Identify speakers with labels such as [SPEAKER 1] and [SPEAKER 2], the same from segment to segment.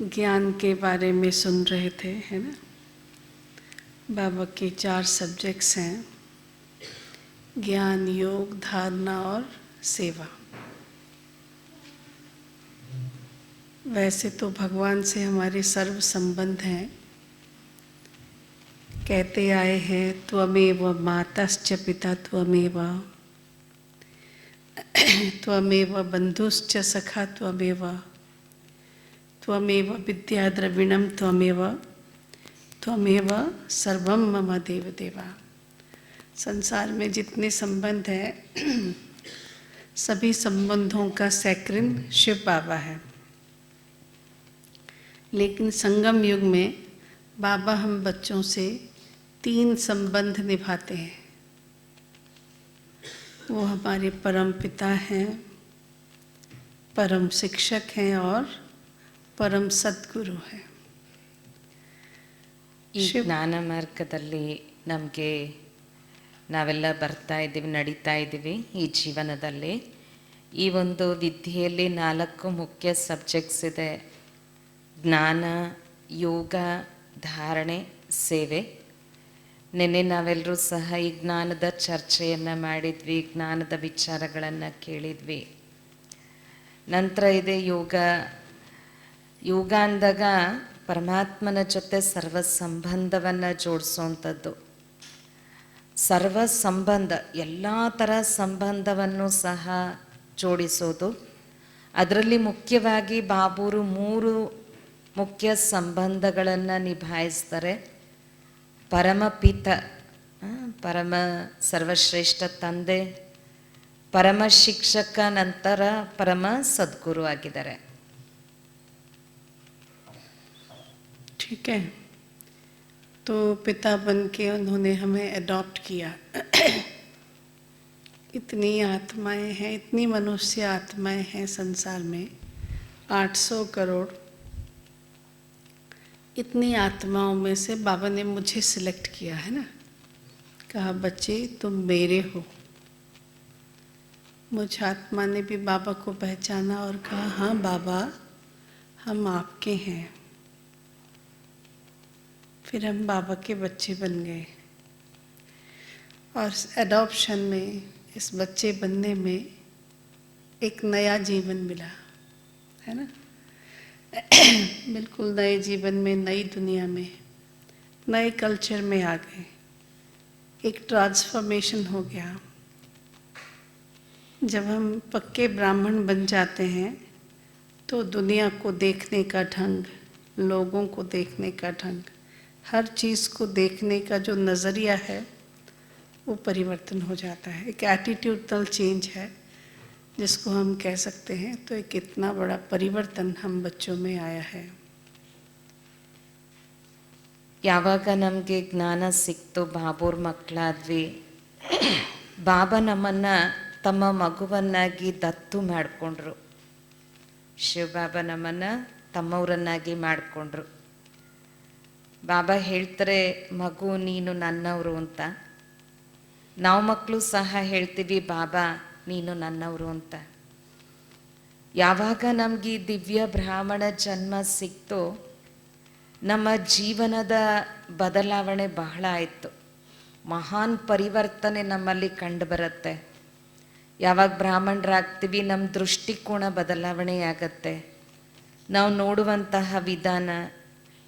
[SPEAKER 1] ज्ञान के बारे में सुन रहे थे, है ना। बाबा के 4 सब्जेक्ट्स हैं, ज्ञान, योग, धारणा और सेवा। वैसे तो भगवान से हमारे सर्व संबंध हैं। कहते आए हैं, त्वमेव माताश्च पिता त्वमेव, त्वमेव बंधुश्च सखा त्वमेव, त्वमेव विद्या द्रविणम त्वमेव, त्वमेव सर्वम मम देव देवा। संसार में जितने संबंध हैं सभी संबंधों का सैक्रिन शिव बाबा है। लेकिन संगम युग में बाबा हम बच्चों से 3 संबंध निभाते हैं। वो हमारे परम पिता हैं, परम शिक्षक हैं और परम सद्गुरु हैं।
[SPEAKER 2] ಈ ಜ್ಞಾನ ಮಾರ್ಗದಲ್ಲಿ ನಮಗೆ ನಾವೆಲ್ಲ ಬರ್ತಾ ಇದ್ದೀವಿ, ನಡೀತಾ ಇದ್ದೀವಿ ಈ ಜೀವನದಲ್ಲಿ. ಈ ಒಂದು ವಿದ್ಯೆಯಲ್ಲಿ 4 ಮುಖ್ಯ ಸಬ್ಜೆಕ್ಟ್ಸ್ ಇದೆ: ಜ್ಞಾನ, ಯೋಗ, ಧಾರಣೆ, ಸೇವೆ. ನಿನ್ನೆ ನಾವೆಲ್ಲರೂ ಸಹ ಈ ಜ್ಞಾನದ ಚರ್ಚೆಯನ್ನು ಮಾಡಿದ್ವಿ, ಜ್ಞಾನದ ವಿಚಾರಗಳನ್ನು ಕೇಳಿದ್ವಿ. ನಂತರ ಇದೆ ಯೋಗ. ಯೋಗ ಅಂದಾಗ ಪರಮಾತ್ಮನ ಜೊತೆ ಸರ್ವ ಸಂಬಂಧವನ್ನು ಜೋಡಿಸೋವಂಥದ್ದು. ಸರ್ವ ಸಂಬಂಧ, ಎಲ್ಲ ಥರ ಸಂಬಂಧವನ್ನು ಸಹ ಜೋಡಿಸೋದು. ಅದರಲ್ಲಿ ಮುಖ್ಯವಾಗಿ ಬಾಬೂರು 3 ಮುಖ್ಯ ಸಂಬಂಧಗಳನ್ನು ನಿಭಾಯಿಸ್ತಾರೆ. ಪರಮಪಿತ, ಪರಮ ಸರ್ವಶ್ರೇಷ್ಠ ತಂದೆ, ಪರಮ ಶಿಕ್ಷಕ, ನಂತರ ಪರಮ ಸದ್ಗುರು ಆಗಿದ್ದಾರೆ.
[SPEAKER 1] ठीक है, तो पिता बन के उन्होंने हमें अडॉप्ट किया। इतनी आत्माएं हैं, इतनी मनुष्य आत्माएं हैं संसार में, 800 करोड़। इतनी आत्माओं में से बाबा ने मुझे सिलेक्ट किया है ना। कहा, बच्चे तुम मेरे हो। मुझ आत्मा ने भी बाबा को पहचाना और कहा, हाँ बाबा हम आपके हैं। फिर हम बाबा के बच्चे बन गए। और एडॉप्शन में, इस बच्चे बनने में एक नया जीवन मिला, है ना। बिल्कुल नए जीवन में, नई दुनिया में, नए कल्चर में आ गए। एक ट्रांसफॉर्मेशन हो गया। जब हम पक्के ब्राह्मण बन जाते हैं तो दुनिया को देखने का ढंग, लोगों को देखने का ढंग, हर चीज़ को देखने का जो नज़रिया है वो परिवर्तन हो जाता है। एक एटीट्यूडल चेंज है जिसको हम कह सकते हैं। तो एक इतना बड़ा परिवर्तन हम बच्चों में आया है।
[SPEAKER 2] ಯಾವಾಗ ನಮಗೆ ಜ್ಞಾನ ಸಿಕ್ತು, ಬಾಬೂರ್ ಮಕ್ಕಳಾದ್ವಿ, ಬಾಬಾ ನಮ್ಮನ್ನು ತಮ್ಮ ಮಗುವನ್ನಾಗಿ ದತ್ತು ಮಾಡಿಕೊಂಡ್ರು. ಶಿವಬಾಬಾ ನಮ್ಮನ್ನು ತಮ್ಮವರನ್ನಾಗಿ ಮಾಡಿಕೊಂಡ್ರು. ಬಾಬಾ ಹೇಳ್ತಾರೆ, ಮಗು ನೀನು ನನ್ನವರು ಅಂತ. ನಾವು ಮಕ್ಕಳು ಸಹ ಹೇಳ್ತೀವಿ, ಬಾಬಾ ನೀನು ನನ್ನವರು ಅಂತ. ಯಾವಾಗ ನಮಗೆ ದಿವ್ಯ ಬ್ರಾಹ್ಮಣ ಜನ್ಮ ಸಿಕ್ತೋ ನಮ್ಮ ಜೀವನದ ಬದಲಾವಣೆ ಬಹಳ ಆಯಿತು. ಮಹಾನ್ ಪರಿವರ್ತನೆ ನಮ್ಮಲ್ಲಿ ಕಂಡುಬರುತ್ತೆ. ಯಾವಾಗ ಬ್ರಾಹ್ಮಣರಾಗ್ತೀವಿ ನಮ್ಮ ದೃಷ್ಟಿಕೋನ ಬದಲಾವಣೆಯಾಗತ್ತೆ. ನಾವು ನೋಡುವಂತಹ ವಿಧಾನ,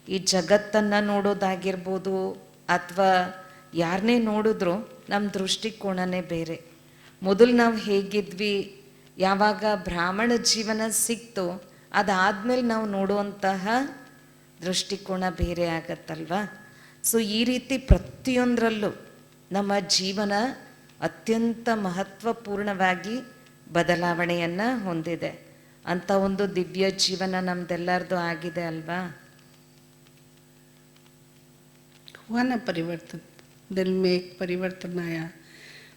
[SPEAKER 2] ಈ ಜಗತ್ತನ್ನು ನೋಡೋದಾಗಿರ್ಬೋದು ಅಥವಾ ಯಾರನ್ನೇ ನೋಡಿದ್ರೂ ನಮ್ಮ ದೃಷ್ಟಿಕೋನನೇ ಬೇರೆ. ಮೊದಲು ನಾವು ಹೇಗಿದ್ವಿ, ಯಾವಾಗ ಬ್ರಾಹ್ಮಣ ಜೀವನ ಸಿಕ್ತು ಅದಾದಮೇಲೆ ನಾವು ನೋಡುವಂತಹ ದೃಷ್ಟಿಕೋನ ಬೇರೆ ಆಗತ್ತಲ್ವ. ಸೊ ಈ ರೀತಿ ಪ್ರತಿಯೊಂದರಲ್ಲೂ ನಮ್ಮ ಜೀವನ ಅತ್ಯಂತ ಮಹತ್ವಪೂರ್ಣವಾಗಿ ಬದಲಾವಣೆಯನ್ನು ಹೊಂದಿದೆ. ಅಂಥ ಒಂದು ದಿವ್ಯ ಜೀವನ ನಮ್ದೆಲ್ಲರದು ಆಗಿದೆ ಅಲ್ವಾ.
[SPEAKER 1] हुआ ना परिवर्तन, दिल में एक परिवर्तन आया,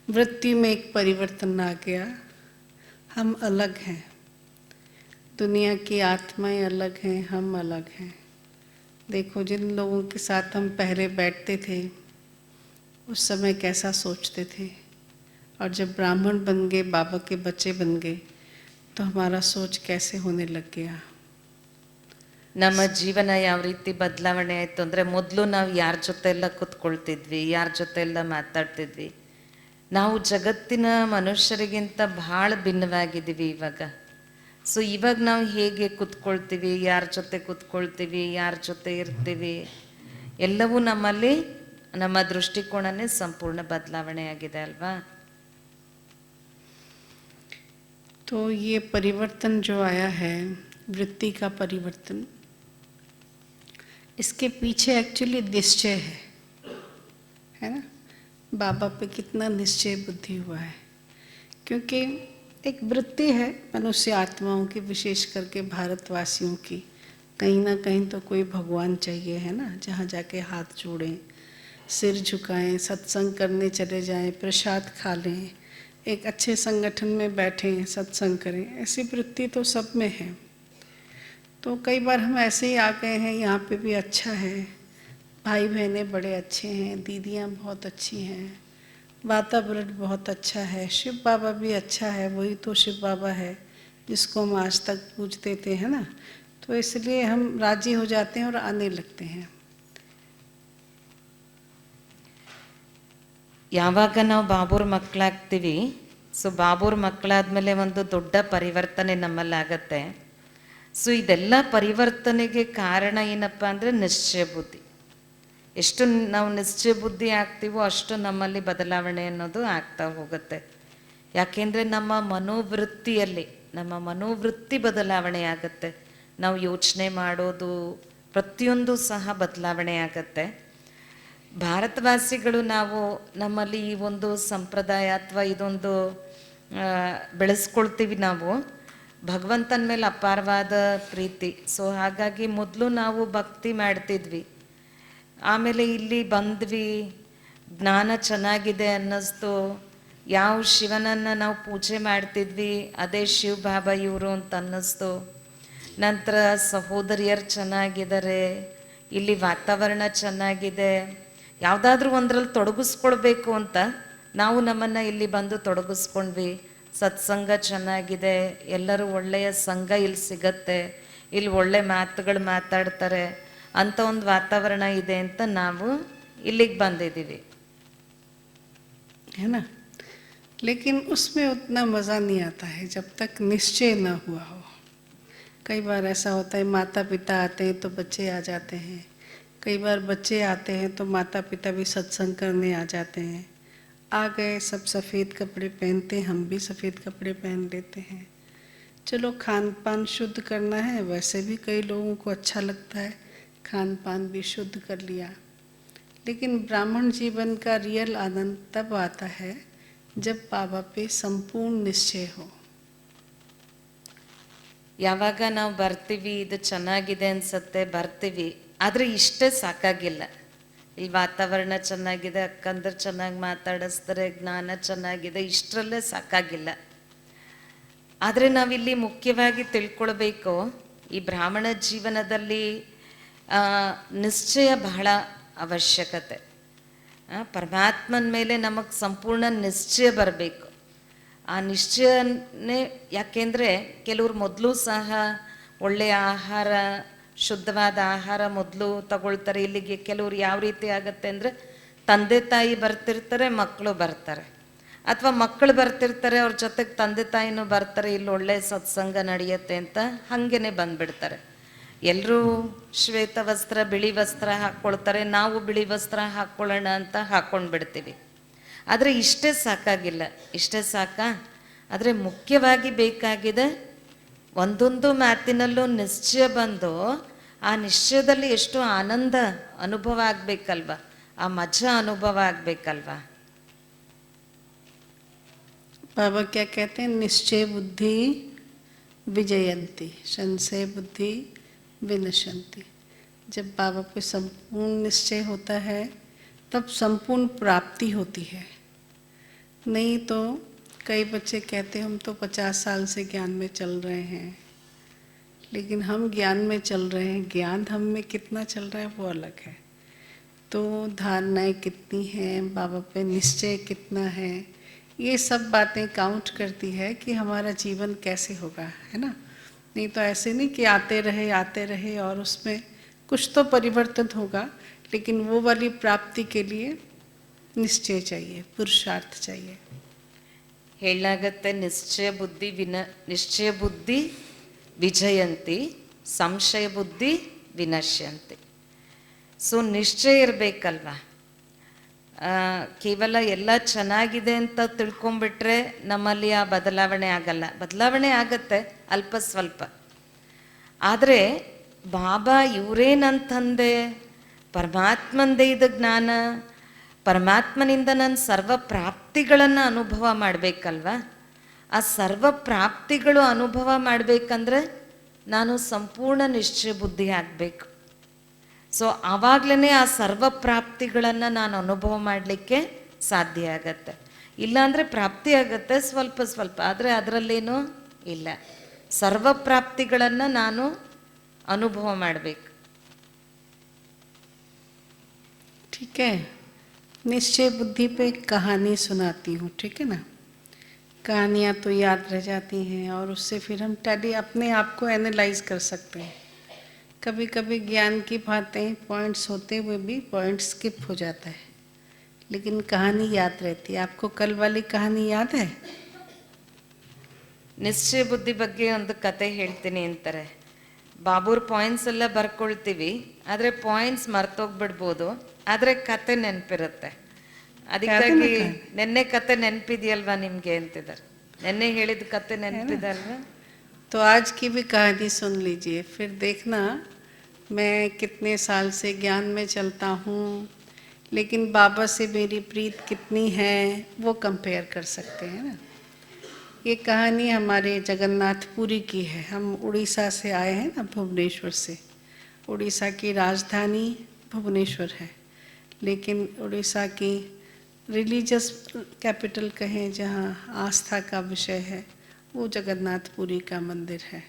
[SPEAKER 1] वृत्ति में एक परिवर्तन आ गया। हम अलग हैं, दुनिया की आत्माएं अलग हैं, हम अलग हैं। देखो, जिन लोगों के साथ हम पहले बैठते थे उस समय कैसा सोचते थे, और जब ब्राह्मण बन गए, बाबा के बच्चे बन गए, तो हमारा सोच कैसे होने लग गया।
[SPEAKER 2] ನಮ್ಮ ಜೀವನ ಯಾವ ರೀತಿ ಬದಲಾವಣೆ ಆಯಿತು ಅಂದರೆ, ಮೊದಲು ನಾವು ಯಾರ ಜೊತೆ ಎಲ್ಲ ಕೂತ್ಕೊಳ್ತಿದ್ವಿ, ಯಾರ ಜೊತೆ ಎಲ್ಲ ಮಾತಾಡ್ತಿದ್ವಿ. ನಾವು ಜಗತ್ತಿನ ಮನುಷ್ಯರಿಗಿಂತ ಭಾಳ ಭಿನ್ನವಾಗಿದ್ದೀವಿ ಇವಾಗ. ಸೊ ಇವಾಗ ನಾವು ಹೇಗೆ ಕೂತ್ಕೊಳ್ತೀವಿ, ಯಾರ ಜೊತೆ ಕೂತ್ಕೊಳ್ತೀವಿ, ಯಾರ ಜೊತೆ ಇರ್ತೀವಿ, ಎಲ್ಲವೂ ನಮ್ಮಲ್ಲಿ ನಮ್ಮ ದೃಷ್ಟಿಕೋನನೇ ಸಂಪೂರ್ಣ ಬದಲಾವಣೆ ಆಗಿದೆ ಅಲ್ವಾ.
[SPEAKER 1] तो ये परिवर्तन जो आया है, वृत्ति का परिवर्तन, इसके पीछे एक्चुअली निश्चय है ना. बाबा पे कितना निश्चय बुद्धि हुआ है, क्योंकि एक वृत्ति है मनुष्य आत्माओं की, विशेष करके भारतवासियों की. कहीं ना कहीं तो कोई भगवान चाहिए है ना, जहाँ जाके हाथ जोड़ें, सिर झुकाएं, सत्संग करने चले जाएं, प्रसाद खा लें, एक अच्छे संगठन में बैठें, सत्संग करें. ऐसी वृत्ति तो सब में है. तो कई बार हम ऐसे ही आ गए हैं, यहाँ पे भी अच्छा है, भाई बहनें बड़े अच्छे हैं, दीदियाँ बहुत अच्छी हैं, वातावरण बहुत अच्छा है, शिव बाबा भी अच्छा है, वही तो शिव बाबा है जिसको हम आज तक पूजते थे, है ना. तो इसलिए हम राजी हो जाते हैं और आने लगते हैं.
[SPEAKER 2] ಯಾವಾಗ ನಾವು ಬಾಬೂರ್ ಮಕ್ಕಳಾಗ್ತೀವಿ, ಸೊ ಬಾಬೂರ್ ಮಕ್ಕಳಾದ್ಮೇಲೆ ಒಂದು ದೊಡ್ಡ ಪರಿವರ್ತನೆ ನಮ್ಮಲ್ಲಿ ಆಗತ್ತೆ. ಸೊ ಇದೆಲ್ಲ ಪರಿವರ್ತನೆಗೆ ಕಾರಣ ಏನಪ್ಪ ಅಂದರೆ ನಿಶ್ಚಯ ಬುದ್ಧಿ. ಎಷ್ಟು ನಾವು ನಿಶ್ಚಯ ಬುದ್ಧಿ ಆಗ್ತೀವೋ ಅಷ್ಟು ನಮ್ಮಲ್ಲಿ ಬದಲಾವಣೆ ಅನ್ನೋದು ಆಗ್ತಾ ಹೋಗುತ್ತೆ. ಯಾಕೆಂದರೆ ನಮ್ಮ ಮನೋವೃತ್ತಿ ಬದಲಾವಣೆ ಆಗುತ್ತೆ. ನಾವು ಯೋಚನೆ ಮಾಡೋದು ಪ್ರತಿಯೊಂದು ಸಹ ಬದಲಾವಣೆ ಆಗತ್ತೆ. ಭಾರತವಾಸಿಗಳು ನಾವು ನಮ್ಮಲ್ಲಿ ಈ ಒಂದು ಸಂಪ್ರದಾಯ ಅಥವಾ ಇದೊಂದು ಬೆಳೆಸ್ಕೊಳ್ತೀವಿ. ನಾವು ಭಗವಂತನ ಮೇಲೆ ಅಪಾರವಾದ ಪ್ರೀತಿ. ಸೊ ಹಾಗಾಗಿ ಮೊದಲು ನಾವು ಭಕ್ತಿ ಮಾಡ್ತಿದ್ವಿ, ಆಮೇಲೆ ಇಲ್ಲಿ ಬಂದ್ವಿ, ಜ್ಞಾನ ಚೆನ್ನಾಗಿದೆ ಅನ್ನಿಸ್ತು. ಯಾವ ಶಿವನನ್ನು ನಾವು ಪೂಜೆ ಮಾಡ್ತಿದ್ವಿ ಅದೇ ಶಿವ ಬಾಬಾ ಇವರು ಅಂತ ಅನ್ನಿಸ್ತು. ನಂತರ ಸಹೋದರಿಯರು ಚೆನ್ನಾಗಿದ್ದಾರೆ, ಇಲ್ಲಿ ವಾತಾವರಣ ಚೆನ್ನಾಗಿದೆ, ಯಾವುದಾದ್ರೂ ಒಂದರಲ್ಲಿ ತೊಡಗಿಸ್ಕೊಳ್ಬೇಕು ಅಂತ ನಾವು ನಮ್ಮನ್ನು ಇಲ್ಲಿ ಬಂದು ತೊಡಗಿಸ್ಕೊಂಡ್ವಿ. ಸತ್ಸಂಗ ಚೆನ್ನಾಗಿದೆ, ಎಲ್ಲರೂ ಒಳ್ಳೆಯ ಸಂಘ ಇಲ್ಲಿ ಸಿಗತ್ತೆ, ಇಲ್ಲಿ ಒಳ್ಳೆ ಮಾತುಗಳು ಮಾತಾಡ್ತಾರೆ ಅಂತ ಒಂದು ವಾತಾವರಣ ಇದೆ ಅಂತ ನಾವು ಇಲ್ಲಿಗೆ ಬಂದಿದ್ದೀವಿ,
[SPEAKER 1] है ना. लेकिन उसमें उतना मज़ा नहीं आता है जब तक निश्चय न हुआ हो. कई बार ऐसा होता है, माता पिता आते हैं तो बच्चे आ जाते हैं, कई बार बच्चे आते हैं तो माता पिता भी सत्संग करने आ जाते हैं. आ गए, सब सफ़ेद कपड़े पहनते हैं, हम भी सफ़ेद कपड़े पहन लेते हैं. चलो खान पान शुद्ध करना है, वैसे भी कई लोगों को अच्छा लगता है, खान पान भी शुद्ध कर लिया. लेकिन ब्राह्मण जीवन का रियल आनंद तब आता है जब बाबा पे संपूर्ण निश्चय हो.
[SPEAKER 2] ಯಾವಾಗ ನಾವು ಬರ್ತೀವಿ, ಇದು ಚೆನ್ನಾಗಿದೆ ಅನ್ಸುತ್ತೆ, ಬರ್ತೀವಿ, ಆದರೆ ಇಷ್ಟೇ ಸಾಕಾಗಿಲ್ಲ. ಇಲ್ಲಿ ವಾತಾವರಣ ಚೆನ್ನಾಗಿದೆ, ಅಕ್ಕಂದ್ರೆ ಚೆನ್ನಾಗಿ ಮಾತಾಡಿಸ್ತಾರೆ, ಜ್ಞಾನ ಚೆನ್ನಾಗಿದೆ, ಇಷ್ಟರಲ್ಲೇ ಸಾಕಾಗಿಲ್ಲ. ಆದರೆ ನಾವಿಲ್ಲಿ ಮುಖ್ಯವಾಗಿ ತಿಳ್ಕೊಳ್ಬೇಕು, ಈ ಬ್ರಾಹ್ಮಣ ಜೀವನದಲ್ಲಿ ನಿಶ್ಚಯ ಬಹಳ ಅವಶ್ಯಕತೆ. ಪರಮಾತ್ಮನ ಮೇಲೆ ನಮಗೆ ಸಂಪೂರ್ಣ ನಿಶ್ಚಯ ಬರಬೇಕು. ಆ ನಿಶ್ಚಯನೇ, ಯಾಕೆಂದರೆ ಕೆಲವ್ರು ಮೊದಲು ಸಹ ಒಳ್ಳೆಯ ಆಹಾರ, ಶುದ್ಧವಾದ ಆಹಾರ ಮೊದಲು ತಗೊಳ್ತಾರೆ. ಇಲ್ಲಿಗೆ ಕೆಲವ್ರು ಯಾವ ರೀತಿ ಆಗುತ್ತೆ ಅಂದರೆ, ತಂದೆ ತಾಯಿ ಬರ್ತಿರ್ತಾರೆ, ಮಕ್ಕಳು ಬರ್ತಾರೆ, ಅಥವಾ ಮಕ್ಕಳು ಬರ್ತಿರ್ತಾರೆ, ಅವ್ರ ಜೊತೆಗೆ ತಂದೆ ತಾಯಿನೂ ಬರ್ತಾರೆ, ಇಲ್ಲಿ ಒಳ್ಳೆ ಸತ್ಸಂಗ ನಡೆಯುತ್ತೆ ಅಂತ ಹಾಗೇನೆ ಬಂದುಬಿಡ್ತಾರೆ. ಎಲ್ಲರೂ ಶ್ವೇತ ವಸ್ತ್ರ, ಬಿಳಿ ವಸ್ತ್ರ ಹಾಕ್ಕೊಳ್ತಾರೆ, ನಾವು ಬಿಳಿ ವಸ್ತ್ರ ಹಾಕ್ಕೊಳ್ಳೋಣ ಅಂತ ಹಾಕ್ಕೊಂಡು ಬಿಡ್ತೀವಿ. ಆದರೆ ಇಷ್ಟೇ ಸಾಕಾಗಿಲ್ಲ. ಇಷ್ಟೇ ಸಾಕಾ? ಆದರೆ ಮುಖ್ಯವಾಗಿ ಬೇಕಾಗಿದೆ ಒಂದೊಂದು ಮಾತಿನಲ್ಲೂ ನಿಶ್ಚಯ ಬಂದು, ಆ ನಿಶ್ಚಯದಲ್ಲಿ ಎಷ್ಟು ಆನಂದ ಅನುಭವ ಆಗಬೇಕಲ್ವ, ಆ ಮಜಾ ಅನುಭವ ಆಗಬೇಕಲ್ವ.
[SPEAKER 1] बाबा क्या कहते हैं, निश्चय बुद्धि विजयंती, संशय बुद्धि विनशंती. जब बाबा पे संपूर्ण निश्चय होता है तब संपूर्ण प्राप्ति होती है. नहीं तो कई बच्चे कहते हैं हम तो 50 साल से ज्ञान में चल रहे हैं, लेकिन हम ज्ञान में चल रहे हैं, ज्ञान हम में कितना चल रहा है वो अलग है. तो धारणाएं कितनी हैं, बाबा पे निश्चय कितना है, ये सब बातें काउंट करती है कि हमारा जीवन कैसे होगा, है ना. नहीं तो ऐसे नहीं कि आते रहे और उसमें कुछ तो परिवर्तन होगा, लेकिन वो वाली प्राप्ति के लिए निश्चय चाहिए, पुरुषार्थ चाहिए।
[SPEAKER 2] ಹೇಳಲಾಗತ್ತೆ ನಿಶ್ಚಯ ಬುದ್ಧಿ ವಿಜಯಂತಿ, ಸಂಶಯ ಬುದ್ಧಿ ವಿನಶ್ಯಂತಿ. ಸೊ ನಿಶ್ಚಯ ಇರಬೇಕಲ್ವಾ. ಕೇವಲ ಎಲ್ಲ ಚೆನ್ನಾಗಿದೆ ಅಂತ ತಿಳ್ಕೊಂಬಿಟ್ರೆ ನಮ್ಮಲ್ಲಿ ಆ ಬದಲಾವಣೆ ಆಗಲ್ಲ. ಬದಲಾವಣೆ ಆಗತ್ತೆ ಅಲ್ಪ ಸ್ವಲ್ಪ. ಆದರೆ ಬಾಬಾ ಇವರೇನಂತಂದೆ, ಪರಮಾತ್ಮಂದೇ ಇದು ಜ್ಞಾನ, ಪರಮಾತ್ಮನಿಂದ ನಾನು ಸರ್ವ ಪ್ರಾಪ್ತಿಗಳನ್ನು ಅನುಭವ ಮಾಡಬೇಕಲ್ವ. ಆ ಸರ್ವ ಪ್ರಾಪ್ತಿಗಳು ಅನುಭವ ಮಾಡಬೇಕಂದ್ರೆ ನಾನು ಸಂಪೂರ್ಣ ನಿಶ್ಚಯ ಬುದ್ಧಿ ಆಗಬೇಕು. ಸೊ ಆವಾಗಲೇ ಆ ಸರ್ವ ಪ್ರಾಪ್ತಿಗಳನ್ನು ನಾನು ಅನುಭವ ಮಾಡಲಿಕ್ಕೆ ಸಾಧ್ಯ ಆಗತ್ತೆ. ಇಲ್ಲಾಂದರೆ ಪ್ರಾಪ್ತಿ ಆಗತ್ತೆ ಸ್ವಲ್ಪ ಸ್ವಲ್ಪ, ಆದರೆ ಅದರಲ್ಲೇನೂ ಇಲ್ಲ. ಸರ್ವ ಪ್ರಾಪ್ತಿಗಳನ್ನು ನಾನು ಅನುಭವ ಮಾಡಬೇಕು.
[SPEAKER 1] ठीक है, निश्चय बुद्धि पे कहानी सुनाती हूँ, ठीक है ना. कहानियाँ तो याद रह जाती हैं और उससे फिर हम अपने आप को एनालाइज कर सकते हैं. कभी कभी ज्ञान की बातें पॉइंट्स होते हुए भी पॉइंट स्किप हो जाता है, लेकिन कहानी याद रहती है. आपको कल वाली कहानी याद है?
[SPEAKER 2] ನಿಶ್ಚಯ ಬುದ್ಧಿ ಬಗ್ಗೆ ಒಂದು ಕತೆ ಹೇಳ್ತೀನಿ ಅಂತಾರೆ. ಬಾಬೂರ್ ಪಾಯಿಂಟ್ಸ್ ಎಲ್ಲ ಬರ್ಕೊಳ್ತೀವಿ, ಆದರೆ ಪಾಯಿಂಟ್ಸ್ ಮರ್ತೋಗ್ಬಿಡ್ಬೋದು, ಆದರೆ ಕತೆ ನೆನಪಿರುತ್ತೆ. ಅದಕ್ಕಾಗಿ ನೆನ್ನೆ ಕತೆ ನೆನಪಿದೆಯಲ್ವಾ ನಿಮಗೆ ಅಂತಿದ್ದಾರೆ. ನೆನ್ನೆ ಹೇಳಿದ ಕತೆ ನೆನಪಿದೆ ಅಲ್ವಾ?
[SPEAKER 1] तो आज की भी कहानी सुन लीजिए, फिर देखना मैं कितने साल से ज्ञान में चलता हूँ, लेकिन बाबा से मेरी प्रीत कितनी है वो कंपेयर कर सकते हैं ना. ये कहानी हमारे जगन्नाथपुरी की है. हम उड़ीसा से आए हैं ना, भुवनेश्वर से. उड़ीसा की राजधानी भुवनेश्वर है, लेकिन उड़ीसा की रिलीजियस कैपिटल कहें, जहाँ आस्था का विषय है, वो जगन्नाथपुरी का मंदिर है.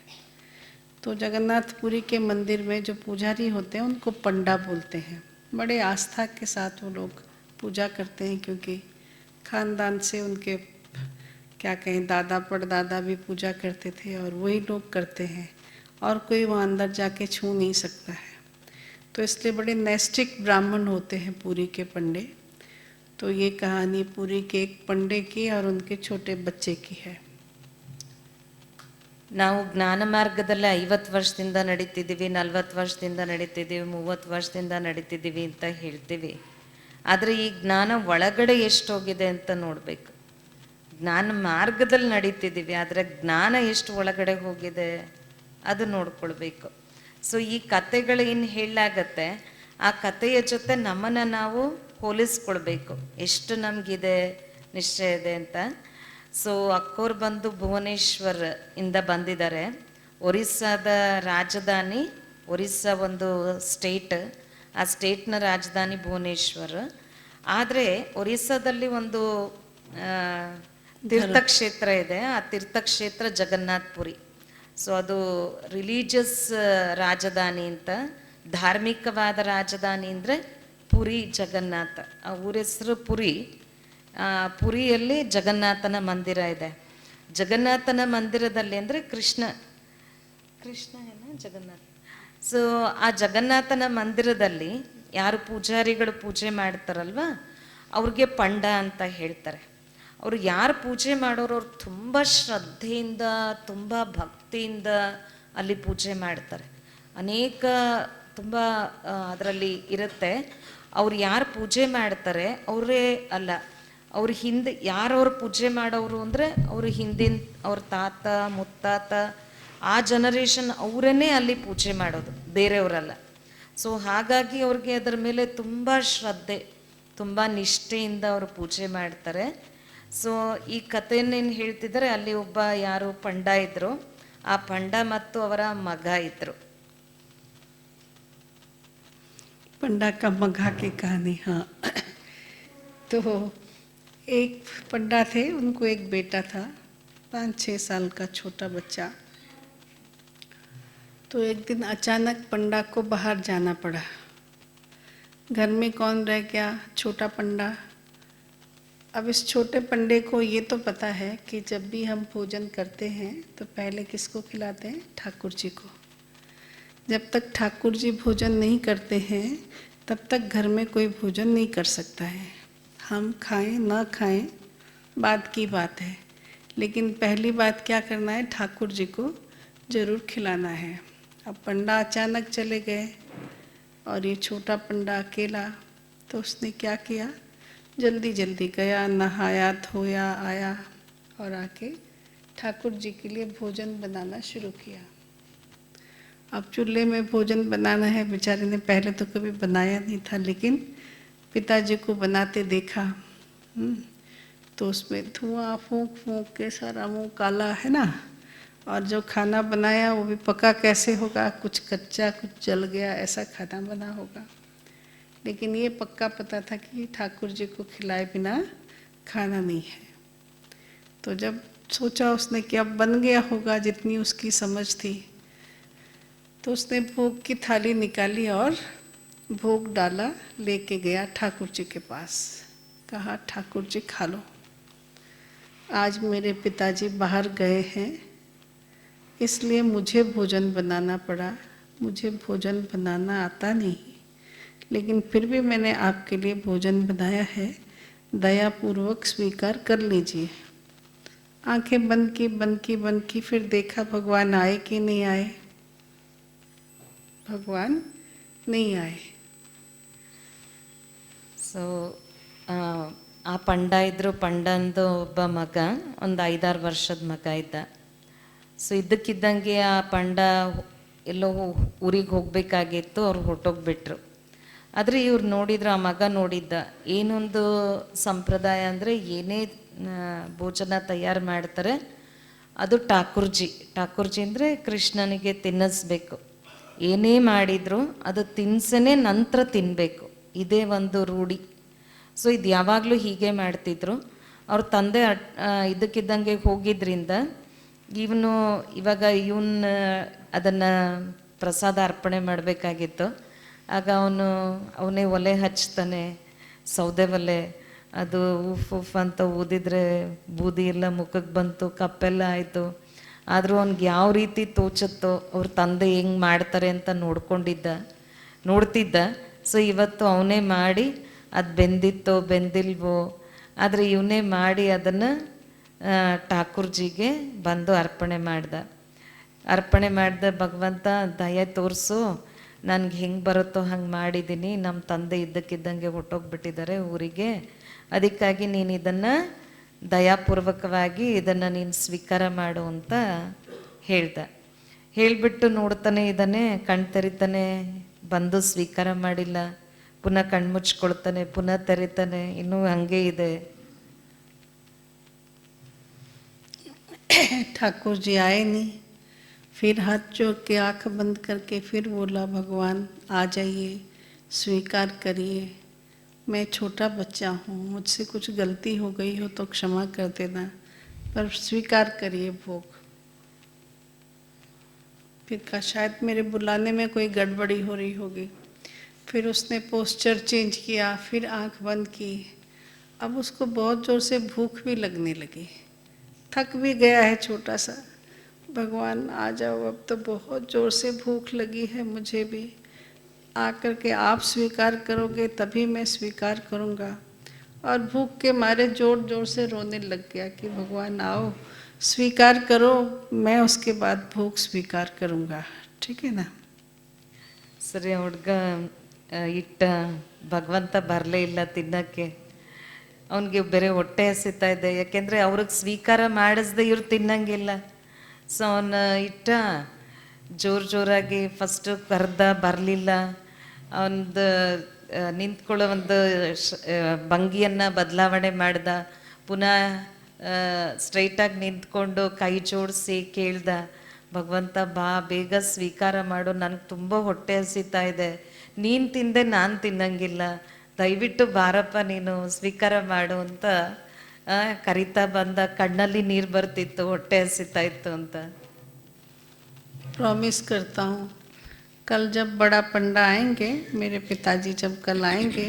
[SPEAKER 1] तो जगन्नाथपुरी के मंदिर में जो पुजारी होते हैं उनको पंडा बोलते हैं. बड़े आस्था के साथ वो लोग पूजा करते हैं, क्योंकि खानदान से उनके क्या कहें दादा परदादा भी पूजा करते थे और वही लोग करते हैं, और कोई वहाँ अंदर जाके छू नहीं सकता है. तो इसलिए बड़े नैष्टिक ब्राह्मण होते हैं पुरी के पंडे. तो ये कहानी पुरी के एक पंडे की और उनके छोटे बच्चे की है.
[SPEAKER 2] ನಾವು ಜ್ಞಾನ ಮಾರ್ಗದಲ್ಲಿ 50 ವರ್ಷದಿಂದ ನಡೀತಿದ್ದೀವಿ, 40 ವರ್ಷದಿಂದ ನಡೀತಿದ್ದೀವಿ, 30 ವರ್ಷದಿಂದ ನಡೀತಿದ್ದೀವಿ ಅಂತ ಹೇಳ್ತೀವಿ. ಆದರೆ ಈ ಜ್ಞಾನ ಒಳಗಡೆ ಎಷ್ಟು ಹೋಗಿದೆ ಅಂತ ನೋಡಬೇಕು. ಜ್ಞಾನ ಮಾರ್ಗದಲ್ಲಿ ನಡೀತಿದ್ದೀವಿ, ಆದರೆ ಜ್ಞಾನ ಎಷ್ಟು ಒಳಗಡೆ ಹೋಗಿದೆ ಅದು ನೋಡ್ಕೊಳ್ಬೇಕು. ಸೊ ಈ ಕತೆಗಳು ಏನು ಹೇಳಲಾಗತ್ತೆ, ಆ ಕಥೆಯ ಜೊತೆ ನಮ್ಮನ್ನು ನಾವು ಹೋಲಿಸ್ಕೊಳ್ಬೇಕು, ಎಷ್ಟು ನಮಗಿದೆ ನಿಶ್ಚಯ ಇದೆ ಅಂತ. ಸೊ ಅಕ್ಕೋರು ಬಂದು ಭುವನೇಶ್ವರ್ ಇಂದ ಬಂದಿದ್ದಾರೆ. ಒರಿಸ್ಸಾದ ರಾಜಧಾನಿ, ಒರಿಸ್ಸಾ ಒಂದು ಸ್ಟೇಟ್, ಆ ಸ್ಟೇಟ್ನ ರಾಜಧಾನಿ ಭುವನೇಶ್ವರ್. ಆದರೆ ಒರಿಸ್ಸಾದಲ್ಲಿ ಒಂದು ತೀರ್ಥಕ್ಷೇತ್ರ ಇದೆ, ಆ ತೀರ್ಥಕ್ಷೇತ್ರ ಜಗನ್ನಾಥ್ಪುರಿ. ಸೊ ಅದು ರಿಲಿಜಿಯಸ್ ರಾಜಧಾನಿ ಅಂತ, ಧಾರ್ಮಿಕವಾದ ರಾಜಧಾನಿ ಅಂದರೆ ಪುರಿ ಜಗನ್ನಾಥ. ಆ ಊರ ಹೆಸರು ಪುರಿ. ಪುರಿಯಲ್ಲಿ ಜಗನ್ನಾಥನ ಮಂದಿರ ಇದೆ. ಜಗನ್ನಾಥನ ಮಂದಿರದಲ್ಲಿ ಅಂದರೆ ಕೃಷ್ಣ ಏನ ಜಗನ್ನಾಥ. ಸೊ ಆ ಜಗನ್ನಾಥನ ಮಂದಿರದಲ್ಲಿ ಯಾರು ಪೂಜಾರಿಗಳು ಪೂಜೆ ಮಾಡ್ತಾರಲ್ವ, ಅವ್ರಿಗೆ ಪಂಡ ಅಂತ ಹೇಳ್ತಾರೆ. ಅವರು ಯಾರು ಪೂಜೆ ಮಾಡೋರು, ಅವ್ರು ತುಂಬ ಶ್ರದ್ಧೆಯಿಂದ ತುಂಬ ಭಕ್ತಿಯಿಂದ ಅಲ್ಲಿ ಪೂಜೆ ಮಾಡ್ತಾರೆ. ಅನೇಕ ತುಂಬ ಅದರಲ್ಲಿ ಇರುತ್ತೆ. ಅವ್ರು ಯಾರು ಪೂಜೆ ಮಾಡ್ತಾರೆ ಅವರೇ ಅಲ್ಲ, ಅವ್ರ ಹಿಂದೆ ಯಾರವ್ರು ಪೂಜೆ ಮಾಡೋರು ಅಂದರೆ ಅವ್ರ ಹಿಂದಿನ ಅವ್ರ ತಾತ ಮುತ್ತಾತ ಆ ಜನರೇಷನ್ ಅವರನ್ನೇ ಅಲ್ಲಿ ಪೂಜೆ ಮಾಡೋದು, ಬೇರೆಯವರಲ್ಲ. ಸೊ ಹಾಗಾಗಿ ಅವ್ರಿಗೆ ಅದರ ಮೇಲೆ ತುಂಬ ಶ್ರದ್ಧೆ, ತುಂಬ ನಿಷ್ಠೆಯಿಂದ ಅವರು ಪೂಜೆ ಮಾಡ್ತಾರೆ. ಸೊ ಈ ಕಥೆಯನ್ನೇನು ಹೇಳ್ತಿದ್ದಾರೆ, ಅಲ್ಲಿ ಒಬ್ಬ ಯಾರು ಪಂಡ ಇದ್ದರು, ಆ ಪಂಡ ಮತ್ತು ಅವರ ಮಗ ಇದ್ದರು.
[SPEAKER 1] पंडा का मघा की कहानी. हाँ, तो एक पंडा थे, उनको एक बेटा था, 5-6 साल का छोटा बच्चा. तो एक दिन अचानक पंडा को बाहर जाना पड़ा. घर में कौन रह गया? छोटा पंडा. अब इस छोटे पंडे को ये तो पता है कि जब भी हम भोजन करते हैं तो पहले किसको खिलाते हैं? ठाकुर जी को। जब तक ठाकुर जी भोजन नहीं करते हैं तब तक घर में कोई भोजन नहीं कर सकता है। हम खाएं ना खाएं बात की बात है, लेकिन पहली बात क्या करना है? ठाकुर जी को जरूर खिलाना है। अब पंडा अचानक चले गए और ये छोटा पंडा अकेला, तो उसने क्या किया? जल्दी जल्दी गया, नहाया धोया, आया और आके ठाकुर जी के लिए भोजन बनाना शुरू किया। अब चूल्हे में भोजन बनाना है, बेचारे ने पहले तो कभी बनाया नहीं था, लेकिन पिताजी को बनाते देखा। तो उसमें धुआं फूंक फूंक के सारा मुंह काला है ना, और जो खाना बनाया वो भी पका कैसे होगा? कुछ कच्चा कुछ जल गया, ऐसा खाना बना होगा। लेकिन ये पक्का पता था कि ठाकुर जी को खिलाए बिना खाना नहीं है। तो जब सोचा उसने कि अब बन गया होगा जितनी उसकी समझ थी, तो उसने भोग की थाली निकाली और भोग डाला, लेके गया ठाकुर जी के पास। कहा, ठाकुर जी खा लो, आज मेरे पिताजी बाहर गए हैं इसलिए मुझे भोजन बनाना पड़ा। मुझे भोजन बनाना आता नहीं, लेकिन फिर भी मैंने आपके लिए भोजन बनाया है, दयापूर्वक स्वीकार कर लीजिए। आंखें बंद की बंद की बंद की, फिर देखा भगवान आए कि नहीं आए? भगवान नहीं आए।
[SPEAKER 2] ಸೊ ಆ ಪಂಡ ಇದ್ರು, ಪಂಡಂದು ಒಬ್ಬ ಮಗ, ಒಂದು 5-6 ವರ್ಷದ ಮಗ ಇದ್ದ. ಸೊ ಇದ್ದಕ್ಕಿದ್ದಂಗೆ ಆ ಪಂಡ ಎಲ್ಲೋ ಊರಿಗೆ ಹೋಗಬೇಕಾಗಿತ್ತು, ಅವ್ರು ಹೊರಟೋಗ್ಬಿಟ್ರು. ಆದರೆ ಇವ್ರು ನೋಡಿದ್ರು, ಆ ಮಗ ನೋಡಿದ್ದ, ಏನೊಂದು ಸಂಪ್ರದಾಯ ಅಂದರೆ ಏನೇ ಭೋಜನ ತಯಾರು ಮಾಡ್ತಾರೆ ಅದು ಠಾಕೂರ್ಜಿ ಅಂದರೆ ಕೃಷ್ಣನಿಗೆ ತಿನ್ನಿಸ್ಬೇಕು. ಏನೇ ಮಾಡಿದ್ರು ಅದು ತಿನ್ಸನೇ ನಂತರ ತಿನ್ನಬೇಕು, ಇದೇ ಒಂದು ರೂಢಿ. ಸೊ ಇದು ಯಾವಾಗಲೂ ಹೀಗೆ ಮಾಡ್ತಿದ್ರು. ಅವ್ರ ತಂದೆ ಇದಕ್ಕಿದ್ದಂಗೆ ಹೋಗಿದ್ರಿಂದ ಇವಾಗ ಅದನ್ನು ಪ್ರಸಾದ ಅರ್ಪಣೆ ಮಾಡಬೇಕಾಗಿತ್ತು. ಆಗ ಅವನೇ ಒಲೆ ಹಚ್ತಾನೆ, ಸೌದೆ ಒಲೆ. ಅದು ಉಫ್ ಉಫ್ ಅಂತ ಊದಿದ್ರೆ ಬೂದಿ ಎಲ್ಲ ಮುಖಕ್ಕೆ ಬಂತು, ಕಪ್ಪೆಲ್ಲ ಆಯಿತು. ಆದರೂ ಅವ್ನಿಗೆ ಯಾವ ರೀತಿ ತೋಚುತ್ತೋ ಅವ್ರ ತಂದೆ ಹೆಂಗೆ ಮಾಡ್ತಾರೆ ಅಂತ ನೋಡ್ತಿದ್ದ. ಸೊ ಇವತ್ತು ಅವನೇ ಮಾಡಿ, ಅದು ಬೆಂದಿತ್ತೋ ಬೆಂದಿಲ್ವೋ, ಆದರೆ ಇವನೇ ಮಾಡಿ ಅದನ್ನು ಠಾಕೂರ್ಜಿಗೆ ಬಂದು ಅರ್ಪಣೆ ಮಾಡ್ದ. ಭಗವಂತ ದಯ ತೋರಿಸು, ನನಗೆ ಹೆಂಗೆ ಬರುತ್ತೋ ಹಂಗೆ ಮಾಡಿದ್ದೀನಿ. ನಮ್ಮ ತಂದೆ ಇದ್ದಕ್ಕಿದ್ದಂಗೆ ಹೊಟ್ಟೋಗ್ಬಿಟ್ಟಿದ್ದಾರೆ ಊರಿಗೆ, ಅದಕ್ಕಾಗಿ ನೀನು ಇದನ್ನು ದಯಾಪೂರ್ವಕವಾಗಿ ಇದನ್ನು ನೀನು ಸ್ವೀಕಾರ ಮಾಡು ಅಂತ ಹೇಳಿಬಿಟ್ಟು ನೋಡ್ತಾನೆ ಇದ್ದಾನೆ. ಕಣ್ ತೆರಿತಾನೆ, ಬಂದು ಸ್ವೀಕಾರ ಮಾಡಿಲ್ಲ. ಪುನಃ ಕಣ್ಮುಚ್ಕೊಳ್ತಾನೆ, ಪುನಃ ತೆರಿತಾನೆ, ಇನ್ನೂ ಹಂಗೆ ಇದೆ.
[SPEAKER 1] ठाकुर जी आए नहीं। फिर हाथ जोड़ के आँख बंद करके फिर बोला, भगवान आ जाइए, स्वीकार करिए, मैं छोटा बच्चा हूँ, मुझसे कुछ गलती हो गई हो तो क्षमा कर देना, पर स्वीकार करिए भोग। फिर कहा, शायद मेरे बुलाने में कोई गड़बड़ी हो रही होगी। फिर उसने पोस्चर चेंज किया, फिर आँख बंद की। अब उसको बहुत ज़ोर से भूख भी लगने लगी, थक भी गया है छोटा सा। भगवान आ जाओ, अब तो बहुत ज़ोर से भूख लगी है मुझे भी, आकर के आप स्वीकार करोगे तभी मैं स्वीकार करूँगा। और भूख के मारे जोर जोर से रोने लग गया कि भगवान आओ, स्वीकार करो, मैं उसके बाद भोग स्वीकार करूँगा। ठीक है ना?
[SPEAKER 2] ಸರಿ, ಹುಡುಗ ಭಗವಂತ ಬರಲೇ ಇಲ್ಲ ತಿನ್ನಕ್ಕೆ. ಅವನಿಗೆ ಬೇರೆ ಹೊಟ್ಟೆ ಹಸಿತಾ ಇದೆ, ಯಾಕೆಂದರೆ ಅವ್ರಿಗೆ ಸ್ವೀಕಾರ ಮಾಡಿಸ್ದೆ ಇವ್ರು ತಿನ್ನಂಗಿಲ್ಲ. ಸೊ ಅವನ ಜೋರಾಗಿ ಫಸ್ಟು ಕರೆದ, ಬರಲಿಲ್ಲ. ಅವನದು ನಿಂತ್ಕೊಳ್ಳೋ ಒಂದು ಭಂಗಿಯನ್ನು ಬದಲಾವಣೆ ಮಾಡ್ದ. ಪುನಃ ಸ್ಟ್ರೈಟಾಗಿ ನಿಂತ್ಕೊಂಡು ಕೈ ಜೋಡಿಸಿ ಕೇಳ್ದ, ಭಗವಂತ ಬಾ, ಬೇಗ ಸ್ವೀಕಾರ ಮಾಡು, ನನಗೆ ತುಂಬ ಹೊಟ್ಟೆ ಹಸಿತಾ ಇದೆ, ನೀನು ತಿಂದೆ ನಾನು ತಿನ್ನಂಗಿಲ್ಲ, ದಯವಿಟ್ಟು ಬಾರಪ್ಪ ನೀನು ಸ್ವೀಕಾರ ಮಾಡು ಅಂತ ಕರಿತಾ ಬಂದ. ಕಣ್ಣಲ್ಲಿ ನೀರು ಬರ್ತಿತ್ತು, ಹೊಟ್ಟೆ ಹಸಿತಾ ಇತ್ತು ಅಂತ.
[SPEAKER 1] प्रॉमिस करता हूँ, कल जब बड़ा पंडा आएंगे, मेरे पिताजी जब कल आएंगे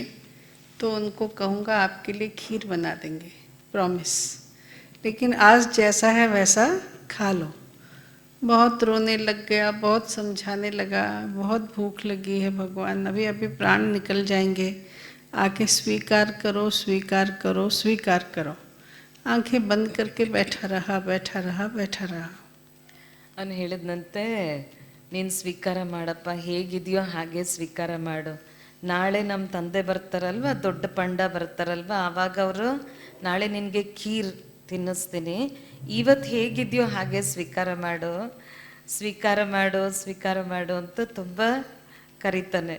[SPEAKER 1] तो उनको कहूँगा आपके लिए खीर बना देंगे, प्रॉमिस, लेकिन आज जैसा है वैसा खा लो। बहुत रोने लग गया, बहुत समझाने लगा, बहुत भूख लगी है भगवान, अभी अभी प्राण निकल जाएंगे, आके स्वीकार करो, स्वीकार करो, स्वीकार करो। आंखें बंद करके बैठा रहा, बैठा रहा, बैठा रहा।
[SPEAKER 2] ಅವನು ಹೇಳಿದಂತೆ ನೀನು ಸ್ವೀಕಾರ ಮಾಡಪ್ಪ, ಹೇಗಿದೆಯೋ ಹಾಗೆ ಸ್ವೀಕಾರ ಮಾಡು. ನಾಳೆ ನಮ್ಮ ತಂದೆ ಬರ್ತಾರಲ್ವ, ದೊಡ್ಡ ಪಂಡ ಬರ್ತಾರಲ್ವ, ಆವಾಗ ಅವರು ನಾಳೆ ನಿನಗೆ ಖೀರ್ ತಿನ್ನಿಸ್ತೀನಿ, ಇವತ್ತು ಹೇಗಿದೆಯೋ ಹಾಗೆ ಸ್ವೀಕಾರ ಮಾಡು, ಸ್ವೀಕಾರ ಮಾಡು, ಸ್ವೀಕಾರ ಮಾಡು ಅಂತ ತುಂಬ ಕರೀತಾನೆ.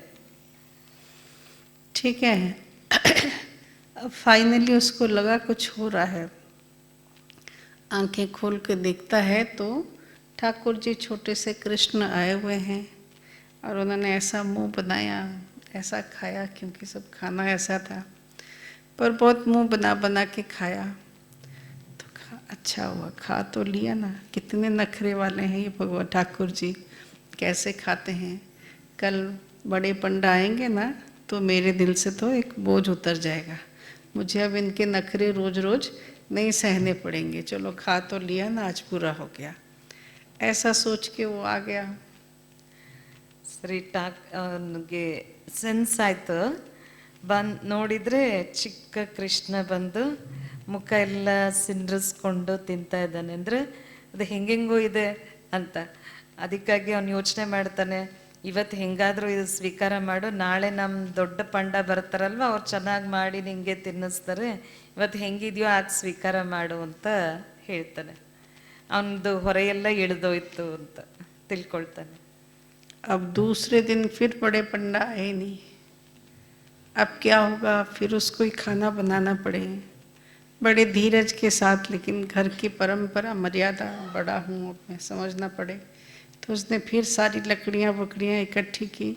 [SPEAKER 1] ठीक है। अब फाइनली उसको लगा कुछ हो रहा है, आंखें खोल के देखता है तो ठाकुर जी छोटे से कृष्ण आए हुए हैं और उन्होंने ऐसा मुंह बनाया, ऐसा खाया, क्योंकि सब खाना ऐसा था, पर बहुत मुंह बना बना के खाया। तो अच्छा हुआ, खा तो लिया ना। कितने नखरे वाले हैं ये भगवान ठाकुर जी, कैसे खाते हैं। कल बड़े पंडा आएंगे ना तो मेरे दिल से तो एक बोझ उतर जाएगा, मुझे अब इनके नखरे रोज रोज नहीं सहने पड़ेंगे। चलो खा तो लिया ना, आज पूरा हो गया, ऐसा सोच के वो आ गया।
[SPEAKER 2] ಸರಿ, ಅವನಿಗೆ ಸೆನ್ಸ್ ಆಯಿತು. ನೋಡಿದರೆ ಚಿಕ್ಕ ಕೃಷ್ಣ ಬಂದು ಮುಖ ಎಲ್ಲ ಸಿಂಡ್ರಿಸ್ಕೊಂಡು ತಿಂತಾ ಇದ್ದಾನೆ. ಅಂದರೆ ಅದು ಹೆಂಗೆಂಗೋ ಇದೆ ಅಂತ. ಅದಕ್ಕಾಗಿ ಅವನು ಯೋಚನೆ ಮಾಡ್ತಾನೆ, ಇವತ್ತು ಹೆಂಗಾದರೂ ಇದು ಸ್ವೀಕಾರ ಮಾಡು, ನಾಳೆ ನಮ್ಮ ದೊಡ್ಡ ಪಂಡ ಬರ್ತಾರಲ್ವ, ಅವ್ರು ಚೆನ್ನಾಗಿ ಮಾಡಿ ನಿಂಗೆ ತಿನ್ನಿಸ್ತಾರೆ, ಇವತ್ತು ಹೆಂಗಿದೆಯೋ ಆಗ ಸ್ವೀಕಾರ ಮಾಡು ಅಂತ ಹೇಳ್ತಾನೆ. ಅವನದು ಹೊರೆಯೆಲ್ಲ ಇಳಿದೋಯ್ತು ಅಂತ ತಿಳ್ಕೊಳ್ತಾನೆ.
[SPEAKER 1] अब दूसरे दिन फिर बड़े पंडा आए नहीं। अब क्या होगा, फिर उसको ही खाना बनाना पड़े, बड़े धीरज के साथ, लेकिन घर की परंपरा मर्यादा, बड़ा हूँ अब मैं, समझना पड़े। तो उसने फिर सारी लकड़ियाँ वकड़ियाँ इकट्ठी की,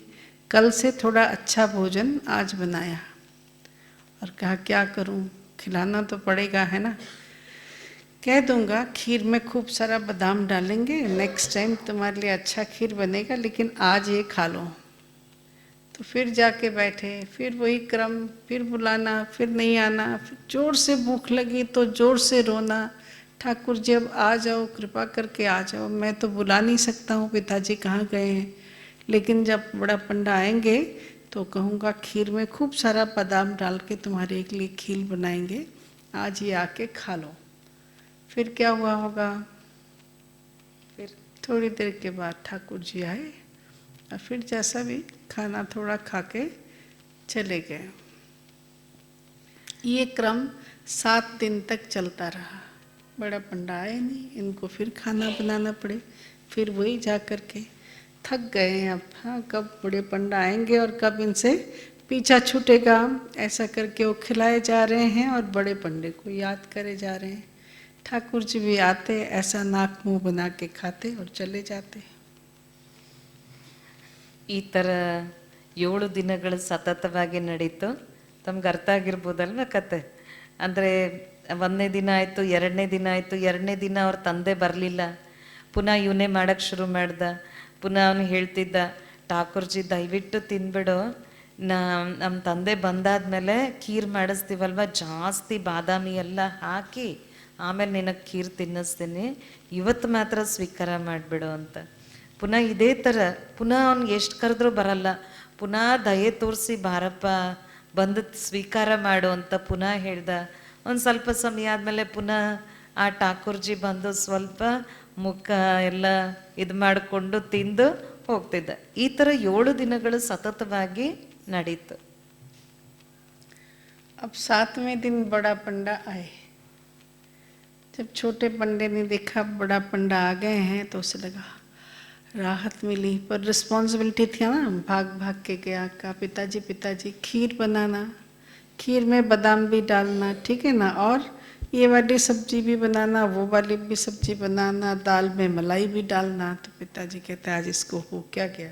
[SPEAKER 1] कल से थोड़ा अच्छा भोजन आज बनाया और कहा क्या करूँ, खिलाना तो पड़ेगा, है ना। कह दूंगा खीर में खूब सारा बादाम डालेंगे, नेक्स्ट टाइम तुम्हारे लिए अच्छा खीर बनेगा, लेकिन आज ये खा लो। तो फिर जाके बैठे, फिर वही क्रम, फिर बुलाना, फिर नहीं आना, फिर जोर से भूख लगी तो जोर से रोना, ठाकुर जी अब आ जाओ, कृपा करके आ जाओ, मैं तो बुला नहीं सकता हूँ, पिताजी कहाँ गए हैं, लेकिन जब बड़ा पंडा आएंगे तो कहूँगा खीर में खूब सारा बादाम डाल के तुम्हारे लिए खीर बनाएंगे, आज ये आके खा लो। फिर क्या हुआ होगा, फिर थोड़ी देर के बाद ठाकुर जी आए और फिर जैसा भी खाना थोड़ा खा के चले गए। ये क्रम 7 दिन तक चलता रहा। बड़ा पंडा आए नहीं, इनको फिर खाना बनाना पड़े, फिर वही जा कर के थक गए हैं अब, हाँ कब बड़े पंडा आएंगे और कब इनसे पीछा छूटेगा, ऐसा करके वो खिलाए जा रहे हैं और बड़े पंडे को याद करे जा रहे हैं। ठाकुर जी भी आते, ऐसा नाक मुंह बना के खाते और चले जाते।
[SPEAKER 2] ಈ ಥರ 7 ದಿನಗಳು ಸತತವಾಗಿ ನಡೀತು. ತಮ್ಗೆ ಅರ್ಥ ಆಗಿರ್ಬೋದಲ್ವ ಕತೆ. ಅಂದರೆ 1ನೇ ದಿನ ಆಯಿತು, 2ನೇ ದಿನ ಆಯಿತು, 2ನೇ ದಿನ ಅವ್ರ ತಂದೆ ಬರಲಿಲ್ಲ, ಪುನಃ ಇವನೇ ಮಾಡೋಕ್ಕೆ ಶುರು ಮಾಡ್ದ. ಪುನಃ ಅವನು ಹೇಳ್ತಿದ್ದ, ಠಾಕೂರ್ಜಿ ದಯವಿಟ್ಟು ತಿನ್ಬಿಡು, ನಮ್ಮ ತಂದೆ ಬಂದಾದ್ಮೇಲೆ ಖೀರ್ ಮಾಡಿಸ್ತೀವಲ್ವ, ಜಾಸ್ತಿ ಬಾದಾಮಿ ಎಲ್ಲ ಹಾಕಿ ಆಮೇಲೆ ನಿನಗೆ ಖೀರ್ ತಿನ್ನಿಸ್ತೀನಿ, ಇವತ್ತು ಮಾತ್ರ ಸ್ವೀಕಾರ ಮಾಡಿಬಿಡು ಅಂತ. ಪುನಃ ಇದೇ ಥರ ಪುನಃ ಅವ್ನಿಗೆ ಎಷ್ಟು ಕರೆದ್ರೂ ಬರಲ್ಲ, ಪುನಃ ದಯೆ ತೋರಿಸಿ ಬಾರಪ್ಪ ಬಂದು ಸ್ವೀಕಾರ ಮಾಡು ಅಂತ ಪುನಃ ಹೇಳ್ದ. ಒಂದು ಸ್ವಲ್ಪ ಸಮಯ ಆದಮೇಲೆ ಪುನಃ ಆ ಠಾಕೂರ್ಜಿ ಬಂದು ಸ್ವಲ್ಪ ಮುಖ ಎಲ್ಲ ಇದು ಮಾಡಿಕೊಂಡು ತಿಂದು ಹೋಗ್ತಿದ್ದ. ಈ ಥರ 7 ದಿನಗಳು ಸತತವಾಗಿ ನಡೀತು.
[SPEAKER 1] अब 7वें दिन बड़ा पंडा आए। जब छोटे पंडे ने देखा बड़ा पंडा आ गए हैं तो उसे लगा राहत मिली, पर रिस्पॉन्सिबिलिटी थी ना, भाग भाग के गया, कहा पिताजी पिताजी खीर बनाना, खीर में बादाम भी डालना, ठीक है ना, और ये वाली सब्जी भी बनाना, वो वाली भी सब्जी बनाना, दाल में मलाई भी डालना। तो पिताजी कहते आज इसको हो क्या गया,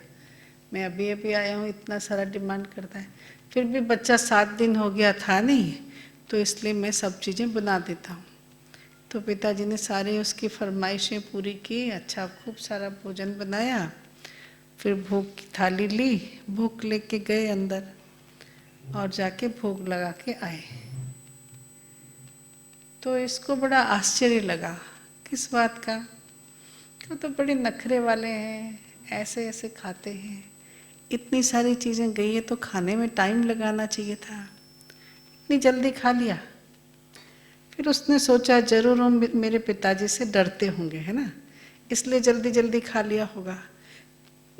[SPEAKER 1] मैं अभी अभी आया हूँ, इतना सारा डिमांड करता है। फिर भी बच्चा 7 दिन हो गया था नहीं, तो इसलिए मैं सब चीज़ें बना देता हूँ। तो पिताजी ने सारे उसकी फरमाइशें पूरी की, अच्छा खूब सारा भोजन बनाया, फिर भोग की थाली ली, भोग लेके गए अंदर। और जाके भोग लगा के आए। तो इसको बड़ा आश्चर्य लगा, किस बात का? वो तो बड़े नखरे वाले हैं, ऐसे ऐसे खाते हैं, इतनी सारी चीज़ें गई है तो खाने में टाइम लगाना चाहिए था, इतनी जल्दी खा लिया। फिर उसने सोचा जरूर वो मेरे पिताजी से डरते होंगे, है ना, इसलिए जल्दी जल्दी खा लिया होगा।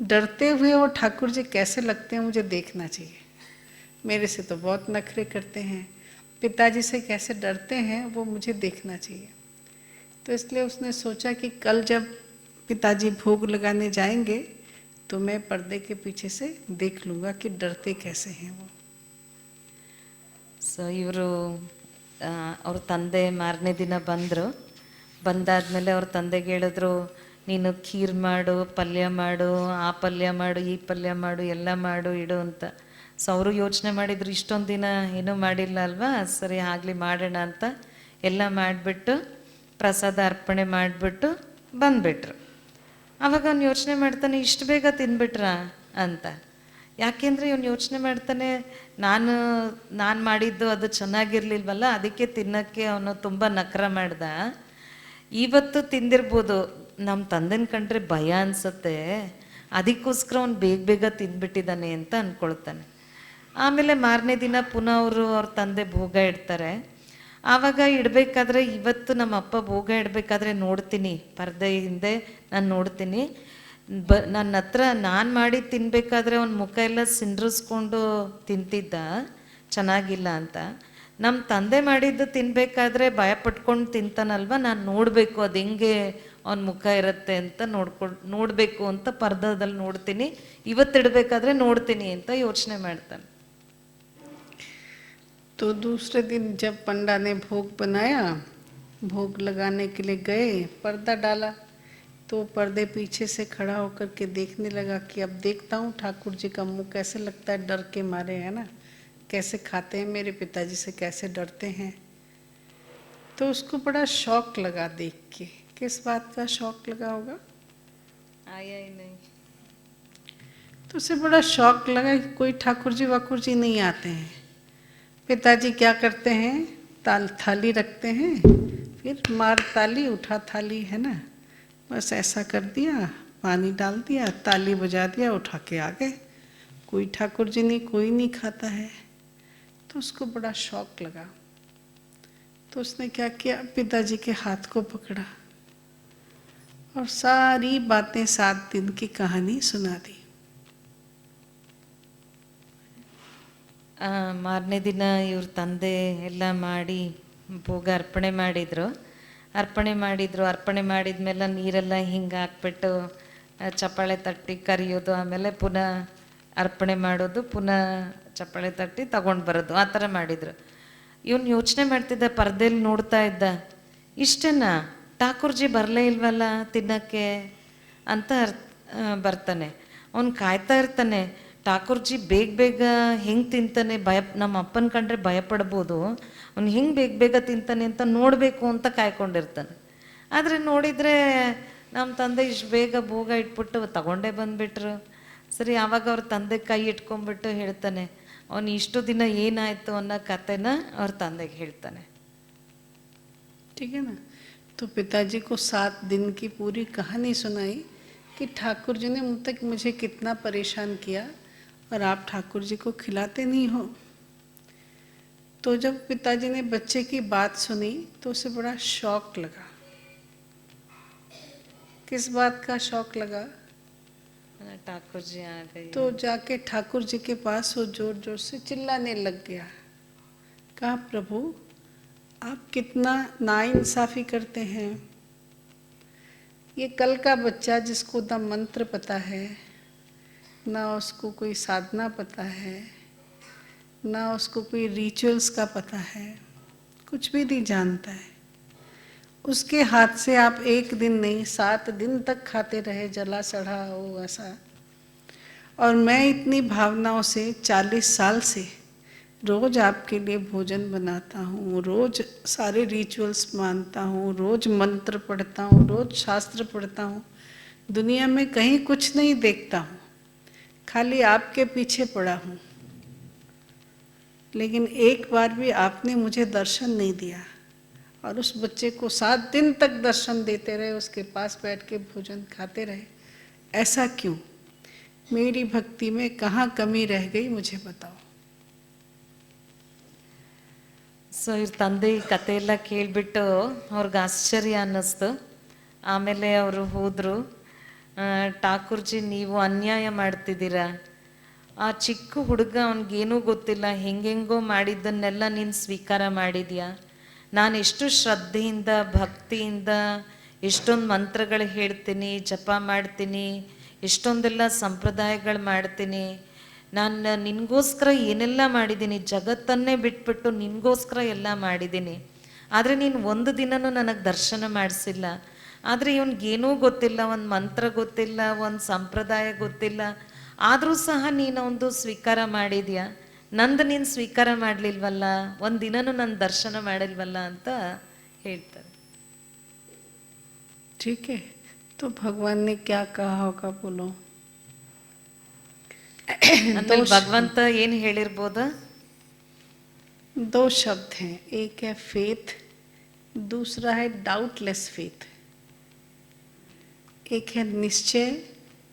[SPEAKER 1] डरते हुए वो ठाकुर जी कैसे लगते हैं मुझे देखना चाहिए, मेरे से तो बहुत नखरे करते हैं, पिताजी से कैसे डरते हैं वो मुझे देखना चाहिए। तो इसलिए उसने सोचा कि कल जब पिताजी भोग लगाने जाएंगे तो मैं पर्दे के पीछे से देख लूँगा कि डरते कैसे हैं वो।
[SPEAKER 2] ಸೊ ಇವರು ಅವ್ರ ತಂದೆ ಮಾರನೇ ದಿನ ಬಂದರು. ಬಂದಾದಮೇಲೆ ಅವ್ರ ತಂದೆಗೆ ಹೇಳಿದ್ರು, ನೀನು ಖೀರ್ ಮಾಡು, ಪಲ್ಯ ಮಾಡು, ಆ ಪಲ್ಯ ಮಾಡು, ಈ ಪಲ್ಯ ಮಾಡು, ಎಲ್ಲ ಮಾಡು ಇಡು ಅಂತ. ಸೊ ಅವರು ಯೋಚನೆ ಮಾಡಿದ್ರು, ಇಷ್ಟೊಂದು ದಿನ ಏನೂ ಮಾಡಿಲ್ಲ ಅಲ್ವಾ, ಸರಿ ಆಗಲಿ ಮಾಡೋಣ ಅಂತ ಎಲ್ಲ ಮಾಡಿಬಿಟ್ಟು ಪ್ರಸಾದ ಅರ್ಪಣೆ ಮಾಡಿಬಿಟ್ಟು ಬಂದುಬಿಟ್ರು. ಆವಾಗ ಅವ್ನು ಯೋಚನೆ ಮಾಡ್ತಾನೆ, ಇಷ್ಟು ಬೇಗ ತಿಂದ್ಬಿಟ್ರಾ ಅಂತ. ಯಾಕೆಂದರೆ ಇವನು ಯೋಚನೆ ಮಾಡ್ತಾನೆ, ನಾನು ಮಾಡಿದ್ದು ಅದು ಚೆನ್ನಾಗಿರ್ಲಿಲ್ವಲ್ಲ, ಅದಕ್ಕೆ ತಿನ್ನೋಕ್ಕೆ ಅವನು ತುಂಬ ನಖರ ಮಾಡ್ದ. ಇವತ್ತು ತಿಂದಿರ್ಬೋದು, ನಮ್ಮ ತಂದೆನ ಕಂಡ್ರೆ ಭಯ ಅನಿಸುತ್ತೆ, ಅದಕ್ಕೋಸ್ಕರ ಅವ್ನು ಬೇಗ ಬೇಗ ತಿಂದ್ಬಿಟ್ಟಿದ್ದಾನೆ ಅಂತ ಅಂದ್ಕೊಳ್ತಾನೆ. ಆಮೇಲೆ ಮಾರನೇ ದಿನ ಪುನಃ ಅವ್ರ ತಂದೆ ಭೋಗ ಇಡ್ತಾರೆ. ಆವಾಗ ಇಡಬೇಕಾದ್ರೆ, ಇವತ್ತು ನಮ್ಮ ಅಪ್ಪ ಭೋಗ ಇಡಬೇಕಾದ್ರೆ ನೋಡ್ತೀನಿ, ಪರ್ದೆ ಹಿಂದೆ ನಾನು ನೋಡ್ತೀನಿ, ನನ್ನ ಹತ್ರ ನಾನು ಮಾಡಿ ತಿನ್ನಬೇಕಾದ್ರೆ ಅವ್ನ ಮುಖ ಎಲ್ಲ ಸಿಂಡ್ರಿಸ್ಕೊಂಡು ತಿಂತಿದ್ದ, ಚೆನ್ನಾಗಿಲ್ಲ ಅಂತ. ನಮ್ಮ ತಂದೆ ಮಾಡಿದ್ದು ತಿನ್ನಬೇಕಾದ್ರೆ ಭಯಪಟ್ಕೊಂಡು ತಿಂತಾನಲ್ವ, ನಾನು ನೋಡಬೇಕು ಅದು ಹೆಂಗೆ ಅವನ ಮುಖ ಇರುತ್ತೆ ಅಂತ ನೋಡಬೇಕು ಅಂತ ಪರ್ದದಲ್ಲಿ ನೋಡ್ತೀನಿ, ಇವತ್ತಿಡಬೇಕಾದ್ರೆ ನೋಡ್ತೀನಿ ಅಂತ ಯೋಚನೆ ಮಾಡ್ತಾನೆ.
[SPEAKER 1] तो दूसरे दिन जब पंडा ने भोग बनाया, भोग लगाने के लिए गए, पर्दा डाला तो पर्दे पीछे से खड़ा होकर के देखने लगा कि अब देखता हूँ ठाकुर जी का मुंह कैसे लगता है, डर के मारे, है ना, कैसे खाते हैं, मेरे पिताजी से कैसे डरते हैं। तो उसको बड़ा शौक लगा देख के। किस बात का शौक लगा होगा?
[SPEAKER 2] आया ही नहीं।
[SPEAKER 1] तो उसे बड़ा शौक लगा कि कोई ठाकुर जी वाकुर जी नहीं आते हैं, पिताजी क्या करते हैं, थाली रखते हैं, फिर मार ताली, उठा थाली, है ना, बस ऐसा कर दिया, पानी डाल दिया, ताली बजा दिया, उठा के आ गए, कोई ठाकुर जी नहीं, कोई नहीं खाता है। तो उसको बड़ा शौक लगा। तो उसने क्या किया, पिताजी के हाथ को पकड़ा और सारी बातें 7 दिन की कहानी सुना दी।
[SPEAKER 2] ಮಾರನೇ ದಿನ ಇವ್ರ ತಂದೆ ಎಲ್ಲ ಮಾಡಿ ಭೋಗ ಅರ್ಪಣೆ ಮಾಡಿದರು. ಅರ್ಪಣೆ ಮಾಡಿದ್ಮೇಲೆ ನೀರೆಲ್ಲ ಹಿಂಗೆ ಹಾಕ್ಬಿಟ್ಟು ಚಪ್ಪಾಳೆ ತಟ್ಟಿ ಕರಿಯೋದು, ಆಮೇಲೆ ಪುನಃ ಅರ್ಪಣೆ ಮಾಡೋದು, ಪುನಃ ಚಪ್ಪಾಳೆ ತಟ್ಟಿ ತಗೊಂಡು ಬರೋದು, ಆ ಥರ ಮಾಡಿದರು. ಇವನು ಯೋಚನೆ ಮಾಡ್ತಿದ್ದ, ಪರ್ದೆಯಲ್ಲಿ ನೋಡ್ತಾ ಇದ್ದ, ಇಷ್ಟೇನಾ, ಠಾಕೂರ್ಜಿ ಬರಲೇ ಇಲ್ವಲ್ಲ ತಿನ್ನೋಕ್ಕೆ ಅಂತ ಬರ್ತಾನೆ. ಅವ್ನು ಕಾಯ್ತಾ ಇರ್ತಾನೆ, ಠಾಕೂರ್ಜಿ ಬೇಗ ಬೇಗ ಹೆಂಗೆ ತಿಂತಾನೆ, ನಮ್ಮ ಅಪ್ಪನ ಕಂಡ್ರೆ ಭಯಪಡ್ಬೋದು, ಅವ್ನು ಹೆಂಗೆ ಬೇಗ ಬೇಗ ತಿಂತಾನೆ ಅಂತ ನೋಡಬೇಕು ಅಂತ ಕಾಯ್ಕೊಂಡಿರ್ತಾನೆ. ಆದರೆ ನೋಡಿದರೆ ನಮ್ಮ ತಂದೆ ಇಷ್ಟು ಬೇಗ ಭೋಗ ಇಟ್ಬಿಟ್ಟು ತಗೊಂಡೇ ಬಂದುಬಿಟ್ರು. ಸರಿ, ಆವಾಗ ಅವ್ರ ತಂದೆ ಕೈ ಇಟ್ಕೊಂಡ್ಬಿಟ್ಟು ಹೇಳ್ತಾನೆ, ಅವನು ಇಷ್ಟು ದಿನ ಏನಾಯಿತು ಅನ್ನೋ ಕಥೆನ ಅವ್ರ ತಂದೆಗೆ ಹೇಳ್ತಾನೆ.
[SPEAKER 1] ठीक है ना। तो पिताजी को 7 दिन की पूरी कहानी सुनाई कि ठाकुर जी ने मुझे कितना परेशान किया और आप ठाकुर जी को खिलाते नहीं हो। तो जब पिताजी ने बच्चे की बात सुनी तो उसे बड़ा शौक लगा। किस बात का शौक लगा?
[SPEAKER 2] ठाकुर जी आ गए।
[SPEAKER 1] तो जाके ठाकुर जी के पास वो जोर जोर से चिल्लाने लग गया। कहा, प्रभु आप कितना नाइंसाफ़ी करते हैं। ये कल का बच्चा जिसको ना मंत्र पता है, ना उसको कोई साधना पता है, ना उसको कोई रिचुअल्स का पता है, कुछ भी नहीं जानता है, उसके हाथ से आप 1 दिन नहीं 7 दिन तक खाते रहे, जला सड़ा हो ऐसा। और मैं इतनी भावनाओं से 40 साल से रोज आपके लिए भोजन बनाता हूँ, रोज सारे रिचुअल्स मानता हूँ, रोज मंत्र पढ़ता हूँ, रोज शास्त्र पढ़ता हूँ, दुनिया में कहीं कुछ नहीं देखता हूँ, खाली आपके पीछे पड़ा हूँ। लेकिन एक बार भी आपने मुझे दर्शन नहीं दिया, और उस बच्चे को 7 दिन तक दर्शन देते रहे, उसके पास बैठ के भोजन खाते रहे। ऐसा क्यों? मेरी भक्ति में कहाँ कमी रह गई, मुझे बताओ।
[SPEAKER 2] ಸೊ ಇವ್ರ ತಂದೆ ಈ ಕತೆ ಎಲ್ಲ ಕೇಳಿಬಿಟ್ಟು ಅವ್ರಿಗೆ ಆಶ್ಚರ್ಯ ಅನ್ನಿಸ್ತು. ಆಮೇಲೆ ಅವರು ಹೋದರು. ಠಾಕೂರ್ಜಿ, ನೀವು ಅನ್ಯಾಯ ಮಾಡ್ತಿದ್ದೀರಾ. ಆ ಚಿಕ್ಕ ಹುಡುಗ, ಅವನಿಗೇನೂ ಗೊತ್ತಿಲ್ಲ, ಹೆಂಗೆಂಗೋ ಮಾಡಿದ್ದನ್ನೆಲ್ಲ ನೀನು ಸ್ವೀಕಾರ ಮಾಡಿದ್ಯಾ. ನಾನು ಎಷ್ಟು ಶ್ರದ್ಧೆಯಿಂದ ಭಕ್ತಿಯಿಂದ ಎಷ್ಟೊಂದು ಮಂತ್ರಗಳು ಹೇಳ್ತೀನಿ, ಜಪ ಮಾಡ್ತೀನಿ, ಎಷ್ಟೊಂದೆಲ್ಲ ಸಂಪ್ರದಾಯಗಳು ಮಾಡ್ತೀನಿ. ನಾನು ನಿನಗೋಸ್ಕರ ಏನೆಲ್ಲ ಮಾಡಿದ್ದೀನಿ, ಜಗತ್ತನ್ನೇ ಬಿಟ್ಬಿಟ್ಟು ನಿನಗೋಸ್ಕರ ಎಲ್ಲ ಮಾಡಿದ್ದೀನಿ. ಆದರೆ ನೀನು ಒಂದು ದಿನನೂ ನನಗೆ ದರ್ಶನ ಮಾಡಿಸಿಲ್ಲ. ಆದರೆ ಇವನಿಗೇನೂ ಗೊತ್ತಿಲ್ಲ, ಒಂದು ಮಂತ್ರ ಗೊತ್ತಿಲ್ಲ, ಒಂದು ಸಂಪ್ರದಾಯ ಗೊತ್ತಿಲ್ಲ. ಆದರೂ ಸಹ ನೀನು ಒಂದು ಸ್ವೀಕಾರ ಮಾಡಿದ್ಯಾ. ನಂದು ನೀನು ಸ್ವೀಕಾರ ಮಾಡಲಿಲ್ವಲ್ಲ, ಒಂದು ದಿನನೂ ನನ್ನ ದರ್ಶನ ಮಾಡಿಲ್ವಲ್ಲ ಅಂತ ಹೇಳ್ತಾರೆ.
[SPEAKER 1] ठीक है, तो भगवान ने क्या कहा होगा, बोलो।
[SPEAKER 2] ಆಮೇಲೆ ಭಗವಂತ ಏನು ಹೇಳಿರ್ಬೋದ?
[SPEAKER 1] 2 शब्द हैं, एक है फेथ, दूसरा है डाउटलेस फेथ। एक है निश्चय,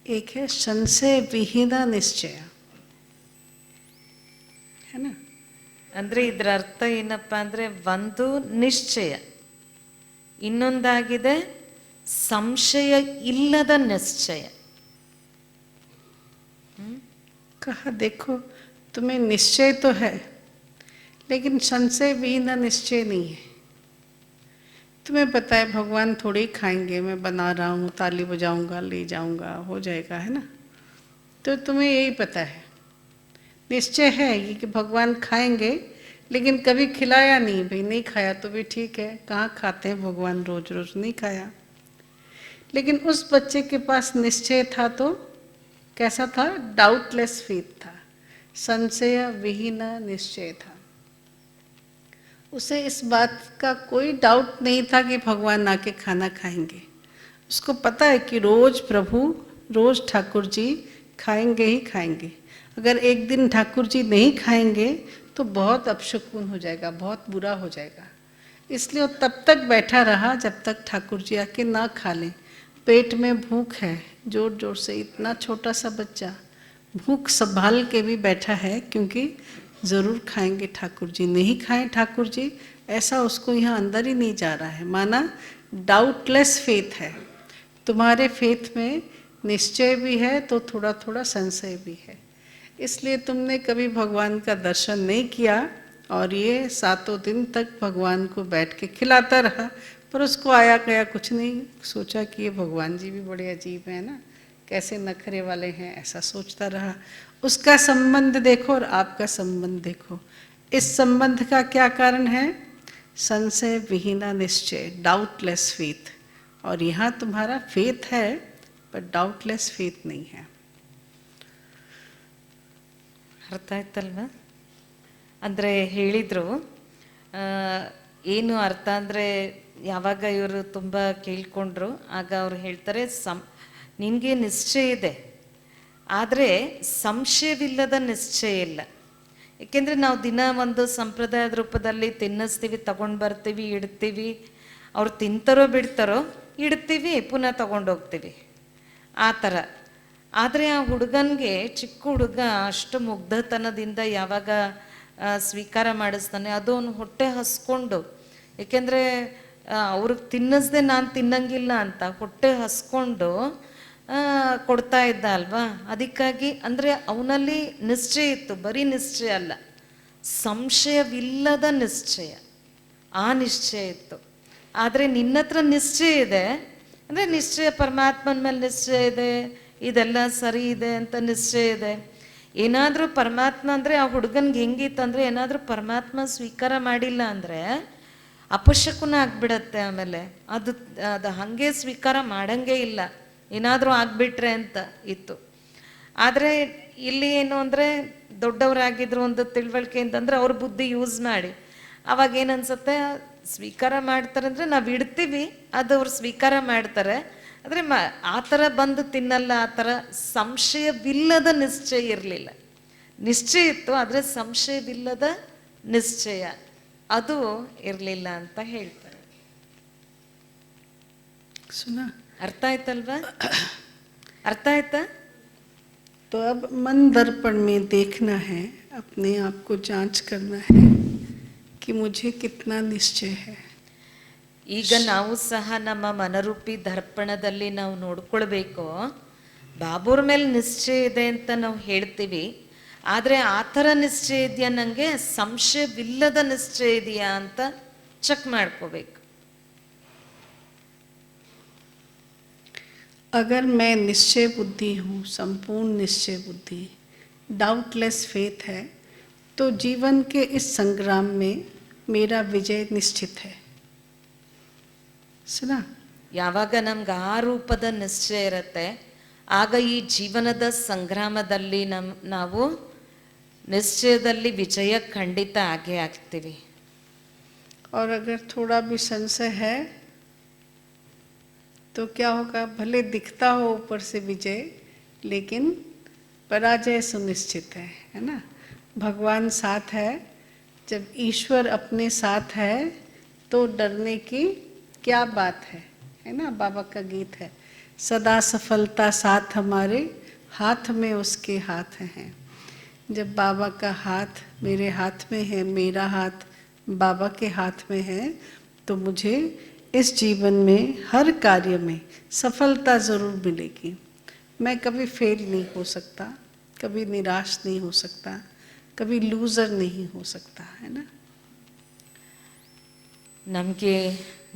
[SPEAKER 1] एक है संशय विहीना निश्चय, है ना।
[SPEAKER 2] ಅಂದರೆ ಇದರ ಅರ್ಥ ಏನಪ್ಪ ಅಂದರೆ, ಒಂದು ನಿಶ್ಚಯ, ಇನ್ನೊಂದಾಗಿದೆ ಸಂಶಯ ಇಲ್ಲದ ನಿಶ್ಚಯ.
[SPEAKER 1] कहा देखो, तुम्हें निश्चय तो है, लेकिन संशय विहीना निश्चय नहीं है। तुम्हें पता है भगवान थोड़ी खाएंगे, मैं बना रहा हूँ, ताली बजाऊंगा, ले जाऊंगा, हो जाएगा, है ना। तो तुम्हें यही पता है, निश्चय है ये कि भगवान खाएंगे, लेकिन कभी खिलाया नहीं। भाई नहीं खाया तो भी ठीक है, कहाँ खाते हैं भगवान रोज रोज, नहीं खाया। लेकिन उस बच्चे के पास निश्चय था, तो कैसा था? डाउटलेस फेथ था, संशय विहीना निश्चय था। उसे इस बात का कोई डाउट नहीं था कि भगवान आके खाना खाएंगे। उसको पता है कि रोज प्रभु, रोज ठाकुर जी खाएंगे ही खाएंगे। अगर एक दिन ठाकुर जी नहीं खाएंगे तो बहुत अपशकुन हो जाएगा, बहुत बुरा हो जाएगा। इसलिए वो तब तक बैठा रहा जब तक ठाकुर जी आके ना खा लें। पेट में भूख है जोर जोर से, इतना छोटा सा बच्चा भूख संभाल के भी बैठा है, क्योंकि ज़रूर खाएंगे ठाकुर जी। नहीं खाएं ठाकुर जी, ऐसा उसको यहाँ अंदर ही नहीं जा रहा है। माना डाउटलेस फेथ है। तुम्हारे फेथ में निश्चय भी है तो थोड़ा थोड़ा संशय भी है, इसलिए तुमने कभी भगवान का दर्शन नहीं किया, और ये 7 दिन तक भगवान को बैठ के खिलाता रहा, पर उसको आया गया कुछ नहीं। सोचा कि ये भगवान जी भी बड़े अजीब हैं ना, कैसे नखरे वाले हैं, ऐसा सोचता रहा। उसका संबंध देखो और आपका संबंध देखो। इस संबंध का क्या कारण है? संशय विहीना निश्चय, डाउटलेस फेथ। और यहाँ तुम्हारा फेथ है पर डाउटलेस फेथ नहीं है।
[SPEAKER 2] ಅರ್ಥ ಆಯ್ತಲ್ವ? ಅಂದರೆ ಹೇಳಿದರು, ಏನು ಅರ್ಥ ಅಂದರೆ, ಯಾವಾಗ ಇವರು ತುಂಬ ಕೇಳ್ಕೊಂಡ್ರು ಆಗ ಅವ್ರು ಹೇಳ್ತಾರೆ, ನಿನಗೆ ನಿಶ್ಚಯ ಇದೆ, ಆದರೆ ಸಂಶಯವಿಲ್ಲದ ನಿಶ್ಚಯ ಇಲ್ಲ. ಏಕೆಂದರೆ ನಾವು ದಿನ ಒಂದು ಸಂಪ್ರದಾಯದ ರೂಪದಲ್ಲಿ ತಿನ್ನಿಸ್ತೀವಿ, ತಗೊಂಡು ಬರ್ತೀವಿ, ಇಡ್ತೀವಿ. ಅವ್ರು ತಿಂತಾರೋ ಬಿಡ್ತಾರೋ, ಇಡ್ತೀವಿ, ಪುನಃ ತಗೊಂಡೋಗ್ತೀವಿ, ಆ ಥರ. ಆದರೆ ಆ ಹುಡುಗನಿಗೆ, ಚಿಕ್ಕ ಹುಡುಗ ಅಷ್ಟು ಮುಗ್ಧತನದಿಂದ ಯಾವಾಗ ಸ್ವೀಕಾರ ಮಾಡಿಸ್ತಾನೆ, ಅದು ಅವನು ಹೊಟ್ಟೆ ಹಸ್ಕೊಂಡು, ಏಕೆಂದರೆ ಅವ್ರಿಗೆ ತಿನ್ನಿಸ್ದೆ ನಾನು ತಿನ್ನಂಗಿಲ್ಲ ಅಂತ ಹೊಟ್ಟೆ ಹಸ್ಕೊಂಡು ಕೊಡ್ತಾ ಇದ್ದ ಅಲ್ವಾ. ಅದಕ್ಕಾಗಿ ಅಂದರೆ ಅವನಲ್ಲಿ ನಿಶ್ಚಯ ಇತ್ತು, ಬರೀ ನಿಶ್ಚಯ ಅಲ್ಲ, ಸಂಶಯವಿಲ್ಲದ ನಿಶ್ಚಯ, ಆ ನಿಶ್ಚಯ ಇತ್ತು. ಆದರೆ ನಿನ್ನ ಹತ್ರ ನಿಶ್ಚಯ ಇದೆ ಅಂದರೆ, ನಿಶ್ಚಯ ಪರಮಾತ್ಮನ ಮೇಲೆ ನಿಶ್ಚಯ ಇದೆ, ಇದೆಲ್ಲ ಸರಿ ಇದೆ ಅಂತ ನಿಶ್ಚಯ ಇದೆ. ಏನಾದರೂ ಪರಮಾತ್ಮ ಅಂದರೆ, ಆ ಹುಡುಗನಿಗೆ ಹೆಂಗಿತ್ತಂದರೆ, ಏನಾದರೂ ಪರಮಾತ್ಮ ಸ್ವೀಕಾರ ಮಾಡಿಲ್ಲ ಅಂದರೆ ಅಪಶಕುನ ಆಗಿಬಿಡತ್ತೆ. ಆಮೇಲೆ ಅದು ಹಾಗೆ ಸ್ವೀಕಾರ ಮಾಡಂಗೆ ಇಲ್ಲ, ಏನಾದರೂ ಆಗಿಬಿಟ್ರೆ ಅಂತ ಇತ್ತು. ಆದರೆ ಇಲ್ಲಿ ಏನು ಅಂದರೆ, ದೊಡ್ಡವರಾಗಿದ್ರು ಒಂದು ತಿಳುವಳಿಕೆ ಅಂತಂದರೆ ಅವ್ರ ಬುದ್ಧಿ ಯೂಸ್ ಮಾಡಿ ಅವಾಗ ಏನನ್ಸುತ್ತೆ, ಸ್ವೀಕಾರ ಮಾಡ್ತಾರೆ ಅಂದರೆ ನಾವು ಇಡ್ತೀವಿ, ಅದು ಅವ್ರು ಸ್ವೀಕಾರ ಮಾಡ್ತಾರೆ. ಆದರೆ ಆ ಥರ ಬಂದು ತಿನ್ನಲ್ಲ. ಆ ಥರ ಸಂಶಯವಿಲ್ಲದ ನಿಶ್ಚಯ ಇರಲಿಲ್ಲ. ನಿಶ್ಚಯ ಇತ್ತು, ಆದರೆ ಸಂಶಯವಿಲ್ಲದ ನಿಶ್ಚಯ ಅದು ಇರಲಿಲ್ಲ ಅಂತ ಹೇಳ್ತಾರೆ.
[SPEAKER 1] सुना?
[SPEAKER 2] ಅರ್ಥ ಆಯ್ತಲ್ವಾ? ಅರ್ಥ ಆಯ್ತಾ?
[SPEAKER 1] तो अब मन दर्पण में देखना है, अपने आप को जांच करना है कि मुझे कितना निश्चय है.
[SPEAKER 2] ಈಗ ನಾವು ಸಹ ನಮ್ಮ ಮನರೂಪಿ ದರ್ಪಣದಲ್ಲಿ ನಾವು ನೋಡ್ಕೊಳ್ಬೇಕು. ಬಾಬೂರ್ ಮೇಲೆ ನಿಶ್ಚಯ ಇದೆ ಅಂತ ನಾವು ಹೇಳ್ತೀವಿ, ಆದರೆ ಆ ಥರ ನಿಶ್ಚಯ ಇದೆಯಾ, ನನಗೆ ಸಂಶಯವಿಲ್ಲದ ನಿಶ್ಚಯ ಇದೆಯಾ ಅಂತ ಚೆಕ್ ಮಾಡ್ಕೋಬೇಕು.
[SPEAKER 1] अगर मैं निश्चय बुद्धि हूँ, संपूर्ण निश्चय बुद्धि, डाउटलेस फेथ है, तो जीवन के इस संग्राम में मेरा विजय निश्चित है. सुना?
[SPEAKER 2] ಯಾವಾಗ ನಮ್ಗೆ ಆ ರೂಪದ ನಿಶ್ಚಯ ಇರುತ್ತೆ, ಆಗ ಈ ಜೀವನದ ಸಂಗ್ರಾಮದಲ್ಲಿ ನಾವು ನಿಶ್ಚಯದಲ್ಲಿ ವಿಜಯ ಖಂಡಿತ ಆಗೇ ಆಗ್ತೀವಿ.
[SPEAKER 1] और अगर थोड़ा भी संशय है तो क्या होगा? भले दिखता हो ऊपर से विजय, लेकिन पराजय सुनिश्चित है ना? भगवान साथ है, जब ईश्वर अपने साथ है तो डरने की क्या बात है ना? बाबा का गीत है, सदा सफलता साथ हमारे, हाथ में उसके हाथ हैं. जब बाबा का हाथ मेरे हाथ में है, मेरा हाथ बाबा के हाथ में है, तो मुझे इस जीवन में हर कार्य में सफलता ज़रूर मिलेगी. मैं कभी फेल नहीं हो सकता, कभी निराश नहीं हो सकता, कभी लूज़र नहीं हो सकता, है ना?
[SPEAKER 2] ನಮಗೆ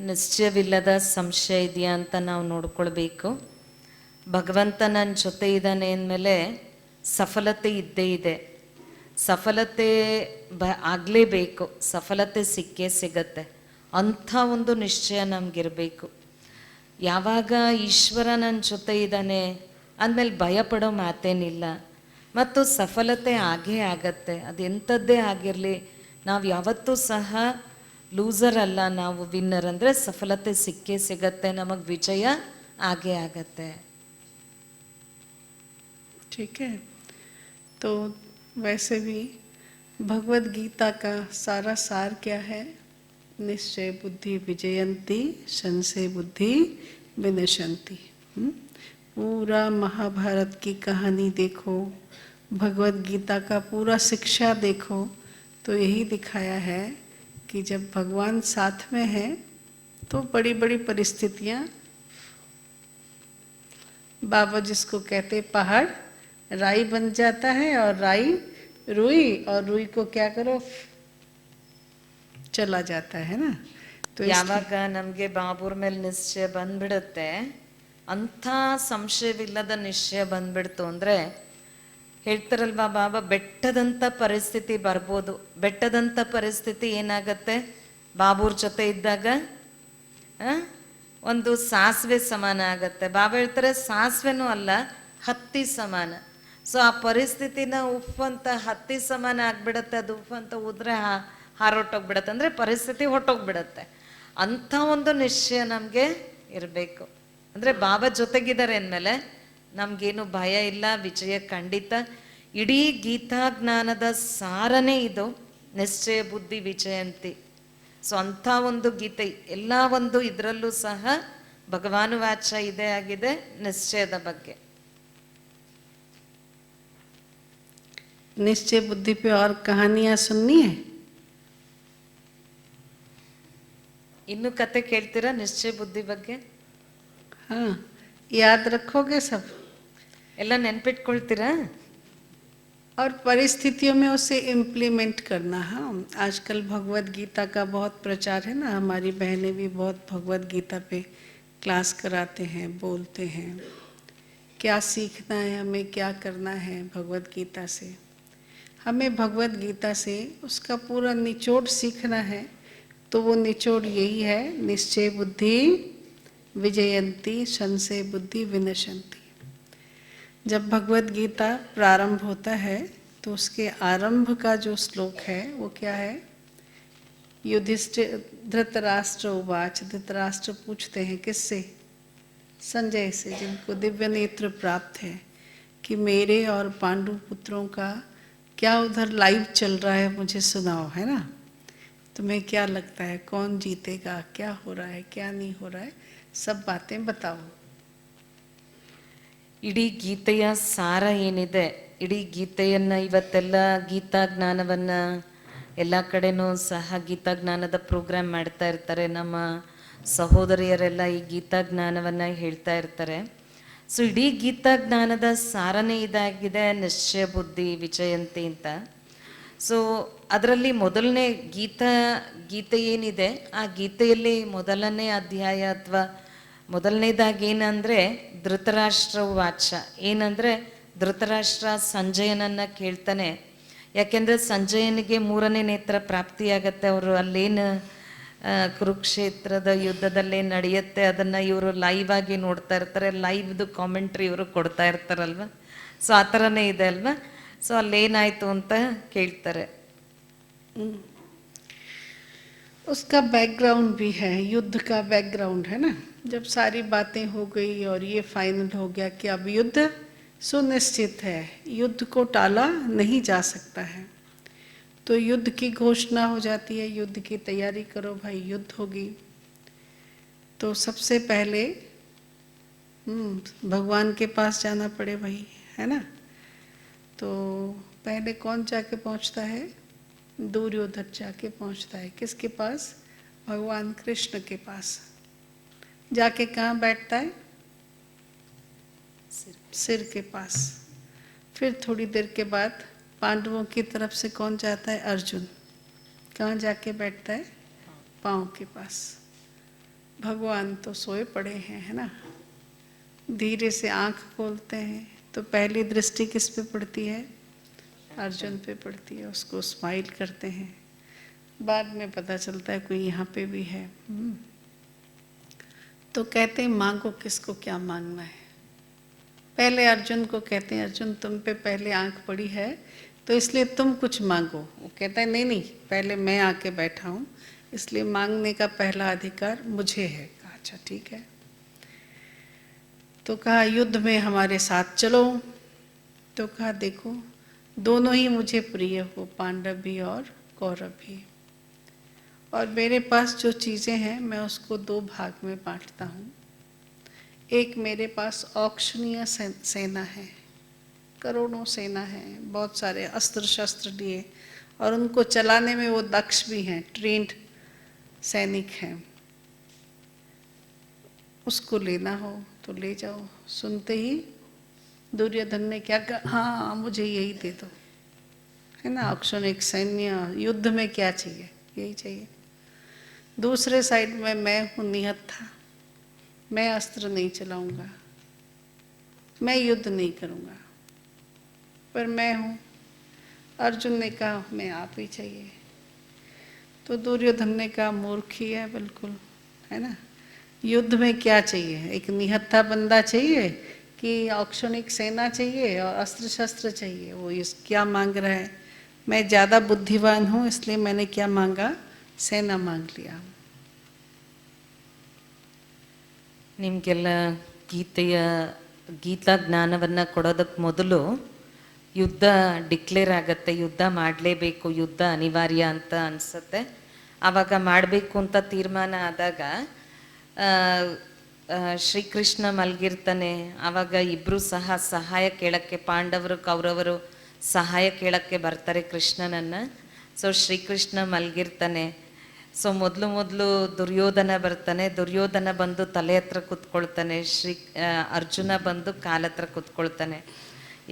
[SPEAKER 2] ನಿಶ್ಚಯವಿಲ್ಲದ ಸಂಶಯ ಇದೆಯಾ ಅಂತ ನಾವು ನೋಡ್ಕೊಳ್ಬೇಕು. ಭಗವಂತ ನನ್ನ ಜೊತೆ ಇದ್ದಾನೆ ಅಂದಮೇಲೆ ಸಫಲತೆ ಇದ್ದೇ ಇದೆ. ಸಫಲತೆ ಆಗಲೇಬೇಕು, ಸಫಲತೆ ಸಿಕ್ಕೇ ಸಿಗತ್ತೆ. ಅಂಥ ಒಂದು ನಿಶ್ಚಯ ನಮಗಿರಬೇಕು. ಯಾವಾಗ ಈಶ್ವರ ನನ್ನ ಜೊತೆ ಇದ್ದಾನೆ ಅಂದಮೇಲೆ ಭಯಪಡೋ ಮಾತೇನಿಲ್ಲ, ಮತ್ತು ಸಫಲತೆ ಆಗೇ ಆಗತ್ತೆ. ಅದು ಎಂಥದ್ದೇ ಆಗಿರಲಿ, ನಾವು ಯಾವತ್ತೂ ಸಹ ಲೂಸರ್ ಅಲ್ಲ, ನಾವು ವಿನ್ನರ್. ಅಂದರೆ ಸಫಲತೆ ಸಿಕ್ಕೇ ಸಿಗತ್ತೆ, ನಮಗೆ ವಿಜಯ ಆಗೇ ಆಗತ್ತೆ.
[SPEAKER 1] ठीक है, तो वैसे भी भगवद गीता का सारा सार क्या है? निश्चय बुद्धि विजयंती, संशय बुद्धि विनशंती. पूरा महाभारत की कहानी देखो, भगवद गीता का पूरा शिक्षा देखो, तो यही दिखाया है कि जब भगवान साथ में है तो बड़ी बड़ी परिस्थितियाँ, बाबा जिसको कहते पहाड़ राई बन जाता है, और राई रुई, और रुई को क्या करो, चला जाता है ना. तो
[SPEAKER 2] ಯಾವಾಗ ನಮಗೆ ಬಾಬೂರ್ ಮೇಲೆ ನಿಶ್ಚಯ ಬಂದ್ಬಿಡುತ್ತೆ, ಅಂಥ ಸಂಶಯವಿಲ್ಲದ ನಿಶ್ಚಯ ಬಂದ್ಬಿಡ್ತು ಅಂದರೆ, ಹೇಳ್ತಾರಲ್ವಾ ಬಾಬಾ, ಬೆಟ್ಟದಂಥ ಪರಿಸ್ಥಿತಿ ಬರ್ಬೋದು. ಬೆಟ್ಟದಂಥ ಪರಿಸ್ಥಿತಿ ಏನಾಗತ್ತೆ ಬಾಬೂರ್ ಜೊತೆ ಇದ್ದಾಗ? ಒಂದು ಸಾಸಿವೆ ಸಮಾನ ಆಗತ್ತೆ. ಬಾಬಾ ಹೇಳ್ತಾರೆ ಸಾಸಿವೆನೂ ಅಲ್ಲ, ಹತ್ತಿ ಸಮಾನ. ಸೊ ಆ ಪರಿಸ್ಥಿತಿನ ಉಫ್ ಅಂತ ಹತ್ತಿ ಸಮಾನ ಆಗ್ಬಿಡತ್ತೆ. ಅದು ಉಫ್ ಅಂತ ಉದ್ರೆ ಹಾರೊಟ್ಟೋಗ್ಬಿಡತ್ತೆ, ಅಂದರೆ ಪರಿಸ್ಥಿತಿ ಹೊಟ್ಟೋಗ್ಬಿಡತ್ತೆ. ಅಂಥ ಒಂದು ನಿಶ್ಚಯ ನಮಗೆ ಇರಬೇಕು. ಅಂದರೆ ಬಾಬಾ ಜೊತೆಗಿದ್ದಾರೆ ಅಂದಮೇಲೆ ನಮಗೇನು ಭಯ ಇಲ್ಲ, ವಿಜಯ ಖಂಡಿತ. ಇಡೀ ಗೀತಾಜ್ಞಾನದ ಸಾರನೇ ಇದು, ನಿಶ್ಚಯ ಬುದ್ಧಿ ವಿಜಯಂತಿ. ಸೊ ಅಂಥ ಒಂದು ಗೀತೆ ಎಲ್ಲ ಒಂದು ಇದರಲ್ಲೂ ಸಹ ಭಗವಾನು ವಾಚ ಇದೇ ಆಗಿದೆ ನಿಶ್ಚಯದ ಬಗ್ಗೆ.
[SPEAKER 1] निश्चय बुद्धि पे और कहानियां सुननी है?
[SPEAKER 2] ಇನ್ನು ಕತೆ ಕೇಳ್ತೀರಾ ನಿಶ್ಚಯ ಬುದ್ಧಿ ಬಗ್ಗೆ?
[SPEAKER 1] हाँ, याद रखोगे सब?
[SPEAKER 2] ಎಲ್ಲ ನೆನ್ಪಿಟ್ಕೊಳ್ತೀರಾ?
[SPEAKER 1] और परिस्थितियों में उसे इम्प्लीमेंट करना. हाँ, आजकल भगवद गीता का बहुत प्रचार है ना, हमारी बहनें भी बहुत भगवद गीता पे क्लास कराते हैं, बोलते हैं क्या सीखना है हमें, क्या करना है भगवद गीता से. हमें भगवद गीता से उसका पूरा निचोड़ सीखना है. तो वो निचोड़ यही है, निश्चय बुद्धि विजयंती, संशय बुद्धि विनशंती. जब भगवद गीता प्रारंभ होता है तो उसके आरंभ का जो श्लोक है वो क्या है? युधिष्ठिर धृतराष्ट्र उवाच. धृतराष्ट्र पूछते हैं किससे? संजय से, जिनको दिव्य नेत्र प्राप्त है, कि मेरे और पांडु पुत्रों का क्या उधर लाइव चल रहा है मुझे सुनाओ, है ना। तुम्हें क्या लगता है कौन जीतेगा, क्या हो रहा है क्या नहीं हो रहा है, सब बातें बताओ।
[SPEAKER 2] ಇಡೀ ಗೀತೆಯ ಸಾರ ಏನಿದೆ, ಇಡೀ ಗೀತೆಯನ್ನು ಇವತ್ತೆಲ್ಲ ಗೀತಾ ಜ್ಞಾನವನ್ನು ಎಲ್ಲ ಕಡೆನೂ ಸಹ ಗೀತಾ ಜ್ಞಾನದ ಪ್ರೋಗ್ರಾಮ್ ಮಾಡ್ತಾ ಇರ್ತಾರೆ. ನಮ್ಮ ಸಹೋದರಿಯರೆಲ್ಲ ಈ ಗೀತಾ ಜ್ಞಾನವನ್ನು ಹೇಳ್ತಾ ಇರ್ತಾರೆ. ಸೊ ಇಡೀ ಗೀತಾ ಜ್ಞಾನದ ಸಾರನೇ ಇದಾಗಿದೆ, ನಿಶ್ಚಯ ಬುದ್ಧಿ ವಿಜಯಂತಿ ಅಂತ. ಸೊ ಅದರಲ್ಲಿ ಮೊದಲನೇ ಗೀತೆ ಏನಿದೆ, ಆ ಗೀತೆಯಲ್ಲಿ ಮೊದಲನೇ ಅಧ್ಯಾಯ ಅಥವಾ ಮೊದಲನೇದಾಗಿ ಏನಂದರೆ ಧೃತರಾಷ್ಟ್ರ ವಾಚ. ಏನಂದರೆ ಧೃತರಾಷ್ಟ್ರ ಸಂಜಯನನ್ನು ಕೇಳ್ತಾನೆ. ಯಾಕೆಂದರೆ ಸಂಜಯನಿಗೆ 3ನೇ ನೇತ್ರ ಪ್ರಾಪ್ತಿಯಾಗತ್ತೆ. ಅವರು ಅಲ್ಲೇನು ಕುರುಕ್ಷೇತ್ರದ ಯುದ್ಧದಲ್ಲೇ ನಡೆಯುತ್ತೆ ಅದನ್ನು ಇವರು ಲೈವ್ ಆಗಿ ನೋಡ್ತಾ ಇರ್ತಾರೆ. ಲೈವ್ದು ಕಾಮೆಂಟ್ರಿ ಇವರು ಕೊಡ್ತಾ ಇರ್ತಾರಲ್ವ. ಸೊ ಆ ಥರನೇ ಇದೆ ಅಲ್ವಾ. ಸೊ ಅಲ್ಲೇನಾಯಿತು ಅಂತ ಕೇಳ್ತಾರೆ.
[SPEAKER 1] उसका बैकग्राउंड भी है, युद्ध का बैकग्राउंड है ना। जब सारी बातें हो गई और ये फाइनल हो गया कि अब युद्ध सुनिश्चित है, युद्ध को टाला नहीं जा सकता है, तो युद्ध की घोषणा हो जाती है, युद्ध की तैयारी करो भाई, युद्ध होगी। तो सबसे पहले भगवान के पास जाना पड़े भाई, है ना। तो पहले कौन जाके पहुंचता है, दुर्योधन जाके पहुंचता है। किसके पास, भगवान कृष्ण के पास। जाके कहाँ बैठता है, सिर के पास। फिर थोड़ी देर के बाद पांडवों की तरफ से कौन जाता है, अर्जुन। कहाँ जाके बैठता है, पाँव के पास। भगवान तो सोए पड़े हैं, है ना। धीरे से आंख खोलते हैं तो पहली दृष्टि किस पे पड़ती है, अर्जुन पे पड़ती है। उसको स्माइल करते हैं, बाद में पता चलता है कोई यहाँ पे भी है। तो कहते हैं मांगो, किसको क्या मांगना है। पहले अर्जुन को कहते हैं अर्जुन तुम पे पहले आंख पड़ी है तो इसलिए तुम कुछ मांगो। वो कहता है नहीं नहीं, पहले मैं आके बैठा हूँ इसलिए मांगने का पहला अधिकार मुझे है। कहा अच्छा ठीक है। तो कहा युद्ध में हमारे साथ चलो। तो कहा देखो दोनों ही मुझे प्रिय हो, पांडव भी और कौरव भी। और मेरे पास जो चीज़ें हैं मैं उसको 2 भाग में बांटता हूँ। एक मेरे पास औक्षणीय सेना है, करोड़ों सेना है, बहुत सारे अस्त्र शस्त्र लिए और उनको चलाने में वो दक्ष भी हैं, ट्रेंड सैनिक हैं। उसको लेना हो तो ले जाओ। सुनते ही दुर्योधन ने क्या कहा, हाँ मुझे यही दे दो, है ना। औक्षणिक सैन्य, युद्ध में क्या चाहिए, यही चाहिए। दूसरे साइड में मैं हूँ निहत्था, मैं अस्त्र नहीं चलाऊंगा, मैं युद्ध नहीं करूंगा, पर मैं हूँ। अर्जुन ने कहा मैं आप ही चाहिए। तो दुर्योधन ने कहा मूर्ख ही है बिल्कुल, है ना। युद्ध में क्या चाहिए, एक निहत्था बंदा चाहिए कि औक्षणिक सेना चाहिए और अस्त्र शस्त्र चाहिए। वो इस क्या मांग रहा है, मैं ज़्यादा बुद्धिवान हूँ इसलिए मैंने क्या मांगा, सेना मांग लिया।
[SPEAKER 2] ನಿಮಗೆಲ್ಲ ಗೀತಾ ಜ್ಞಾನವನ್ನು ಕೊಡೋದಕ್ಕೆ ಮೊದಲು ಯುದ್ಧ ಡಿಕ್ಲೇರ್ ಆಗುತ್ತೆ. ಯುದ್ಧ ಮಾಡಲೇಬೇಕು, ಯುದ್ಧ ಅನಿವಾರ್ಯ ಅಂತ ಅನಿಸುತ್ತೆ. ಆವಾಗ ಮಾಡಬೇಕು ಅಂತ ತೀರ್ಮಾನ ಆದಾಗ ಶ್ರೀಕೃಷ್ಣ ಮಲಗಿರ್ತಾನೆ. ಆವಾಗ ಇಬ್ಬರು ಸಹ ಸಹಾಯ ಕೇಳೋಕ್ಕೆ, ಪಾಂಡವರು ಕೌರವರು ಸಹಾಯ ಕೇಳೋಕ್ಕೆ ಬರ್ತಾರೆ ಕೃಷ್ಣನನ್ನು. ಸೊ ಶ್ರೀಕೃಷ್ಣ ಮಲಗಿರ್ತಾನೆ. ಸೊ ಮೊದಲು ದುರ್ಯೋಧನ ಬರ್ತಾನೆ. ದುರ್ಯೋಧನ ಬಂದು ತಲೆ ಹತ್ರ ಕೂತ್ಕೊಳ್ತಾನೆ, ಅರ್ಜುನ ಬಂದು ಕಾಲ ಹತ್ರ ಕೂತ್ಕೊಳ್ತಾನೆ.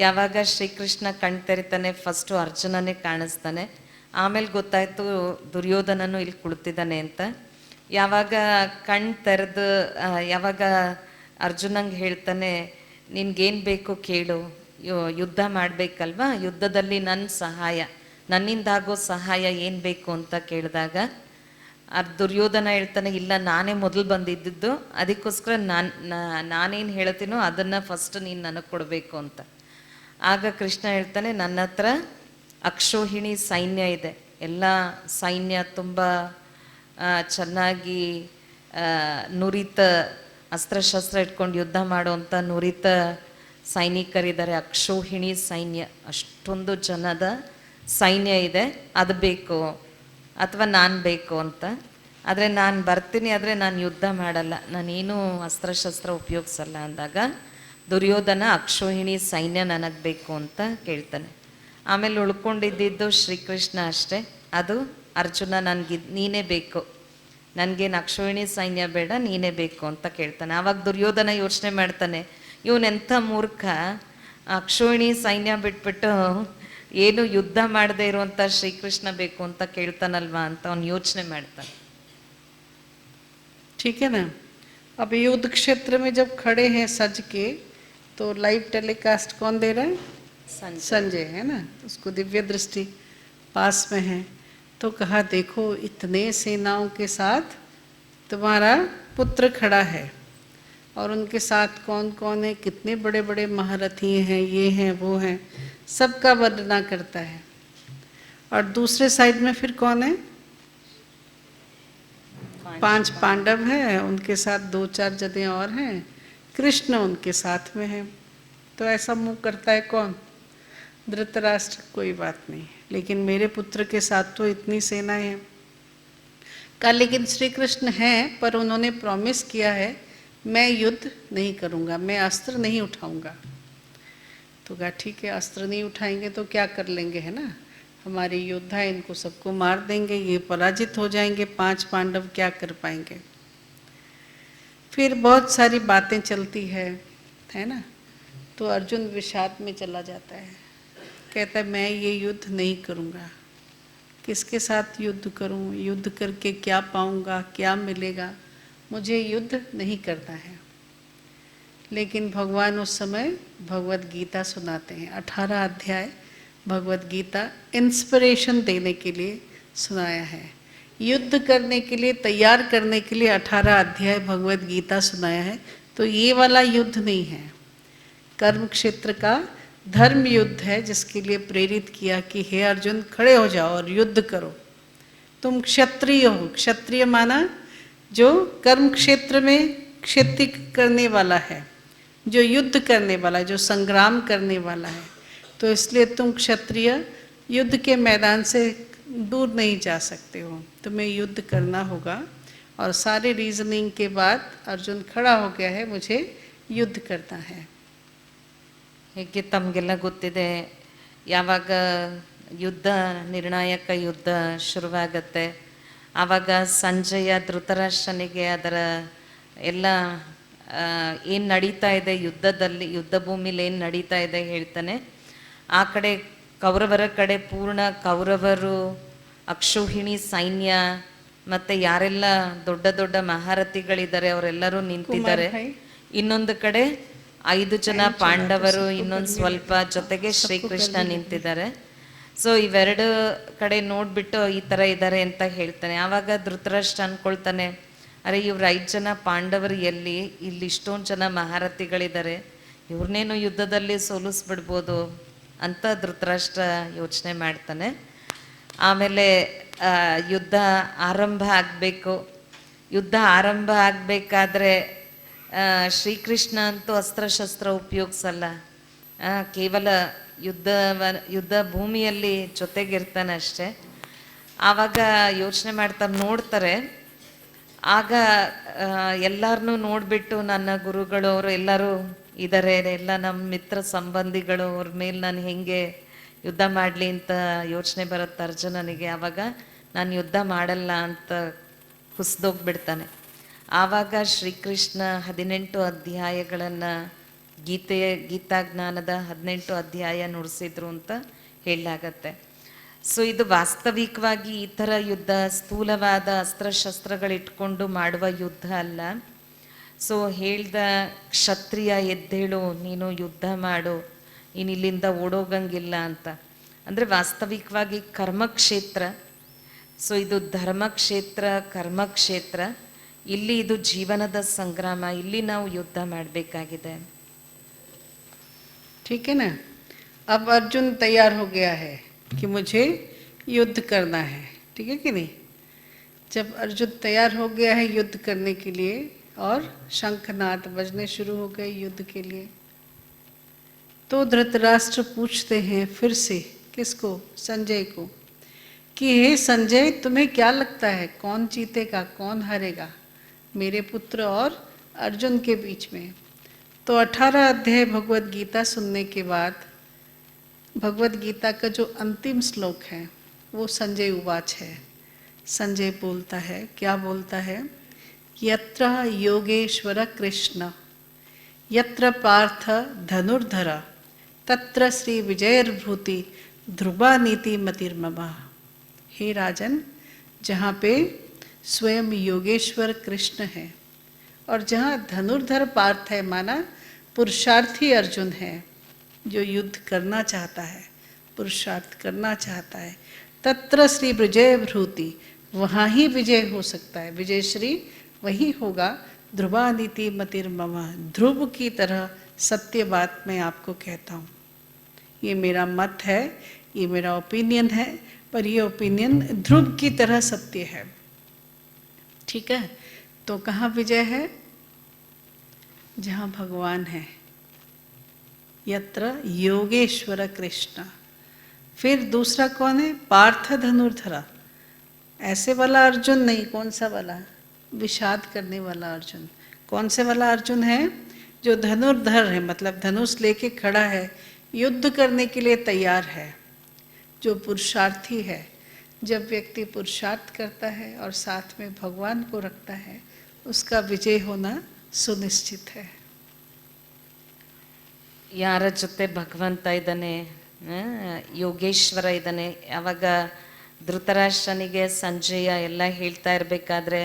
[SPEAKER 2] ಯಾವಾಗ ಶ್ರೀಕೃಷ್ಣ ಕಣ್ ತೆರಿತಾನೆ ಫಸ್ಟು ಅರ್ಜುನನೇ ಕಾಣಿಸ್ತಾನೆ. ಆಮೇಲೆ ಗೊತ್ತಾಯಿತು ದುರ್ಯೋಧನನು ಇಲ್ಲಿ ಕುಳಿತಿದ್ದಾನೆ ಅಂತ. ಯಾವಾಗ ಕಣ್ ತೆರೆದು ಯಾವಾಗ ಅರ್ಜುನಂಗೆ ಹೇಳ್ತಾನೆ ನಿನ್ಗೇನು ಬೇಕು ಕೇಳು, ಯುದ್ಧ ಮಾಡಬೇಕಲ್ವಾ, ಯುದ್ಧದಲ್ಲಿ ನನ್ನ ಸಹಾಯ, ನನ್ನಿಂದಾಗೋ ಸಹಾಯ ಏನು ಬೇಕು ಅಂತ ಕೇಳಿದಾಗ ದುರ್ಯೋಧನ ಹೇಳ್ತಾನೆ ಇಲ್ಲ ನಾನೇ ಮೊದಲು ಬಂದಿದ್ದು, ಅದಕ್ಕೋಸ್ಕರ ನಾನೇನು ಹೇಳ್ತೀನೋ ಅದನ್ನು ಫಸ್ಟ್ ನೀನು ನನಗೆ ಕೊಡಬೇಕು ಅಂತ. ಆಗ ಕೃಷ್ಣ ಹೇಳ್ತಾನೆ ನನ್ನ ಹತ್ರ ಅಕ್ಷೋಹಿಣಿ ಸೈನ್ಯ ಇದೆ, ಎಲ್ಲ ಸೈನ್ಯ ತುಂಬ ಚೆನ್ನಾಗಿ ನುರಿತ ಅಸ್ತ್ರಶಸ್ತ್ರ ಇಟ್ಕೊಂಡು ಯುದ್ಧ ಮಾಡುವಂಥ ನುರಿತ ಸೈನಿಕರಿದ್ದಾರೆ. ಅಕ್ಷೋಹಿಣಿ ಸೈನ್ಯ, ಅಷ್ಟೊಂದು ಜನದ ಸೈನ್ಯ ಇದೆ, ಅದು ಬೇಕು ಅಥವಾ ನಾನು ಬೇಕು ಅಂತ. ಆದರೆ ನಾನು ಬರ್ತೀನಿ, ಆದರೆ ನಾನು ಯುದ್ಧ ಮಾಡಲ್ಲ, ನಾನೇನು ಅಸ್ತ್ರಶಸ್ತ್ರ ಉಪಯೋಗಿಸಲ್ಲ ಅಂದಾಗ ದುರ್ಯೋಧನ ಅಕ್ಷೋಹಿಣಿ ಸೈನ್ಯ ನನಗೆ ಬೇಕು ಅಂತ ಕೇಳ್ತಾನೆ. ಆಮೇಲೆ ಉಳ್ಕೊಂಡಿದ್ದು ಶ್ರೀಕೃಷ್ಣ ಅಷ್ಟೇ. ಅದು ಅರ್ಜುನ ನೀನೇ ಬೇಕು, ನನಗೇನು ಅಕ್ಷೋಹಿಣಿ ಸೈನ್ಯ ಬೇಡ, ನೀನೇ ಬೇಕು ಅಂತ ಕೇಳ್ತಾನೆ. ಆವಾಗ ದುರ್ಯೋಧನ ಯೋಚನೆ ಮಾಡ್ತಾನೆ, ಇವನೆಂಥ ಮೂರ್ಖ, ಅಕ್ಷೋಹಿಣಿ ಸೈನ್ಯ ಬಿಟ್ಬಿಟ್ಟು ಏನು ಯುದ್ಧ ಮಾಡದೇ ಇರುವಂಥ ಶ್ರೀಕೃಷ್ಣ ಬೇಕು ಅಂತ ಕೇಳ್ತಾನಲ್ವಾ ಅಂತ ಅವನು ಯೋಚನೆ ಮಾಡ್ತಾನೆ.
[SPEAKER 1] ठीक है ना। अब युद्ध क्षेत्र में जब खड़े हैं सज के, तो लाइव टेलीकास्ट कौन दे रहा है? संजय है ना, उसको दिव्य दृष्टि पास में है। तो कहा देखो इतने सेनाओं के साथ तुम्हारा पुत्र खड़ा है, और उनके साथ कौन कौन है, कितने बड़े बड़े महारथी हैं, ये हैं वो हैं, सबका वर्णना करता है। और दूसरे साइड में फिर कौन है? 5 पांडव हैं, उनके साथ 2-4 जने और हैं, कृष्ण उनके साथ में है। तो ऐसा मुंह करता है कौन? धृतराष्ट्र। कोई बात नहीं, लेकिन मेरे पुत्र के साथ तो इतनी सेनाएं हैं। कहा लेकिन श्री कृष्ण हैं, पर उन्होंने प्रॉमिस किया है मैं युद्ध नहीं करूँगा, मैं अस्त्र नहीं उठाऊँगा। तो कहा ठीक है, अस्त्र नहीं उठाएंगे तो क्या कर लेंगे, है ना, हमारे योद्धा इनको सबको मार देंगे, ये पराजित हो जाएंगे, 5 पांडव क्या कर पाएंगे। फिर बहुत सारी बातें चलती है ना। तो अर्जुन विषाद में चला जाता है, कहता है मैं ये युद्ध नहीं करूँगा, किसके साथ युद्ध करूँ, युद्ध करके क्या पाऊँगा, क्या मिलेगा, मुझे युद्ध नहीं करना है। लेकिन भगवान उस समय भगवत गीता सुनाते हैं, 18 अध्याय भगवत गीता इंस्पिरेशन देने के लिए सुनाया है। युद्ध करने के लिए, तैयार करने के लिए 18 अध्याय भगवत गीता सुनाया है। तो ये वाला युद्ध नहीं है, कर्म क्षेत्र का धर्म युद्ध है, जिसके लिए प्रेरित किया कि हे अर्जुन खड़े हो जाओ और युद्ध करो, तुम क्षत्रिय हो। क्षत्रिय माना जो कर्म क्षेत्र में क्षति करने वाला है, जो युद्ध करने वाला है, जो संग्राम करने वाला है। तो इसलिए तुम क्षत्रिय युद्ध के मैदान से दूर नहीं जा सकते हो, तुम्हें युद्ध करना होगा। और सारे रीजनिंग के बाद अर्जुन खड़ा हो गया है, मुझे युद्ध करना है।
[SPEAKER 2] ಹೇಗೆ ತಮಗೆಲ್ಲ ಗೊತ್ತಿದೆ, ಯಾವಾಗ ಯುದ್ಧ, ನಿರ್ಣಾಯಕ ಯುದ್ಧ ಶುರುವಾಗತ್ತೆ, ಆವಾಗ ಸಂಜಯ ಧೃತರಾಷ್ಟ್ರನಿಗೆ ಅದರ ಎಲ್ಲ ಏನು ನಡೀತಾ ಇದೆ ಯುದ್ಧದಲ್ಲಿ, ಯುದ್ಧ ಭೂಮಿಲಿ ಏನು ನಡೀತಾ ಇದೆ ಹೇಳ್ತಾನೆ. ಆ ಕಡೆ ಕೌರವರ ಕಡೆ ಪೂರ್ಣ ಕೌರವರು, ಅಕ್ಷೋಹಿಣಿ ಸೈನ್ಯ, ಮತ್ತು ಯಾರೆಲ್ಲ ದೊಡ್ಡ ದೊಡ್ಡ ಮಹಾರಥಿಗಳಿದ್ದಾರೆ ಅವರೆಲ್ಲರೂ ನಿಂತಿದ್ದಾರೆ. ಇನ್ನೊಂದು ಕಡೆ 5 ಜನ ಪಾಂಡವರು, ಇನ್ನೊಂದು ಸ್ವಲ್ಪ ಜೊತೆಗೆ ಶ್ರೀಕೃಷ್ಣ ನಿಂತಿದ್ದಾರೆ. ಸೊ ಇವೆರಡು ಕಡೆ ನೋಡಿಬಿಟ್ಟು ಈ ಥರ ಇದ್ದಾರೆ ಅಂತ ಹೇಳ್ತಾನೆ. ಆವಾಗ ಧೃತರಾಷ್ಟ್ರ ಅಂದ್ಕೊಳ್ತಾನೆ, ಅರೆ ಇವ್ರು 5 ಜನ ಪಾಂಡವರು ಎಲ್ಲಿ, ಇಲ್ಲಿ ಇಷ್ಟೊಂದು ಜನ ಮಹಾರಥಿಗಳಿದ್ದಾರೆ, ಇವ್ರನ್ನೇನು ಯುದ್ಧದಲ್ಲಿ ಸೋಲಿಸ್ಬಿಡ್ಬೋದು ಅಂತ ಧೃತರಾಷ್ಟ್ರ ಯೋಚನೆ ಮಾಡ್ತಾನೆ. ಆಮೇಲೆ ಯುದ್ಧ ಆರಂಭ ಆಗಬೇಕು. ಯುದ್ಧ ಆರಂಭ ಆಗಬೇಕಾದ್ರೆ ಶ್ರೀಕೃಷ್ಣ ಅಂತೂ ಅಸ್ತ್ರಶಸ್ತ್ರ ಉಪಯೋಗಿಸಲ್ಲ, ಕೇವಲ ಯುದ್ಧ ಭೂಮಿಯಲ್ಲಿ ಜೊತೆಗಿರ್ತಾನೆ ಅಷ್ಟೆ. ಆವಾಗ ಯೋಚನೆ ಮಾಡ್ತಾರೆ, ನೋಡ್ತಾರೆ. ಆಗ ಎಲ್ಲರನ್ನೂ ನೋಡಿಬಿಟ್ಟು ನನ್ನ ಗುರುಗಳು ಅವರು ಎಲ್ಲರೂ ಇದ್ದಾರೆ, ಎಲ್ಲ ನಮ್ಮ ಮಿತ್ರ ಸಂಬಂಧಿಗಳು, ಅವ್ರ ಮೇಲೆ ನಾನು ಹೆಂಗೆ ಯುದ್ಧ ಮಾಡಲಿ ಅಂತ ಯೋಚನೆ ಬರುತ್ತೆ ಅರ್ಜುನನಿಗೆ. ಆವಾಗ ನಾನು ಯುದ್ಧ ಮಾಡಲ್ಲ ಅಂತ ಕುಸಿದೋಗ್ಬಿಡ್ತಾನೆ. ಆವಾಗ ಶ್ರೀಕೃಷ್ಣ 18 ಅಧ್ಯಾಯಗಳನ್ನು ಗೀತಾಜ್ಞಾನದ 18 ಅಧ್ಯಾಯ ನುಡಿಸಿದ್ರು ಅಂತ ಹೇಳಲಾಗತ್ತೆ. ಸೊ ಇದು ವಾಸ್ತವಿಕವಾಗಿ ಈ ಥರ ಯುದ್ಧ ಸ್ಥೂಲವಾದ ಅಸ್ತ್ರಶಸ್ತ್ರಗಳಿಟ್ಕೊಂಡು ಮಾಡುವ ಯುದ್ಧ ಅಲ್ಲ. ಸೊ ಹೇಳ್ದ ಕ್ಷತ್ರಿಯ ಎದ್ದೇಳು, ನೀನು ಯುದ್ಧ ಮಾಡು, ನೀನು ಇಲ್ಲಿಂದ ಓಡೋಗಂಗಿಲ್ಲ ಅಂತ. ಅಂದರೆ ವಾಸ್ತವಿಕವಾಗಿ ಕರ್ಮಕ್ಷೇತ್ರ. ಸೊ ಇದು ಧರ್ಮಕ್ಷೇತ್ರ, ಕರ್ಮಕ್ಷೇತ್ರ. ಇಲ್ಲಿ ಇದು ಜೀವನದ ಸಂಗ್ರಾಮ, ಇಲ್ಲಿ ನಾವು ಯುದ್ಧ ಮಾಡಬೇಕಾಗಿದೆ.
[SPEAKER 1] ठीक है ना। अब अर्जुन तैयार हो गया है कि मुझे युद्ध करना है, ठीक है कि नहीं। जब अर्जुन तैयार हो गया है युद्ध करने के लिए और शंखनाद बजने शुरू हो गए युद्ध के लिए, तो धृतराष्ट्र पूछते हैं फिर से किसको? संजय को, कि हे संजय, तुम्हें क्या लगता है कौन जीतेगा, कौन हारेगा मेरे पुत्र और अर्जुन के बीच में? तो 18 अध्याय भगवत गीता सुनने के बाद भगवत गीता का जो अंतिम श्लोक है वो संजय उवाच है। संजय बोलता है, क्या बोलता है? यत्र योगेश्वर कृष्ण यत्र पार्थ धनुर्धर तत्र श्री विजयर्भूति ध्रुवा नीति मतिर्ममा। हे राजन, जहाँ पे स्वयं योगेश्वर कृष्ण है और जहाँ धनुर्धर पार्थ है, माना पुरुषार्थी अर्जुन है जो युद्ध करना चाहता है, पुरुषार्थ करना चाहता है, तत्र श्री विजय भ्रूति, वहाँ ही विजय हो सकता है, विजय श्री वही होगा। ध्रुवा नीति मतिर्ममा, ध्रुव की तरह सत्य बात मैं आपको कहता हूँ। ये मेरा मत है, ये मेरा ओपिनियन है, पर ये ओपिनियन ध्रुव की तरह सत्य है। ठीक है, तो कहाँ विजय है? जहाँ भगवान है, यत्र योगेश्वर कृष्ण। फिर दूसरा कौन है? पार्थ धनुर्धरा। ऐसे वाला अर्जुन नहीं, कौन सा वाला? विषाद करने वाला अर्जुन। कौन से वाला अर्जुन है? जो धनुर्धर है, मतलब धनुष लेके खड़ा है, युद्ध करने के लिए तैयार है, जो पुरुषार्थी है। जब व्यक्ति पुरुषार्थ करता है और साथ में भगवान को रखता है, उसका विजय होना सुनिश्चित है।
[SPEAKER 2] ಯಾರ ಜೊತೆ ಭಗವಂತ ಇದ್ದಾನೆ, ಯೋಗೇಶ್ವರ ಇದ್ದಾನೆ. ಯಾವಾಗ ಧೃತರಾಷ್ಟ್ರನಿಗೆ ಸಂಜಯ ಎಲ್ಲ ಹೇಳ್ತಾ ಇರಬೇಕಾದ್ರೆ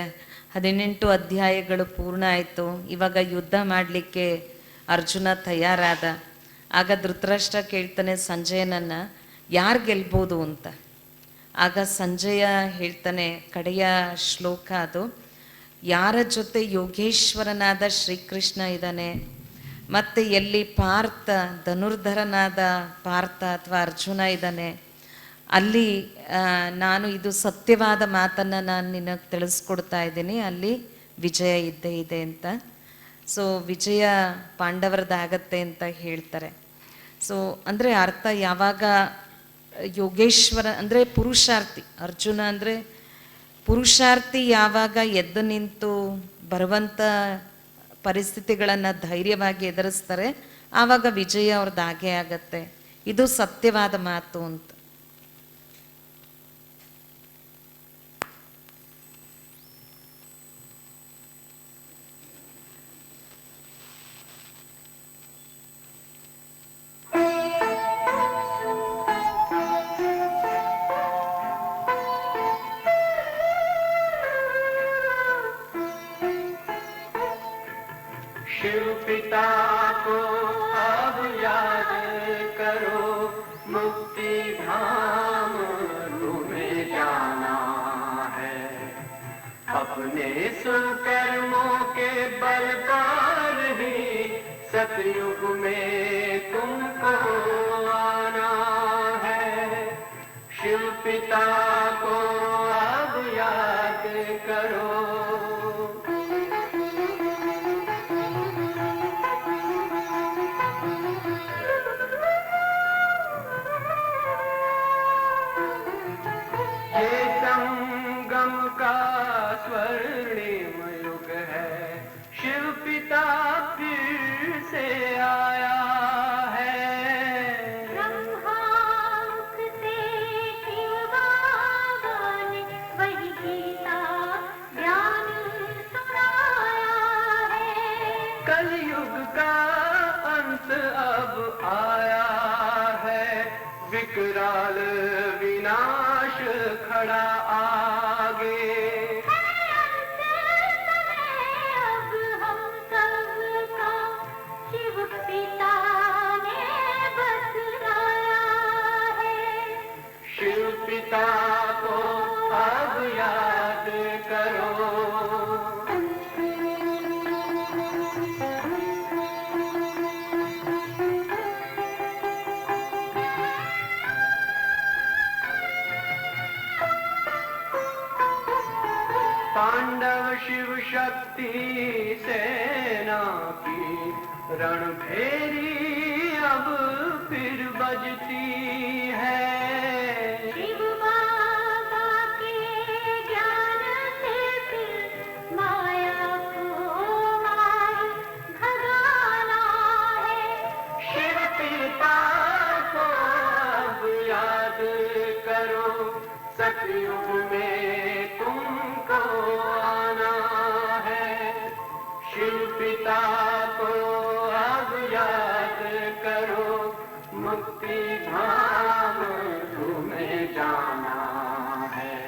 [SPEAKER 2] 18 ಅಧ್ಯಾಯಗಳು ಪೂರ್ಣ ಆಯಿತು. ಇವಾಗ ಯುದ್ಧ ಮಾಡಲಿಕ್ಕೆ ಅರ್ಜುನ ತಯಾರಾದ. ಆಗ ಧೃತರಾಷ್ಟ್ರ ಕೇಳ್ತಾನೆ ಸಂಜಯನನ್ನು, ಯಾರು ಗೆಲ್ಬೋದು ಅಂತ. ಆಗ ಸಂಜಯ ಹೇಳ್ತಾನೆ, ಕಡೆಯ ಶ್ಲೋಕ ಅದು, ಯಾರ ಜೊತೆ ಯೋಗೇಶ್ವರನಾದ ಶ್ರೀಕೃಷ್ಣ ಇದ್ದಾನೆ ಮತ್ತು ಎಲ್ಲಿ ಪಾರ್ಥ ಧನುರ್ಧರನಾದ ಪಾರ್ಥ ಅಥವಾ ಅರ್ಜುನ ಇದ್ದಾನೆ, ಅಲ್ಲಿ ನಾನು ಇದು ಸತ್ಯವಾದ ಮಾತನ್ನು ನಾನು ನಿನಗೆ ತಿಳಿಸ್ಕೊಡ್ತಾ ಇದ್ದೀನಿ, ಅಲ್ಲಿ ವಿಜಯ ಇದ್ದೇ ಇದೆ ಅಂತ. ಸೊ ವಿಜಯ ಪಾಂಡವರದಾಗತ್ತೆ ಅಂತ ಹೇಳ್ತಾರೆ. ಸೊ ಅಂದರೆ ಅರ್ಥ, ಯಾವಾಗ ಯೋಗೇಶ್ವರ ಅಂದರೆ ಪುರುಷಾರ್ಥಿ, ಅರ್ಜುನ ಅಂದರೆ ಪುರುಷಾರ್ಥಿ ಯಾವಾಗ ಎದ್ದು ನಿಂತು ಬರುವಂಥ ಪರಿಸ್ಥಿತಿಗಳನ್ನು ಧೈರ್ಯವಾಗಿ ಎದುರಿಸ್ತಾರೆ, ಆವಾಗ ವಿಜಯ ಅವ್ರದ್ದು ಹಾಗೆ ಆಗತ್ತೆ. ಇದು ಸತ್ಯವಾದ ಮಾತು ಅಂತ.
[SPEAKER 3] शिव पिता को अब याद करो, मुक्ति धाम तुम्हें जाना है। अपने सुकर्मों के बल पर ही सतयुग में तुमको आना है। शिव पिता को अब याद करो। का स्वर्णिम युग है, शिव पिता फिर से आया है।
[SPEAKER 4] ब्रह्मामुख से शिव बाबा ने वही गीता ज्ञान सुनाया है।
[SPEAKER 3] कलयुग का अंत अब आया है, विकराल विनाश खड़ा आगे।
[SPEAKER 4] अब हम सबका शिव पिता ने बतलाया है।
[SPEAKER 3] शिव पिता को अब याद करो। पांडव शिव शक्ति सेना की रणभेरी अब फिर बजती है। सतयुग में तुमको आना है। शिव पिता को अब याद करो, मुक्ति धाम तुम्हें जाना है।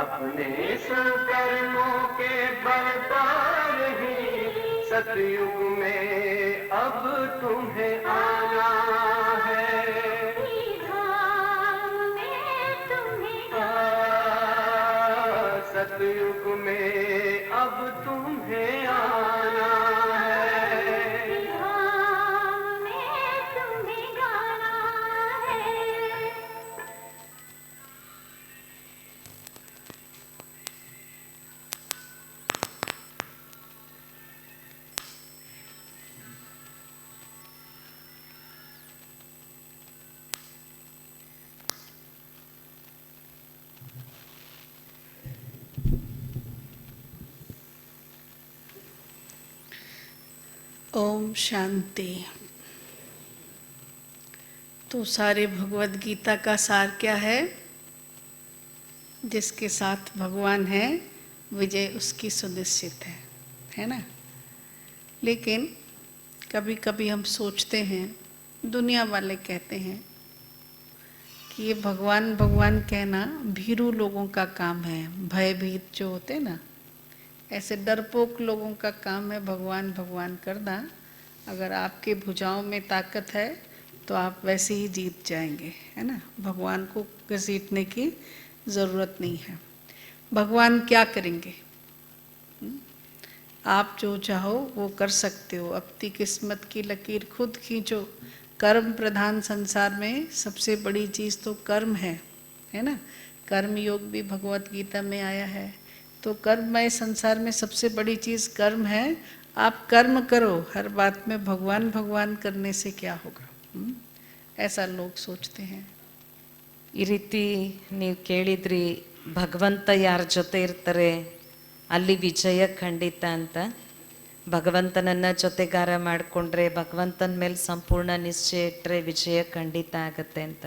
[SPEAKER 3] अपने सुकर्मों के बल पर ही सतयुग में अब तुम्हें आना है।
[SPEAKER 4] धाम में तुम्हें
[SPEAKER 3] सतयुग में अब तुम्हें आना है।
[SPEAKER 4] धाम में तुम्हें जाना है।
[SPEAKER 1] ओम शांति। तो सारे भगवद गीता का सार क्या है? जिसके साथ भगवान है विजय उसकी सुनिश्चित है ना। लेकिन कभी कभी हम सोचते हैं, दुनिया वाले कहते हैं कि ये भगवान भगवान कहना भीरू लोगों का काम है, भयभीत जो होते हैं ना, ऐसे डरपोक लोगों का काम है भगवान भगवान करना। अगर आपके भुजाओं में ताकत है तो आप वैसे ही जीत जाएंगे, है ना। भगवान को घसीटने की ज़रूरत नहीं है। भगवान क्या करेंगे? आप जो चाहो वो कर सकते हो, अपनी किस्मत की लकीर खुद खींचो। कर्म प्रधान संसार में सबसे बड़ी चीज़ तो कर्म है ना। कर्म योग भी भगवत गीता में आया है। तो कर्ममय संसार में सबसे बड़ी चीज़ कर्म है। आप कर्म करो, हर बात में भगवान भगवान करने से क्या होगा? ऐसा लोग सोचते हैं।
[SPEAKER 2] ಈ ರೀತಿ ನೀವು ಕೇಳಿದ್ರಿ, ಭಗವಂತ ಯಾರ ಜೊತೆ ಇರ್ತಾರೆ ಅಲ್ಲಿ ವಿಜಯ ಖಂಡಿತ ಅಂತ. ಭಗವಂತನನ್ನ ಜೊತೆಗಾರ ಮಾಡಿಕೊಂಡ್ರೆ, ಭಗವಂತನ ಮೇಲೆ ಸಂಪೂರ್ಣ ನಿಶ್ಚಯ ಇಟ್ಟರೆ ವಿಜಯ ಖಂಡಿತ ಆಗತ್ತೆ ಅಂತ.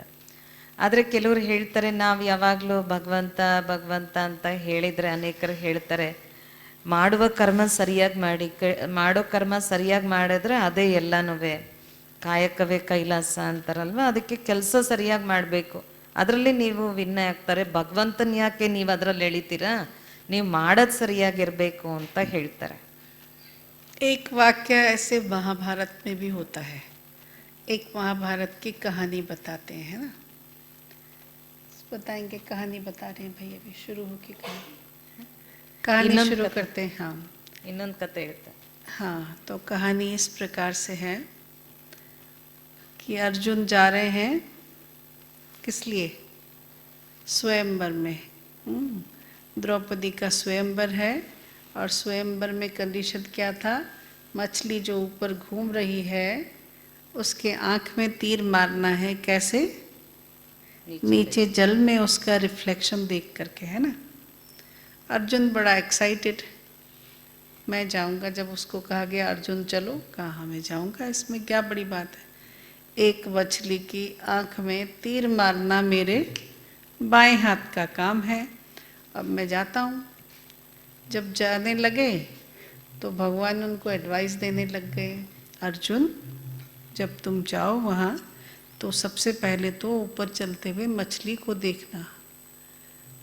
[SPEAKER 2] ಆದರೆ ಕೆಲವರು ಹೇಳ್ತಾರೆ, ನಾವು ಯಾವಾಗಲೂ ಭಗವಂತ ಭಗವಂತ ಅಂತ ಹೇಳಿದರೆ, ಅನೇಕರು ಹೇಳ್ತಾರೆ ಮಾಡುವ ಕರ್ಮ ಸರಿಯಾಗಿ ಮಾಡೋ ಕರ್ಮ ಸರಿಯಾಗಿ ಮಾಡಿದ್ರೆ ಅದೇ ಎಲ್ಲನೂ ಕಾಯಕವೇ ಕೈಲಾಸ ಅಂತಾರಲ್ವ. ಅದಕ್ಕೆ ಕೆಲಸ ಸರಿಯಾಗಿ ಮಾಡಬೇಕು, ಅದರಲ್ಲಿ ನೀವು ವಿನ್ ಆಗ್ತಾರೆ. ಭಗವಂತನ ಯಾಕೆ ನೀವು ಅದರಲ್ಲಿ ಎಳಿತೀರಾ? ನೀವು ಮಾಡೋದು ಸರಿಯಾಗಿರಬೇಕು ಅಂತ ಹೇಳ್ತಾರೆ.
[SPEAKER 1] एक वाक्य ऐसे महाभारत में भी होता है। एक महाभारत की कहानी बताते हैं ना, बताएंगे। कहानी बता रहे हैं भाई, अभी शुरू हो की कहानी शुरू करते हैं। हाँ,
[SPEAKER 2] ಇನ್ನೊಂದು ಕತೆ ಹೇಳ್ತಾರೆ.
[SPEAKER 1] हाँ, तो कहानी इस प्रकार से है कि अर्जुन जा रहे हैं किस लिए? स्वयंवर में। द्रौपदी का स्वयंवर है और स्वयंवर में कंडीशन क्या था? मछली जो ऊपर घूम रही है उसके आँख में तीर मारना है। कैसे? नीचे जल में उसका रिफ्लेक्शन देख करके, है ना। अर्जुन बड़ा एक्साइटेड, मैं जाऊंगा। जब उसको कहा गया अर्जुन चलो, कहा मैं जाऊंगा, इसमें क्या बड़ी बात है। एक मछली की आँख में तीर मारना मेरे बाएं हाथ का काम है, अब मैं जाता हूँ। जब जाने लगे तो भगवान उनको एडवाइस देने लग गए, अर्जुन जब तुम जाओ वहाँ तो सबसे पहले तो ऊपर चलते हुए मछली को देखना,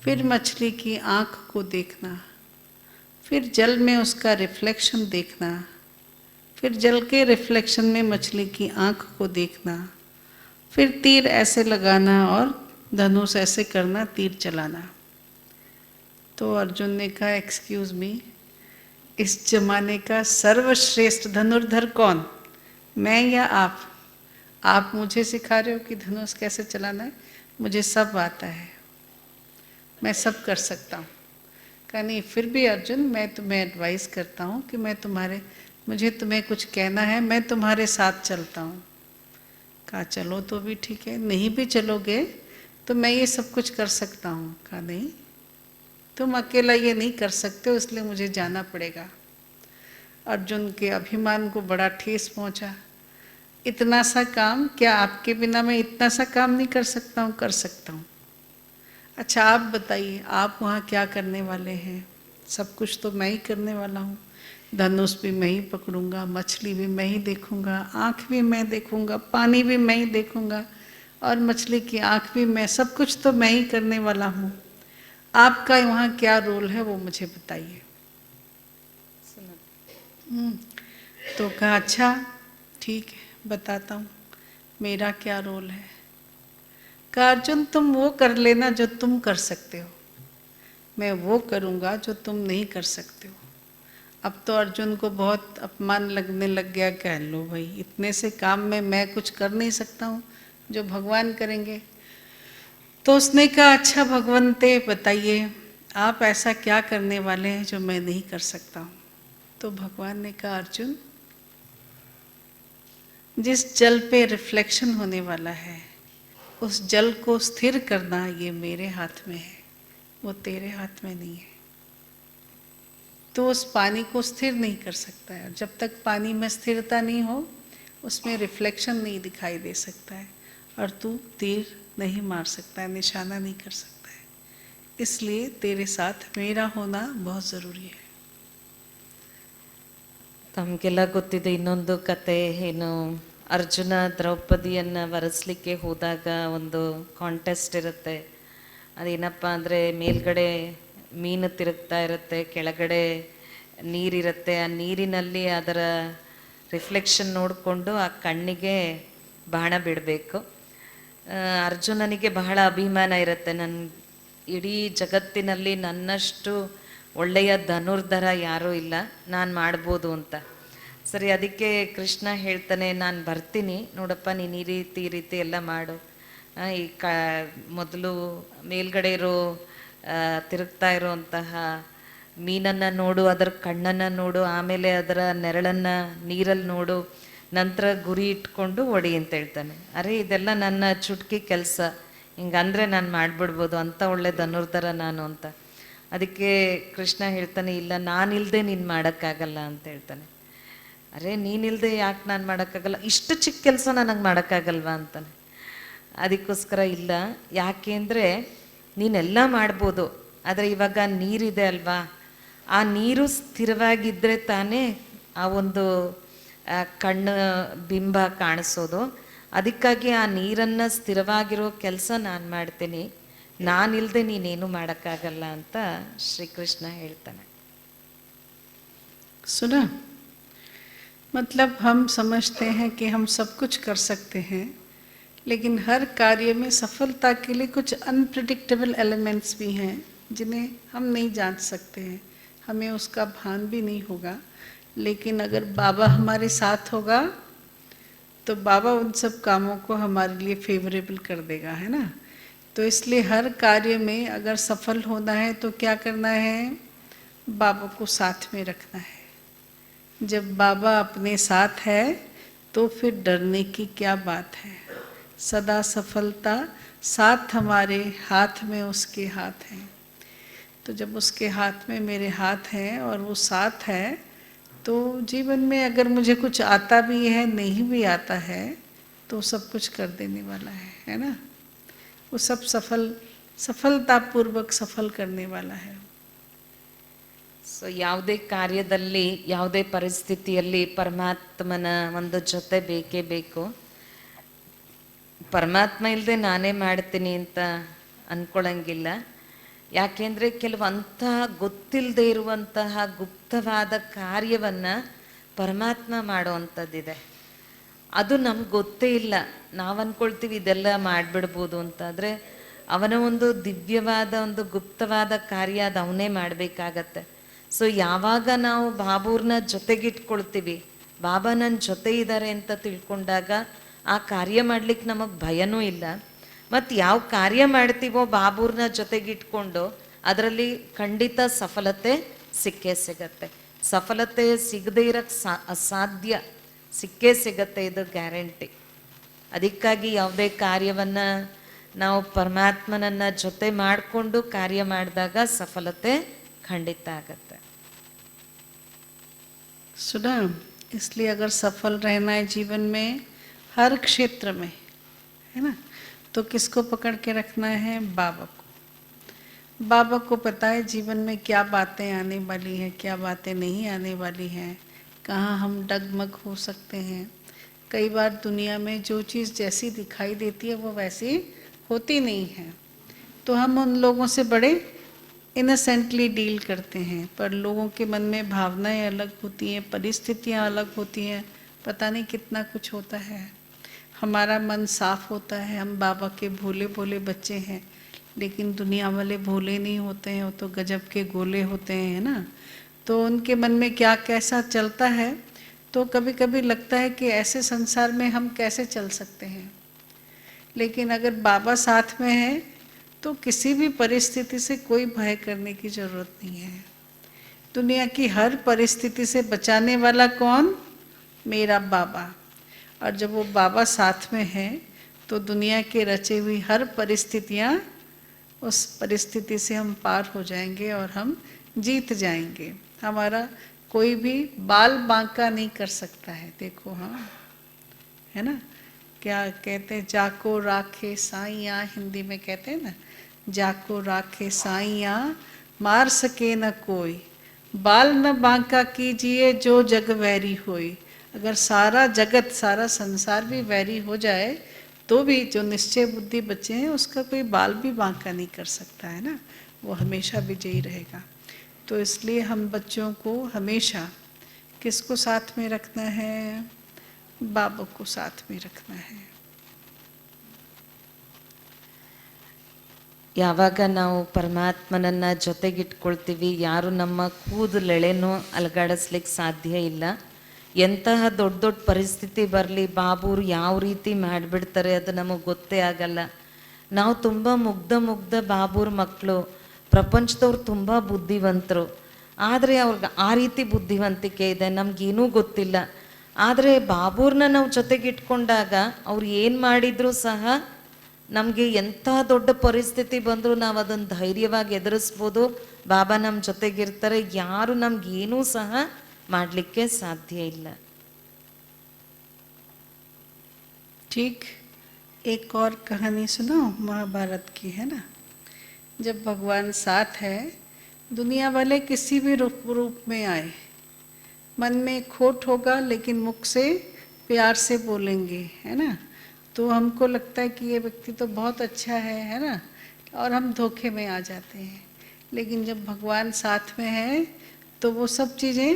[SPEAKER 1] फिर मछली की आँख को देखना, फिर जल में उसका रिफ्लेक्शन देखना, फिर जल के रिफ्लेक्शन में मछली की आँख को देखना, फिर तीर ऐसे लगाना और धनुष ऐसे करना, तीर चलाना। तो अर्जुन ने कहा एक्सक्यूज़ मी, इस जमाने का सर्वश्रेष्ठ धनुर्धर कौन? मैं या आप? आप मुझे सिखा रहे हो कि धनुष कैसे चलाना है? मुझे सब आता है, मैं सब कर सकता हूँ। कहा नहीं, फिर भी अर्जुन मैं तुम्हें एडवाइस करता हूँ कि मुझे तुम्हें कुछ कहना है, मैं तुम्हारे साथ चलता हूँ। कहा चलो तो भी ठीक है, नहीं भी चलोगे तो मैं ये सब कुछ कर सकता हूँ। कहा नहीं, तुम अकेला ये नहीं कर सकते हो, इसलिए मुझे जाना पड़ेगा। अर्जुन के अभिमान को बड़ा ठेस पहुँचा। इतना सा काम, क्या आपके बिना मैं इतना सा काम नहीं कर सकता हूँ? कर सकता हूँ। अच्छा आप बताइए, आप वहाँ क्या करने वाले हैं? सब कुछ तो मैं ही करने वाला हूँ। धनुष भी मैं ही पकड़ूंगा, मछली भी मैं ही देखूंगा, आँख भी मैं देखूंगा, पानी भी मैं ही देखूंगा, और मछली की आँख भी मैं, सब कुछ तो मैं ही करने वाला हूँ। आपका वहाँ क्या रोल है वो मुझे बताइए। तो कहा अच्छा ठीक है बताता हूँ मेरा क्या रोल है। कहा अर्जुन तुम वो कर लेना जो तुम कर सकते हो, मैं वो करूँगा जो तुम नहीं कर सकते हो। अब तो अर्जुन को बहुत अपमान लगने लग गया, कह लो भाई इतने से काम में मैं कुछ कर नहीं सकता हूँ जो भगवान करेंगे। तो उसने कहा अच्छा भगवंते बताइए आप ऐसा क्या करने वाले हैं जो मैं नहीं कर सकता हूँ। तो भगवान ने कहा अर्जुन जिस जल पे रिफ्लेक्शन होने वाला है उस जल को स्थिर करना ये मेरे हाथ में है, वो तेरे हाथ में नहीं है। तो उस पानी को स्थिर नहीं कर सकता है, और जब तक पानी में स्थिरता नहीं हो उसमें रिफ्लेक्शन नहीं दिखाई दे सकता है, और तू तीर नहीं मार सकता है, निशाना नहीं कर सकता है। इसलिए तेरे साथ मेरा होना बहुत ज़रूरी है।
[SPEAKER 2] ತಮಗೆಲ್ಲ ಗೊತ್ತಿದೆ ಇನ್ನೊಂದು ಕತೆ, ಏನು ಅರ್ಜುನ ದ್ರೌಪದಿಯನ್ನು ವರಿಸ್ಲಿಕ್ಕೆ ಹೋದಾಗ ಒಂದು ಕಾಂಟೆಸ್ಟ್ ಇರುತ್ತೆ. ಅದೇನಪ್ಪ ಅಂದರೆ ಮೇಲ್ಗಡೆ ಮೀನು ತಿರುಗ್ತಾ ಇರುತ್ತೆ, ಕೆಳಗಡೆ ನೀರಿರುತ್ತೆ. ಆ ನೀರಿನಲ್ಲಿ ಅದರ ರಿಫ್ಲೆಕ್ಷನ್ ನೋಡಿಕೊಂಡು ಆ ಕಣ್ಣಿಗೆ ಬಾಣ ಬಿಡಬೇಕು. ಅರ್ಜುನನಿಗೆ ಬಹಳ ಅಭಿಮಾನ ಇರುತ್ತೆ, ನನ್ನ ಇಡೀ ಜಗತ್ತಿನಲ್ಲಿ ನನ್ನಷ್ಟು ಒಳ್ಳೆಯ ಧನುರ್ಧರ ಯಾರೂ ಇಲ್ಲ, ನಾನು ಮಾಡ್ಬೋದು ಅಂತ. ಸರಿ, ಅದಕ್ಕೆ ಕೃಷ್ಣ ಹೇಳ್ತಾನೆ ನಾನು ಬರ್ತೀನಿ ನೋಡಪ್ಪ, ನೀನು ಈ ರೀತಿ ಎಲ್ಲ ಮಾಡು. ಈ ಮೊದಲು ಮೇಲ್ಗಡೆ ಇರೋ ತಿರುಗ್ತಾ ಇರೋಂತಹ ಮೀನನ್ನು ನೋಡು, ಅದರ ಕಣ್ಣನ್ನು ನೋಡು, ಆಮೇಲೆ ಅದರ ನೆರಳನ್ನು ನೀರಲ್ಲಿ ನೋಡು, ನಂತರ ಗುರಿ ಇಟ್ಕೊಂಡು ಹೊಡಿ ಅಂತ ಹೇಳ್ತಾನೆ. ಅರೆ ಇದೆಲ್ಲ ನನ್ನ ಚುಟ್ಕಿ ಕೆಲಸ, ಹಿಂಗಂದರೆ ನಾನು ಮಾಡಿಬಿಡ್ಬೋದು, ಅಂಥ ಒಳ್ಳೆ ಧನುರ್ಧರ ನಾನು ಅಂತ. ಅದಕ್ಕೆ ಕೃಷ್ಣ ಹೇಳ್ತಾನೆ ಇಲ್ಲ ನಾನಿಲ್ಲದೆ ನೀನು ಮಾಡೋಕ್ಕಾಗಲ್ಲ ಅಂತ ಹೇಳ್ತಾನೆ. ಅರೆ ನೀನಿಲ್ಲದೆ ಯಾಕೆ ನಾನು ಮಾಡೋಕ್ಕಾಗಲ್ಲ, ಇಷ್ಟು ಚಿಕ್ಕ ಕೆಲಸ ನನಗೆ ಮಾಡೋಕ್ಕಾಗಲ್ವಾ ಅಂತಾನೆ. ಅದಕ್ಕೋಸ್ಕರ ಇಲ್ಲ, ಯಾಕೆ ಅಂದರೆ ನೀನೆಲ್ಲ ಮಾಡ್ಬೋದು, ಆದರೆ ಇವಾಗ ನೀರಿದೆ ಅಲ್ವಾ, ಆ ನೀರು ಸ್ಥಿರವಾಗಿದ್ದರೆ ತಾನೇ ಆ ಒಂದು ಕಣ್ಣು ಬಿಂಬ ಕಾಣಿಸೋದು. ಅದಕ್ಕಾಗಿ ಆ ನೀರನ್ನು ಸ್ಥಿರವಾಗಿರೋ ಕೆಲಸ ನಾನು ಮಾಡ್ತೀನಿ, ನಾನಿಲ್ಲದೆ ನೀನೇನು ಮಾಡೋಕ್ಕಾಗಲ್ಲ ಅಂತ ಶ್ರೀಕೃಷ್ಣ ಹೇಳ್ತಾನೆ.
[SPEAKER 1] सुना, मतलब हम समझते हैं कि हम सब कुछ कर सकते हैं, लेकिन हर कार्य में सफलता के लिए कुछ अनप्रिडिक्टेबल एलिमेंट्स भी हैं जिन्हें हम नहीं जान सकते हैं, हमें उसका भान भी नहीं होगा। लेकिन अगर बाबा हमारे साथ होगा तो बाबा उन सब कामों को हमारे लिए फेवरेबल कर देगा, है ना। तो इसलिए हर कार्य में अगर सफल होना है तो क्या करना है, बाबा को साथ में रखना है। जब बाबा अपने साथ है तो फिर डरने की क्या बात है। सदा सफलता साथ हमारे हाथ में उसके हाथ हैं। तो जब उसके हाथ में मेरे हाथ हैं और वो साथ है तो जीवन में अगर मुझे कुछ आता भी है नहीं भी आता है तो सब कुछ कर देने वाला है ना। वो सब सफलतापूर्वक सफल करने वाला है।
[SPEAKER 2] ಸೊ ಯಾವುದೇ ಕಾರ್ಯದಲ್ಲಿ ಯಾವುದೇ ಪರಿಸ್ಥಿತಿಯಲ್ಲಿ ಪರಮಾತ್ಮನ ಒಂದು ಜೊತೆ ಬೇಕೇ ಬೇಕು. ಪರಮಾತ್ಮ ಇಲ್ಲದೆ ನಾನೇ ಮಾಡ್ತೀನಿ ಅಂತ ಅಂದ್ಕೊಳ್ಳಂಗಿಲ್ಲ. ಯಾಕೆಂದರೆ ಕೆಲವಂತಹ ಗೊತ್ತಿಲ್ಲದೆ ಇರುವಂತಹ ಗುಪ್ತವಾದ ಕಾರ್ಯವನ್ನು ಪರಮಾತ್ಮ ಮಾಡೋವಂಥದ್ದಿದೆ, ಅದು ನಮ್ಗೆ ಗೊತ್ತೇ ಇಲ್ಲ. ನಾವು ಅಂದ್ಕೊಳ್ತೀವಿ ಇದೆಲ್ಲ ಮಾಡಿಬಿಡ್ಬೋದು ಅಂತ, ಆದರೆ ಅವನ ಒಂದು ದಿವ್ಯವಾದ ಒಂದು ಗುಪ್ತವಾದ ಕಾರ್ಯ ಅದು ಅವನೇ ಮಾಡಬೇಕಾಗತ್ತೆ. ಸೊ ಯಾವಾಗ ನಾವು ಬಾಬೂರ್ನ ಜೊತೆಗಿಟ್ಕೊಳ್ತೀವಿ, ಬಾಬಾ ನನ್ನ ಜೊತೆ ಇದ್ದಾರೆ ಅಂತ ತಿಳ್ಕೊಂಡಾಗ ಆ ಕಾರ್ಯ ಮಾಡ್ಲಿಕ್ಕೆ ನಮಗೆ ಭಯನೂ ಇಲ್ಲ. ಮತ್ತು ಯಾವ ಕಾರ್ಯ ಮಾಡ್ತೀವೋ ಬಾಬೂರ್ನ ಜೊತೆಗಿಟ್ಕೊಂಡು ಅದರಲ್ಲಿ ಖಂಡಿತ ಸಫಲತೆ ಸಿಕ್ಕೇ ಸಿಗತ್ತೆ. ಸಫಲತೆ ಸಿಗದೇ ಇರೋಕ್ಕೆ ಅಸಾಧ್ಯ, ಸಿಕ್ಕೇ ಸಿಗತ್ತೆ, ಇದು ಗ್ಯಾರಂಟಿ. ಅದಕ್ಕಾಗಿ ಯಾವುದೇ ಕಾರ್ಯವನ್ನು ನಾವು ಪರಮಾತ್ಮನನ್ನು ಜೊತೆ ಮಾಡಿಕೊಂಡು ಕಾರ್ಯ ಮಾಡಿದಾಗ ಸಫಲತೆ ಖಂಡಿತ ಆಗತ್ತೆ.
[SPEAKER 1] सुना, इसलिए अगर सफल रहना है जीवन में हर क्षेत्र में, है ना, तो किसको पकड़ के रखना है, बाबा को। बाबा को पता है जीवन में क्या बातें आने वाली हैं, क्या बातें नहीं आने वाली हैं, कहाँ हम डगमग हो सकते हैं। कई बार दुनिया में जो चीज़ जैसी दिखाई देती है वो वैसी होती नहीं है, तो हम उन लोगों से बड़े इनोसेंटली डील करते हैं, पर लोगों के मन में भावनाएं अलग होती हैं, परिस्थितियां अलग होती हैं, पता नहीं कितना कुछ होता है। हमारा मन साफ होता है, हम बाबा के भोले भोले बच्चे हैं, लेकिन दुनिया वाले भोले नहीं होते हैं, वो तो गजब के गोले होते हैं ना। तो उनके मन में क्या कैसा चलता है, तो कभी कभी लगता है कि ऐसे संसार में हम कैसे चल सकते हैं। लेकिन अगर बाबा साथ में है तो किसी भी परिस्थिति से कोई भय करने की जरूरत नहीं है। दुनिया की हर परिस्थिति से बचाने वाला कौन? मेरा बाबा। और जब वो बाबा साथ में है तो दुनिया के रचे हुई हर परिस्थितियाँ, उस परिस्थिति से हम पार हो जाएंगे और हम जीत जाएंगे। हमारा कोई भी बाल बांका नहीं कर सकता है। देखो, हाँ, है ना, क्या कहते हैं, जाको राखे साइया, हिंदी में कहते हैं ना, जाको राखे साइया मार सके न कोई, बाल न बांका कीजिए जो जग वैरी होई। अगर सारा जगत, सारा संसार भी वैरी हो जाए तो भी जो निश्चय बुद्धि बच्चे हैं उसका कोई बाल भी बांका नहीं कर सकता है ना, वो हमेशा विजयी रहेगा। तो इसलिए हम बच्चों को हमेशा किसको साथ में रखना है? बाबा को साथ में रखना है।
[SPEAKER 2] ಯಾವಾಗ ನಾವು ಪರಮಾತ್ಮನನ್ನ ಜೊತೆಗಿಟ್ಕೊಳ್ತೀವಿ, ಯಾರು ನಮ್ಮ ಕೂದಲೆಳೆನೂ ಅಲುಗಾಡಿಸ್ಲಿಕ್ಕೆ ಸಾಧ್ಯ ಇಲ್ಲ. ಎಂತಹ ದೊಡ್ಡ ದೊಡ್ಡ ಪರಿಸ್ಥಿತಿ ಬರಲಿ, ಬಾಬೂರು ಯಾವ ರೀತಿ ಮಾಡಿಬಿಡ್ತಾರೆ ಅದು ನಮಗೆ ಗೊತ್ತೇ ಆಗಲ್ಲ. ನಾವು ತುಂಬ ಮುಗ್ಧ ಬಾಬೂರ್ ಮಕ್ಕಳು, ಪ್ರಪಂಚದವ್ರು ತುಂಬ ಬುದ್ಧಿವಂತರು, ಆದರೆ ಅವ್ರಿಗೆ ಆ ರೀತಿ ಬುದ್ಧಿವಂತಿಕೆ ಇದೆ, ನಮಗೇನೂ ಗೊತ್ತಿಲ್ಲ. ಆದರೆ ಬಾಬೂರ್ನ ನಾವು ಜೊತೆಗಿಟ್ಕೊಂಡಾಗ ಅವ್ರು ಏನು ಮಾಡಿದರೂ ಸಹ ನಮಗೆ ಎಂಥ ದೊಡ್ಡ ಪರಿಸ್ಥಿತಿ ಬಂದರೂ ನಾವು ಅದನ್ನು ಧೈರ್ಯವಾಗಿ ಎದುರಿಸ್ಬೋದು. ಬಾಬಾ ನಮ್ಮ ಜೊತೆಗಿರ್ತಾರೆ, ಯಾರು ನಮಗೇನೂ ಸಹ ಮಾಡಲಿಕ್ಕೆ ಸಾಧ್ಯ ಇಲ್ಲ.
[SPEAKER 1] ठीक, एक और कहानी सुनो, महाभारत की, है ना। जब भगवान साथ है, दुनिया वाले किसी भी रूप में आए, मन में खोट होगा लेकिन मुख से प्यार से बोलेंगे, है ना, तो हमको लगता है कि ये व्यक्ति तो बहुत अच्छा है ना, और हम धोखे में आ जाते हैं। लेकिन जब भगवान साथ में है तो वो सब चीज़ें,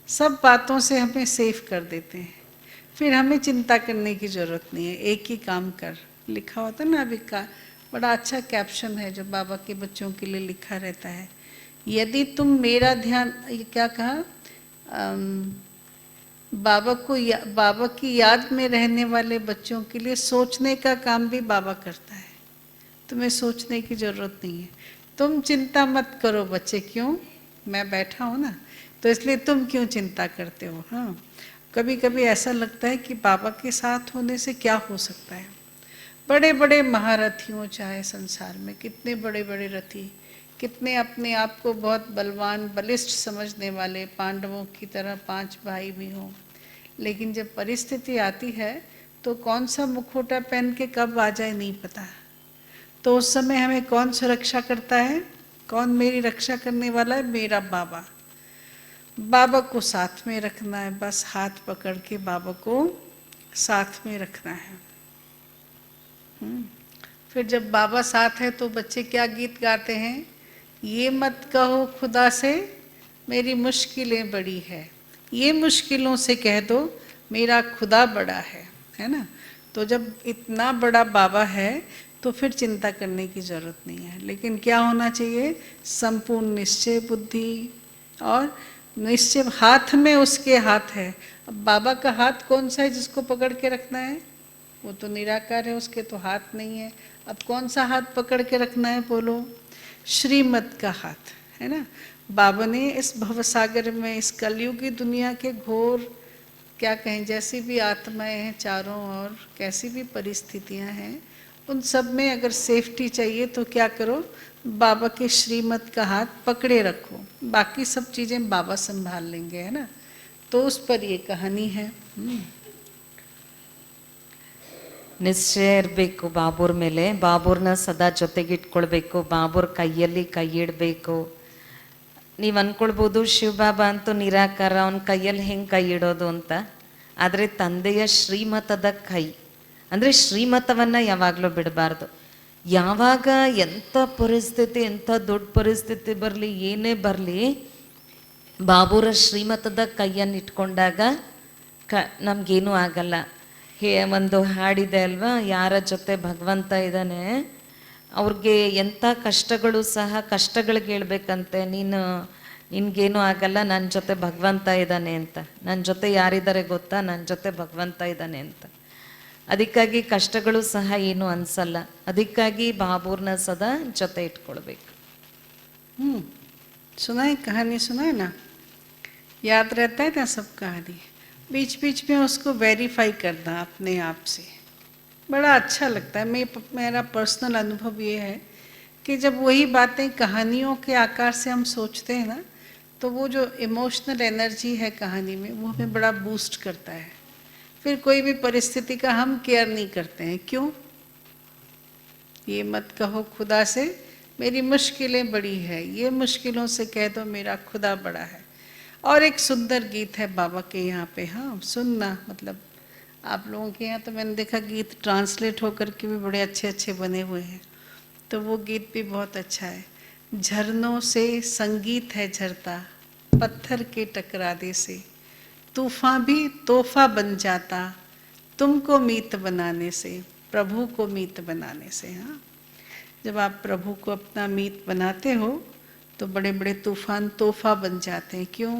[SPEAKER 1] सब बातों से हमें सेफ कर देते हैं। फिर हमें चिंता करने की ज़रूरत नहीं है, एक ही काम कर। लिखा होता है ना अभी का, बड़ा अच्छा कैप्शन है जो बाबा के बच्चों के लिए लिखा रहता है, यदि तुम मेरा ध्यान, ये क्या कहा, बाबा की याद में रहने वाले बच्चों के लिए सोचने का काम भी बाबा करता है। तुम्हें सोचने की ज़रूरत नहीं है, तुम चिंता मत करो बच्चे, क्यों, मैं बैठा हूँ ना, तो इसलिए तुम क्यों चिंता करते हो। हाँ, कभी कभी ऐसा लगता है कि बाबा के साथ होने से क्या हो सकता है। बड़े बड़े महारथियों, चाहे संसार में कितने बड़े बड़े रथी, कितने अपने आप को बहुत बलवान बलिष्ठ समझने वाले पांडवों की तरह 5 भाई भी हों, लेकिन जब परिस्थिति आती है तो कौन सा मुखौटा पहन के कब आ जाए नहीं पता। तो उस समय हमें कौन सुरक्षा करता है? कौन मेरी रक्षा करने वाला है? मेरा बाबा। बाबा को साथ में रखना है, बस हाथ पकड़ के बाबा को साथ में रखना है। फिर जब बाबा साथ है तो बच्चे क्या गीत गाते हैं, ये मत कहो खुदा से मेरी मुश्किलें बड़ी है, ये मुश्किलों से कह दो मेरा खुदा बड़ा है ना। तो जब इतना बड़ा बाबा है तो फिर चिंता करने की ज़रूरत नहीं है। लेकिन क्या होना चाहिए? संपूर्ण निश्चय बुद्धि, और निश्चय हाथ में उसके हाथ है। अब बाबा का हाथ कौन सा है जिसको पकड़ के रखना है? वो तो निराकार है, उसके तो हाथ नहीं है। अब कौन सा हाथ पकड़ के रखना है? बोलो, श्रीमत का हाथ, है ना। बाबा ने इस भवसागर में, इस कलयुगी दुनिया के घोर, क्या कहें, जैसी भी आत्माएं हैं चारों ओर, कैसी भी परिस्थितियां हैं, उन सब में अगर सेफ्टी चाहिए तो क्या करो? बाबा के श्रीमत का हाथ पकड़े रखो, बाकी सब चीज़ें बाबा संभाल लेंगे, है ना। तो उस पर ये कहानी है।
[SPEAKER 2] ನಿಶ್ಚಯ ಇರಬೇಕು ಬಾಬೂರ್ ಮೇಲೆ, ಬಾಬೂರ್ನ ಸದಾ ಜೊತೆಗಿಟ್ಕೊಳ್ಬೇಕು, ಬಾಬೂರ್ ಕೈಯಲ್ಲಿ ಕೈ ಇಡಬೇಕು. ನೀವು ಅಂದ್ಕೊಳ್ಬೋದು ಶಿವಬಾಬಾ ಅಂತೂ ನಿರಾಕಾರ, ಅವನ ಕೈಯಲ್ಲಿ ಹೆಂಗೆ ಕೈ ಇಡೋದು ಅಂತ. ಆದರೆ ತಂದೆಯ ಶ್ರೀಮತದ ಕೈ ಅಂದರೆ ಶ್ರೀಮತವನ್ನು ಯಾವಾಗಲೂ ಬಿಡಬಾರ್ದು. ಯಾವಾಗ ಎಂಥ ಪರಿಸ್ಥಿತಿ, ಎಂಥ ದೊಡ್ಡ ಪರಿಸ್ಥಿತಿ ಬರಲಿ, ಏನೇ ಬರಲಿ, ಬಾಬೂರ ಶ್ರೀಮತದ ಕೈಯನ್ನು ಇಟ್ಕೊಂಡಾಗ ನಮಗೇನೂ ಆಗಲ್ಲ. ಒಂದು ಹಾಡಿದೆ ಅಲ್ವಾ, ಯಾರ ಜೊತೆ ಭಗವಂತ ಇದ್ದಾನೆ ಅವ್ರಿಗೆ ಎಂಥ ಕಷ್ಟಗಳು ಸಹ ಕಷ್ಟಗಳಿಗೆ ಹೇಳ್ಬೇಕಂತೆ, ನಿನಗೇನೂ ಆಗಲ್ಲ, ನನ್ನ ಜೊತೆ ಭಗವಂತ ಇದ್ದಾನೆ ಅಂತ. ನನ್ನ ಜೊತೆ ಯಾರಿದ್ದಾರೆ ಗೊತ್ತಾ, ನನ್ನ ಜೊತೆ ಭಗವಂತ ಇದ್ದಾನೆ ಅಂತ. ಅದಕ್ಕಾಗಿ ಕಷ್ಟಗಳು ಸಹ ಏನೂ ಅನಿಸಲ್ಲ. ಅದಕ್ಕಾಗಿ ಬಾಬೂರ್ನ ಸದಾ ಜೊತೆ ಇಟ್ಕೊಳ್ಬೇಕು.
[SPEAKER 1] सुनाए कहानी, सुनाए ना, याद रहता है ना सब कहानी. बीच बीच में उसको वेरीफाई करना अपने आप से बड़ा अच्छा लगता है. मेरा पर्सनल अनुभव ये है कि जब वही बातें कहानियों के आकार से हम सोचते हैं ना, तो वो जो इमोशनल एनर्जी है कहानी में, वो हमें बड़ा बूस्ट करता है. फिर कोई भी परिस्थिति का हम केयर नहीं करते हैं. क्यों? ये मत कहो खुदा से मेरी मुश्किलें बड़ी है, ये मुश्किलों से कह दो मेरा खुदा बड़ा है. और एक सुंदर गीत है बाबा के यहाँ पे, हाँ सुनना, मतलब आप लोगों के यहाँ तो मैंने देखा गीत ट्रांसलेट होकर के भी बड़े अच्छे अच्छे बने हुए हैं, तो वो गीत भी बहुत अच्छा है. झरनों से संगीत है झरता, पत्थर के टकराने से तूफान भी तोहफा बन जाता, तुमको मीत बनाने से, प्रभु को मीत बनाने से. हाँ, जब आप प्रभु को अपना मीत बनाते हो तो बड़े बड़े तूफान तोहफा बन जाते हैं. क्यों?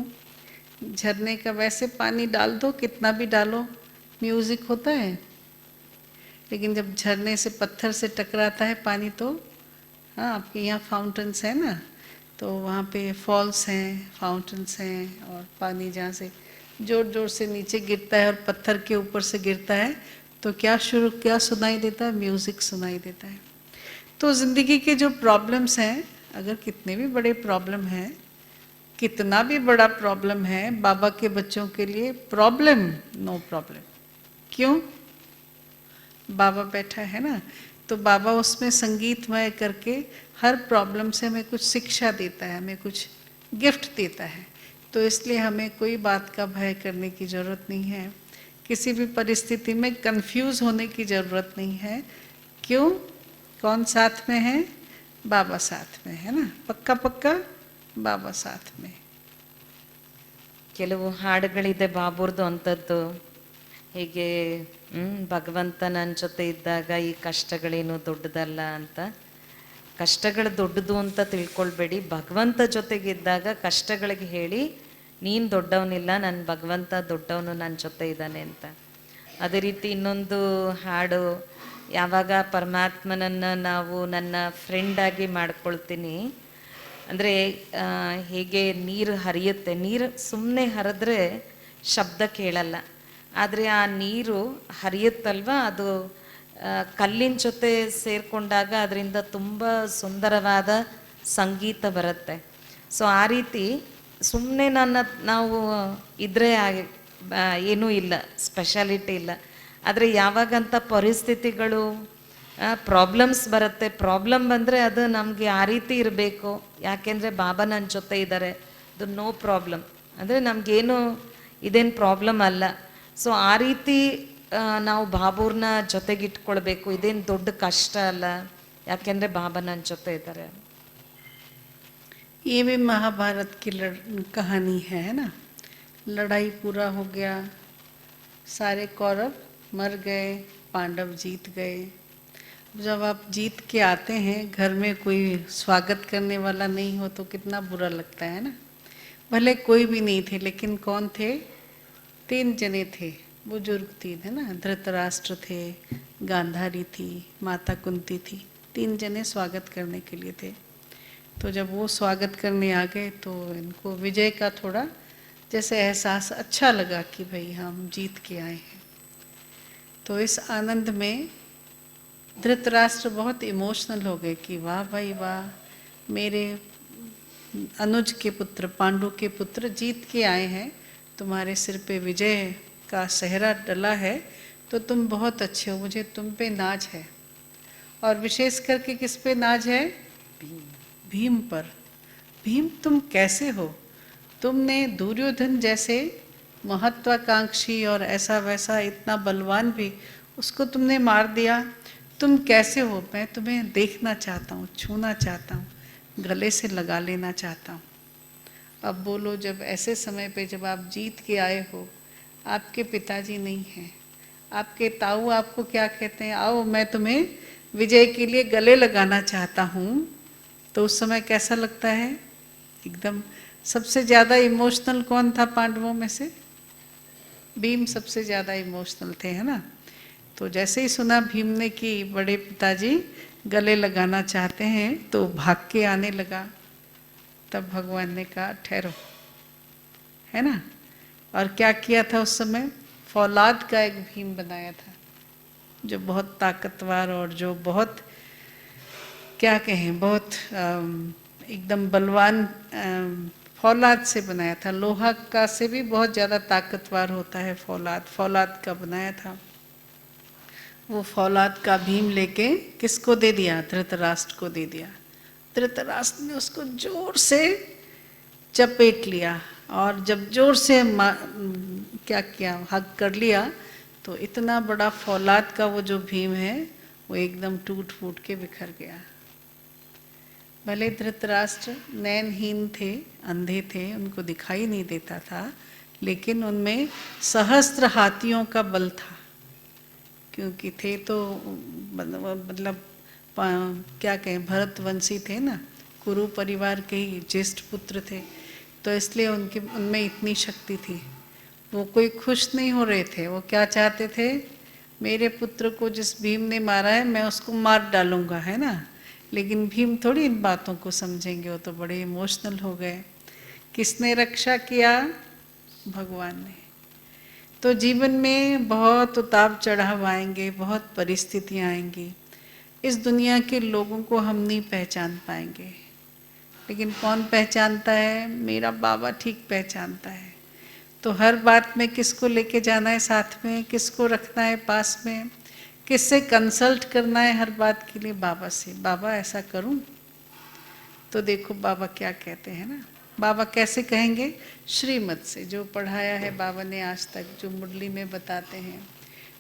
[SPEAKER 1] झरने का वैसे पानी डाल दो, कितना भी डालो म्यूज़िक होता है, लेकिन जब झरने से पत्थर से टकराता है पानी तो, हाँ आपके यहाँ फाउंटेन्स है ना, तो वहाँ पे फॉल्स हैं, फाउंटेन्स हैं, और पानी जहाँ से जोर जोर से नीचे गिरता है और पत्थर के ऊपर से गिरता है तो क्या सुनाई देता है? म्यूज़िक सुनाई देता है. तो ज़िंदगी के जो प्रॉब्लम्स हैं, अगर कितने भी बड़े प्रॉब्लम हैं, कितना भी बड़ा प्रॉब्लम है, बाबा के बच्चों के लिए प्रॉब्लम नो प्रॉब्लम. क्यों? बाबा बैठा है ना, तो बाबा उसमें संगीतमय करके हर प्रॉब्लम से हमें कुछ शिक्षा देता है, हमें कुछ गिफ्ट देता है. तो इसलिए हमें कोई बात का भय करने की ज़रूरत नहीं है, किसी भी परिस्थिति में कंफ्यूज होने की ज़रूरत नहीं है. क्यों? कौन साथ में है? बाबा साथ में है ना, पक्का पक्का बाबा साथ में.
[SPEAKER 2] ಕೆಲವು ಹಾಡುಗಳಿದೆ ಬಾಬೂರ್ದು ಅಂಥದ್ದು, ಹೀಗೆ ಭಗವಂತ ನನ್ನ ಜೊತೆ ಇದ್ದಾಗ ಈ ಕಷ್ಟಗಳೇನು ದೊಡ್ಡದಲ್ಲ ಅಂತ. ಕಷ್ಟಗಳು ದೊಡ್ಡದು ಅಂತ ತಿಳ್ಕೊಳ್ಬೇಡಿ, ಭಗವಂತ ಜೊತೆಗಿದ್ದಾಗ ಕಷ್ಟಗಳಿಗೆ ಹೇಳಿ ನೀನು ದೊಡ್ಡವನಿಲ್ಲ, ನನ್ನ ಭಗವಂತ ದೊಡ್ಡವನು, ನನ್ನ ಜೊತೆ ಇದ್ದಾನೆ ಅಂತ. ಅದೇ ರೀತಿ ಇನ್ನೊಂದು ಹಾಡು, ಯಾವಾಗ ಪರಮಾತ್ಮನನ್ನು ನಾವು ನನ್ನ ಫ್ರೆಂಡಾಗಿ ಮಾಡ್ಕೊಳ್ತೀನಿ, ಅಂದರೆ ಹೇಗೆ ನೀರು ಹರಿಯುತ್ತೆ, ನೀರು ಸುಮ್ಮನೆ ಹರಿದ್ರೆ ಶಬ್ದ ಕೇಳಲ್ಲ, ಆದರೆ ಆ ನೀರು ಹರಿಯುತ್ತಲ್ವ, ಅದು ಕಲ್ಲಿನ ಜೊತೆ ಸೇರಿಕೊಂಡಾಗ ಅದರಿಂದ ತುಂಬ ಸುಂದರವಾದ ಸಂಗೀತ ಬರುತ್ತೆ. ಸೊ ಆ ರೀತಿ ಸುಮ್ಮನೆ ನಾವು ಇದ್ದರೆ ಏನೂ ಇಲ್ಲ, ಸ್ಪೆಷಾಲಿಟಿ ಇಲ್ಲ. ಆದರೆ ಯಾವಾಗಂಥ ಪರಿಸ್ಥಿತಿಗಳು ಪ್ರಾಬ್ಲಮ್ಸ್ ಬರುತ್ತೆ, ಪ್ರಾಬ್ಲಮ್ ಬಂದರೆ ಅದು ನಮಗೆ ಆ ರೀತಿ ಇರಬೇಕು, ಯಾಕೆಂದರೆ ಬಾಬಾ ನನ್ನ ಜೊತೆ ಇದ್ದಾರೆ, ಅದು ನೋ ಪ್ರಾಬ್ಲಮ್, ಅಂದರೆ ನಮಗೇನು ಇದೇನು ಪ್ರಾಬ್ಲಮ್ ಅಲ್ಲ. ಸೊ ಆ ರೀತಿ ನಾವು ಬಾಬೂರ್ನ ಜೊತೆಗಿಟ್ಕೊಳ್ಬೇಕು, ಇದೇನು ದೊಡ್ಡ ಕಷ್ಟ ಅಲ್ಲ, ಯಾಕೆಂದರೆ ಬಾಬಾ ನನ್ನ ಜೊತೆ ಇದ್ದಾರೆ.
[SPEAKER 1] ये भी महाभारत की कहानी है ना. लड़ाई पूरा हो गया, सारे कौरव मर गए, पांडव जीत गए. जब आप जीत के आते हैं, घर में कोई स्वागत करने वाला नहीं हो तो कितना बुरा लगता है ना. भले कोई भी नहीं थे, लेकिन कौन थे? 3 जने थे, बुजुर्ग 3 है ना. धृतराष्ट्र थे, गांधारी थी, माता कुंती थी. 3 जने स्वागत करने के लिए थे. तो जब वो स्वागत करने आ गए तो इनको विजय का थोड़ा जैसे एहसास अच्छा लगा कि भाई हम जीत के आए हैं. तो इस आनंद में धृतराष्ट्र बहुत इमोशनल हो गए कि वाह भाई वाह, मेरे अनुज के पुत्र, पांडु के पुत्र जीत के आए हैं, तुम्हारे सिर पे विजय का सेहरा डला है, तो तुम बहुत अच्छे हो, मुझे तुम पे नाज है। और विशेष करके किस पे नाज है? भीम पर। भीम तुम कैसे हो? तुमने दुर्योधन जैसे महत्वाकांक्षी और ऐसा वैसा इतना बलवान भी, उसको तुमने मार दिया। तुम कैसे हो? मैं तुम्हें देखना चाहता हूँ, छूना चाहता हूँ, गले से लगा लेना चाहता हूँ। अब बोलो, जब ऐसे समय पे जब आप जीत के आए हो, आपके पिताजी नहीं हैं, आपके ताऊ आपको क्या कहते हैं, आओ मैं तुम्हें विजय के लिए गले लगाना चाहता हूँ, तो उस समय कैसा लगता है? एकदम। सबसे ज़्यादा इमोशनल कौन था पांडवों में से? भीम सबसे ज़्यादा इमोशनल थे, है ना। तो जैसे ही सुना भीम ने कि बड़े पिताजी गले लगाना चाहते हैं, तो भाग के आने लगा। तब भगवान ने कहा ठहरो, है ना। और क्या किया था उस समय? फौलाद का एक भीम बनाया था, जो बहुत ताकतवर और जो बहुत क्या कहें, बहुत एकदम बलवान फौलाद से बनाया था। लोहा का से भी बहुत ज़्यादा ताकतवर होता है फौलाद, फौलाद का बनाया था। वो फौलाद का भीम लेके किसको दे दिया? धृतराष्ट्र को दे दिया। धृतराष्ट्र ने उसको जोर से चपेट लिया, और जब जोर से क्या किया, हग कर लिया, तो इतना बड़ा फौलाद का वो जो भीम है वो एकदम टूट फूट के बिखर गया। भले धृतराष्ट्र नैनहीन थे, अंधे थे, उनको दिखाई नहीं देता था, लेकिन उनमें सहस्त्र हाथियों का बल था, क्योंकि थे तो मतलब क्या कहें, भरतवंशी थे ना, कुरु परिवार के ही ज्येष्ठ पुत्र थे, तो इसलिए उनके उनमें इतनी शक्ति थी। वो कोई खुश नहीं हो रहे थे, वो क्या चाहते थे? मेरे पुत्र को जिस भीम ने मारा है मैं उसको मार डालूंगा, है ना। लेकिन भीम थोड़ी इन बातों को समझेंगे, वो तो बड़े इमोशनल हो गए। किसने रक्षा किया? भगवान ने। तो जीवन में बहुत उतार चढ़ाव आएंगे, बहुत परिस्थितियां आएंगी। इस दुनिया के लोगों को हम नहीं पहचान पाएंगे, लेकिन कौन पहचानता है? मेरा बाबा ठीक पहचानता है। तो हर बात में किसको लेके जाना है साथ में, किसको रखना है पास में, किससे कंसल्ट करना है हर बात के लिए? बाबा से। बाबा ऐसा करूं? तो देखो बाबा क्या कहते हैं ना। बाबा कैसे कहेंगे? श्रीमत से, जो पढ़ाया है बाबा ने आज तक, जो मुरली में बताते हैं,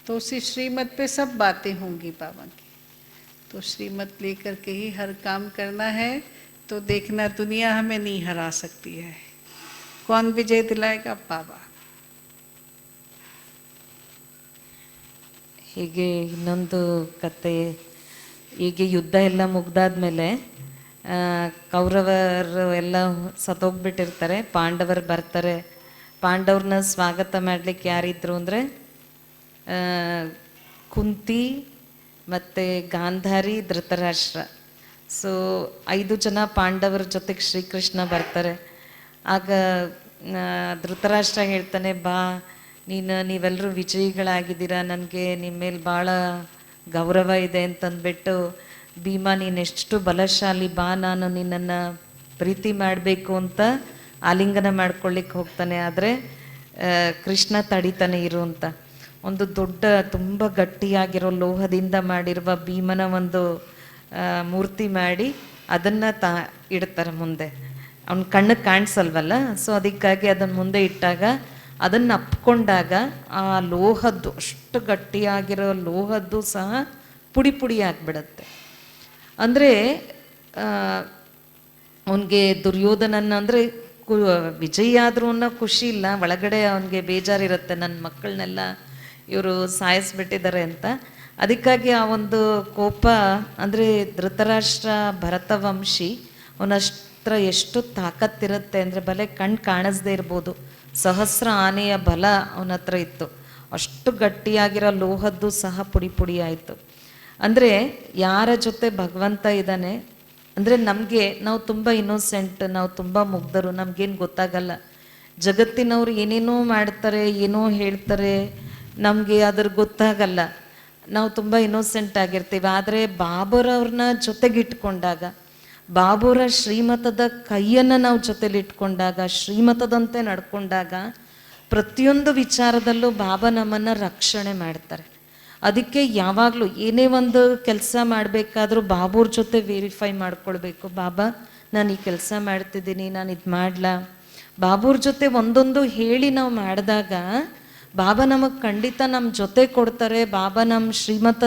[SPEAKER 1] तो उसी श्रीमत पे सब बातें होंगी बाबा की। तो श्रीमत लेकर के ही हर काम करना है। तो देखना, दुनिया हमें नहीं हरा सकती है। कौन विजय दिलाएगा? बाबा।
[SPEAKER 2] ಹೀಗೆ ಇನ್ನೊಂದು ಕತೆ, ಹೀಗೆ ಯುದ್ಧ ಎಲ್ಲ ಮುಗ್ದಾದ್ಮೇಲೆ ಕೌರವರು ಎಲ್ಲ ಸತ್ತೋಗ್ಬಿಟ್ಟಿರ್ತಾರೆ, ಪಾಂಡವರು ಬರ್ತಾರೆ. ಪಾಂಡವ್ರನ್ನ ಸ್ವಾಗತ ಮಾಡಲಿಕ್ಕೆ ಯಾರಿದ್ರು ಅಂದರೆ ಕುಂತಿ ಮತ್ತು ಗಾಂಧಾರಿ, ಧೃತರಾಷ್ಟ್ರ. ಸೊ 5 ಜನ ಪಾಂಡವರ ಜೊತೆಗೆ ಶ್ರೀಕೃಷ್ಣ ಬರ್ತಾರೆ. ಆಗ ಧೃತರಾಷ್ಟ್ರ ಹೇಳ್ತಾನೆ, ಬಾ ನೀವೆಲ್ಲರೂ ವಿಜಯಿಗಳಾಗಿದ್ದೀರಾ, ನನಗೆ ನಿಮ್ಮ ಮೇಲೆ ಭಾಳ ಗೌರವ ಇದೆ ಅಂತಂದ್ಬಿಟ್ಟು, ಭೀಮ ನೀನೆಷ್ಟು ಬಲಶಾಲಿ, ಬಾ ನಾನು ನಿನ್ನನ್ನು ಪ್ರೀತಿ ಮಾಡಬೇಕು ಅಂತ ಆಲಿಂಗನ ಮಾಡ್ಕೊಳ್ಳಿಕ್ಕೆ ಹೋಗ್ತಾನೆ. ಆದರೆ ಕೃಷ್ಣ ತಡಿತಾನೆ ಇರು ಅಂತ. ಒಂದು ದೊಡ್ಡ ತುಂಬ ಗಟ್ಟಿಯಾಗಿರೋ ಲೋಹದಿಂದ ಮಾಡಿರುವ ಭೀಮನ ಒಂದು ಮೂರ್ತಿ ಮಾಡಿ ಅದನ್ನು ಇಡ್ತಾರೆ ಮುಂದೆ. ಅವ್ನ ಕಣ್ಣಿಗೆ ಕಾಣಿಸಲ್ವಲ್ಲ, ಸೊ ಅದಕ್ಕಾಗಿ ಅದನ್ನು ಮುಂದೆ ಇಟ್ಟಾಗ ಅದನ್ನು ಅಪ್ಕೊಂಡಾಗ ಆ ಲೋಹದ್ದು, ಅಷ್ಟು ಗಟ್ಟಿಯಾಗಿರೋ ಲೋಹದ್ದು ಸಹ ಪುಡಿ ಪುಡಿ ಆಗಿಬಿಡತ್ತೆ. ಅಂದರೆ ಅವನಿಗೆ ದುರ್ಯೋಧನನ್ನ ಅಂದರೆ ವಿಜಯಿ ಆದರೂ ಅನ್ನೋ ಖುಷಿ ಇಲ್ಲ, ಒಳಗಡೆ ಅವನಿಗೆ ಬೇಜಾರಿರುತ್ತೆ, ನನ್ನ ಮಕ್ಕಳನ್ನೆಲ್ಲ ಇವರು ಸಾಯಿಸ್ಬಿಟ್ಟಿದ್ದಾರೆ ಅಂತ. ಅದಕ್ಕಾಗಿ ಆ ಒಂದು ಕೋಪ, ಅಂದರೆ ಧೃತರಾಷ್ಟ್ರ ಭರತವಂಶಿ, ಅವನತ್ರ ಎಷ್ಟು ತಾಕತ್ತಿರುತ್ತೆ ಅಂದರೆ, ಬಲೆ ಕಣ್ಣು ಕಾಣಿಸ್ದೇ ಇರ್ಬೋದು, ಸಹಸ್ರ ಆನೆಯ ಬಲ ಅವನ ಹತ್ರ ಇತ್ತು. ಅಷ್ಟು ಗಟ್ಟಿಯಾಗಿರೋ ಲೋಹದ್ದು ಸಹ ಪುಡಿ ಪುಡಿ ಆಯಿತು. ಅಂದರೆ ಯಾರ ಜೊತೆ ಭಗವಂತ ಇದ್ದಾನೆ ಅಂದರೆ, ನಮಗೆ ನಾವು ತುಂಬ ಇನ್ನೋಸೆಂಟ್, ನಾವು ತುಂಬ ಮುಗ್ಧರು, ನಮಗೇನು ಗೊತ್ತಾಗಲ್ಲ. ಜಗತ್ತಿನವ್ರು ಏನೇನೋ ಮಾಡ್ತಾರೆ, ಏನೋ ಹೇಳ್ತಾರೆ, ನಮಗೆ ಅದ್ರ ಗೊತ್ತಾಗಲ್ಲ, ನಾವು ತುಂಬ ಇನ್ನೋಸೆಂಟ್ ಆಗಿರ್ತೀವಿ. ಆದರೆ ಬಾಬರವ್ರನ್ನ ಜೊತೆಗಿಟ್ಕೊಂಡಾಗ, ಬಾಬುರ ಶ್ರೀಮತದ ಕೈಯನ್ನು ನಾವು ಜೊತೆಲಿಟ್ಕೊಂಡಾಗ, ಶ್ರೀಮತದಂತೆ ನಡ್ಕೊಂಡಾಗ, ಪ್ರತಿಯೊಂದು ವಿಚಾರದಲ್ಲೂ ಬಾಬಾ ನಮ್ಮನ್ನು ರಕ್ಷಣೆ ಮಾಡ್ತಾರೆ. ಅದಕ್ಕೆ ಯಾವಾಗಲೂ ಏನೇ ಒಂದು ಕೆಲಸ ಮಾಡಬೇಕಾದ್ರೂ ಬಾಬೂರ್ ಜೊತೆ ವೆರಿಫೈ ಮಾಡ್ಕೊಳ್ಬೇಕು. ಬಾಬಾ ನಾನು ಈ ಕೆಲಸ ಮಾಡ್ತಿದ್ದೀನಿ, ನಾನು ಇದು ಮಾಡಲಾ. ಬಾಬೂರ್ ಜೊತೆ ಒಂದೊಂದು ಹೇಳಿ ನಾವು ಮಾಡಿದಾಗ ಬಾಬಾ ನಮಗೆ ಖಂಡಿತ ನಮ್ಮ ಜೊತೆ ಕೊಡ್ತಾರೆ. ಬಾಬಾ ನಮ್ಮ ಶ್ರೀಮತ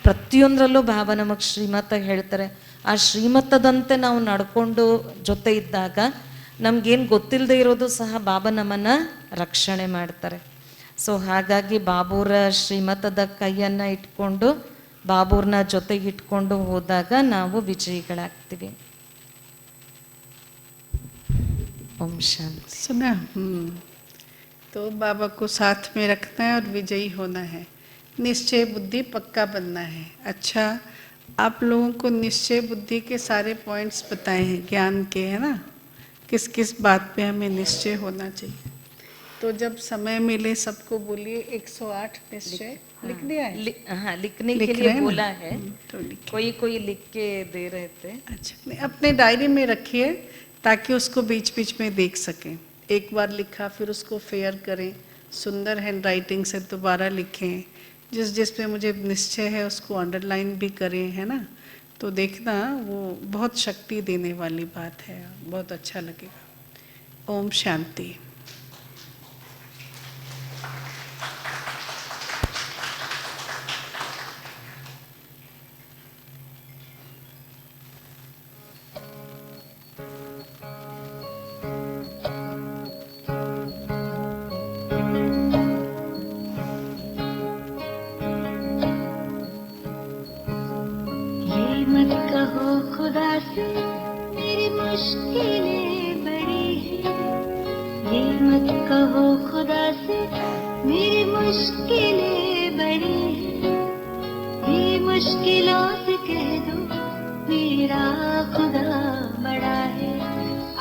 [SPEAKER 2] ಪ್ರತಿಯೊಂದರಲ್ಲೂ ಬಾಬಾ ನಮಗೆ ಶ್ರೀಮತ ಹೇಳ್ತಾರೆ. ಆ ಶ್ರೀಮತದಂತೆ ನಾವು ನಡ್ಕೊಂಡು ಜೊತೆ ಇದ್ದಾಗ ನಮಗೇನು ಗೊತ್ತಿಲ್ಲದೆ ಇರೋದು ಸಹ ಬಾಬಾ ನಮ್ಮನ್ನು ರಕ್ಷಣೆ ಮಾಡ್ತಾರೆ. ಸೊ ಹಾಗಾಗಿ ಬಾಬೂರ ಶ್ರೀಮತದ ಕೈಯನ್ನು ಇಟ್ಕೊಂಡು ಬಾಬೂರ್ನ ಜೊತೆಗೆ ಇಟ್ಕೊಂಡು ಹೋದಾಗ ನಾವು ವಿಜಯಿಗಳಾಗ್ತೀವಿ. ओम शांति।
[SPEAKER 1] सुना? तो बाबा को साथ में रखना है और विजयी होना है। निश्चय बुद्धि पक्का बनना है। अच्छा, आप लोगों को निश्चय बुद्धि के सारे पॉइंट्स बताए हैं ज्ञान के, है ना, किस किस बात पे हमें निश्चय होना चाहिए। तो जब समय मिले सबको बोलिए 108 निश्चय लिख दिया है?
[SPEAKER 2] हाँ, लिखने
[SPEAKER 1] लिख
[SPEAKER 2] के
[SPEAKER 1] रहे
[SPEAKER 2] लिए
[SPEAKER 1] हैं ना?
[SPEAKER 2] बोला है।
[SPEAKER 1] तो लिखिए।
[SPEAKER 2] कोई लिख के दे रहे थे।
[SPEAKER 1] अच्छा, नहीं, अपने डायरी में रखिए ताकि उसको बीच बीच में देख सकें। एक बार लिखा फिर उसको फेयर करें, सुंदर हैंड राइटिंग से दोबारा लिखें। जिस जिस पे मुझे निश्चय है उसको अंडरलाइन भी करें, है ना। तो देखना वो बहुत शक्ति देने वाली बात है, बहुत अच्छा लगेगा। ओम शांति।
[SPEAKER 4] मत कहो खुदा से मेरी मुश्किलें बड़ी हैं, ये मत कहो खुदा से मेरी मुश्किलें बड़ी हैं, ये मुश्किलों से कह दो मेरा खुदा बड़ा है।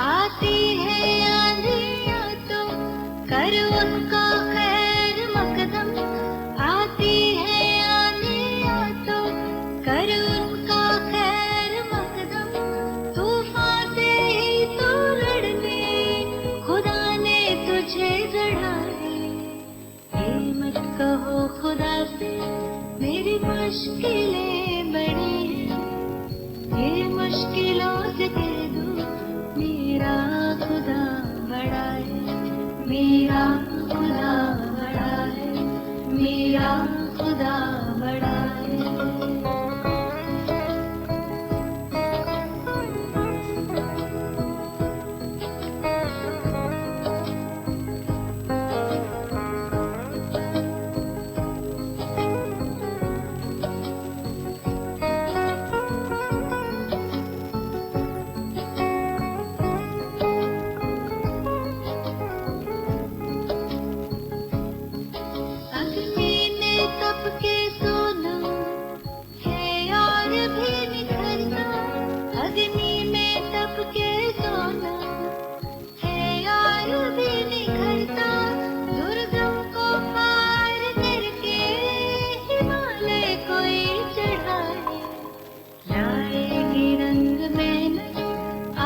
[SPEAKER 4] आती है आंधियाँ तो कर उनको खैर मकदम, आती है आंधियाँ तो कर उनका खैर मकदम, तूफान से ही तो लड़ने खुदा ने तुझे गढ़ा है। ये मत कहो खुदा से मेरी मुश्किलें बड़ी हैं, ये मुश्किलों से कह दो मेरा खुदा बड़ा है, मेरा खुदा बड़ा है, मेरा खुदा बड़ा है। अग्नि में तप के सोना है और भी निखरना, अग्नि में तप के सोना है और भी निखरना, दुर्गम को पार करके हिमालय कोई चढ़ाए, लाएगी रंग मेहनत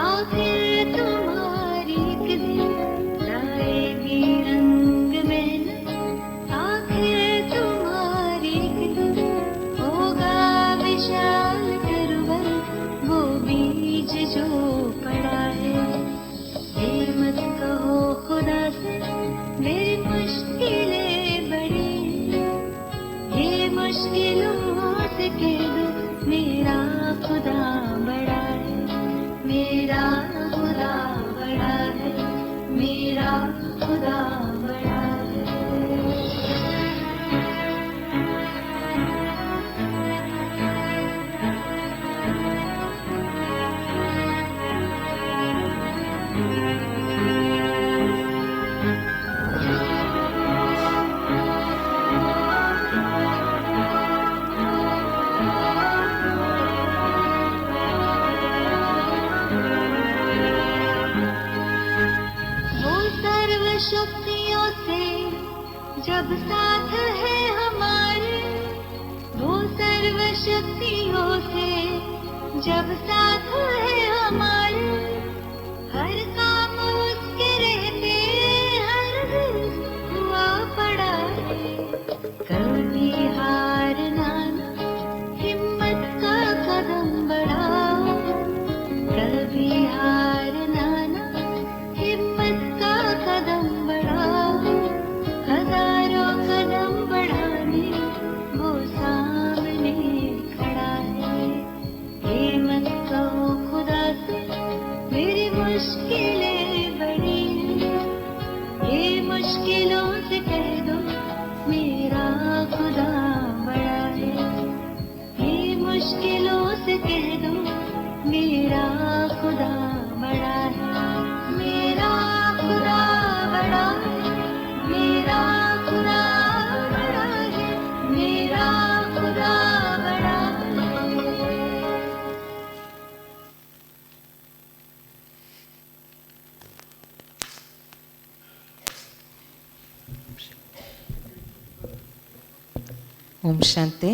[SPEAKER 4] आखिर तुम्हारी एक दिन, लाएगी रंग मेहनत आखिर तुम्हारी एक दिन, होगा विशाल तरवर वो बीज जो पड़ा है। ये मत कहो खुदा से मेरी मुश्किलें बड़ी हैं, ये मुश्किलों से कह दो मेरा खुदा बड़ा है, मेरा खुदा बड़ा है, मेरा खुदा बड़ा है। वो सर्व शक्तियों से जब साथ है हमारे, वो सर्व शक्तियों से जब साथ है हमारे, हर काम उसके रहते हर दिन हुआ पड़ा है, कभी हार मुश्किलों से कह दो मेरा खुदा बड़ा है, मेरा खुदा बड़ा है, मेरा खुदा बड़ा है, मेरा खुदा बड़ा है।
[SPEAKER 2] ಓಂ ಶಾಂತಿ.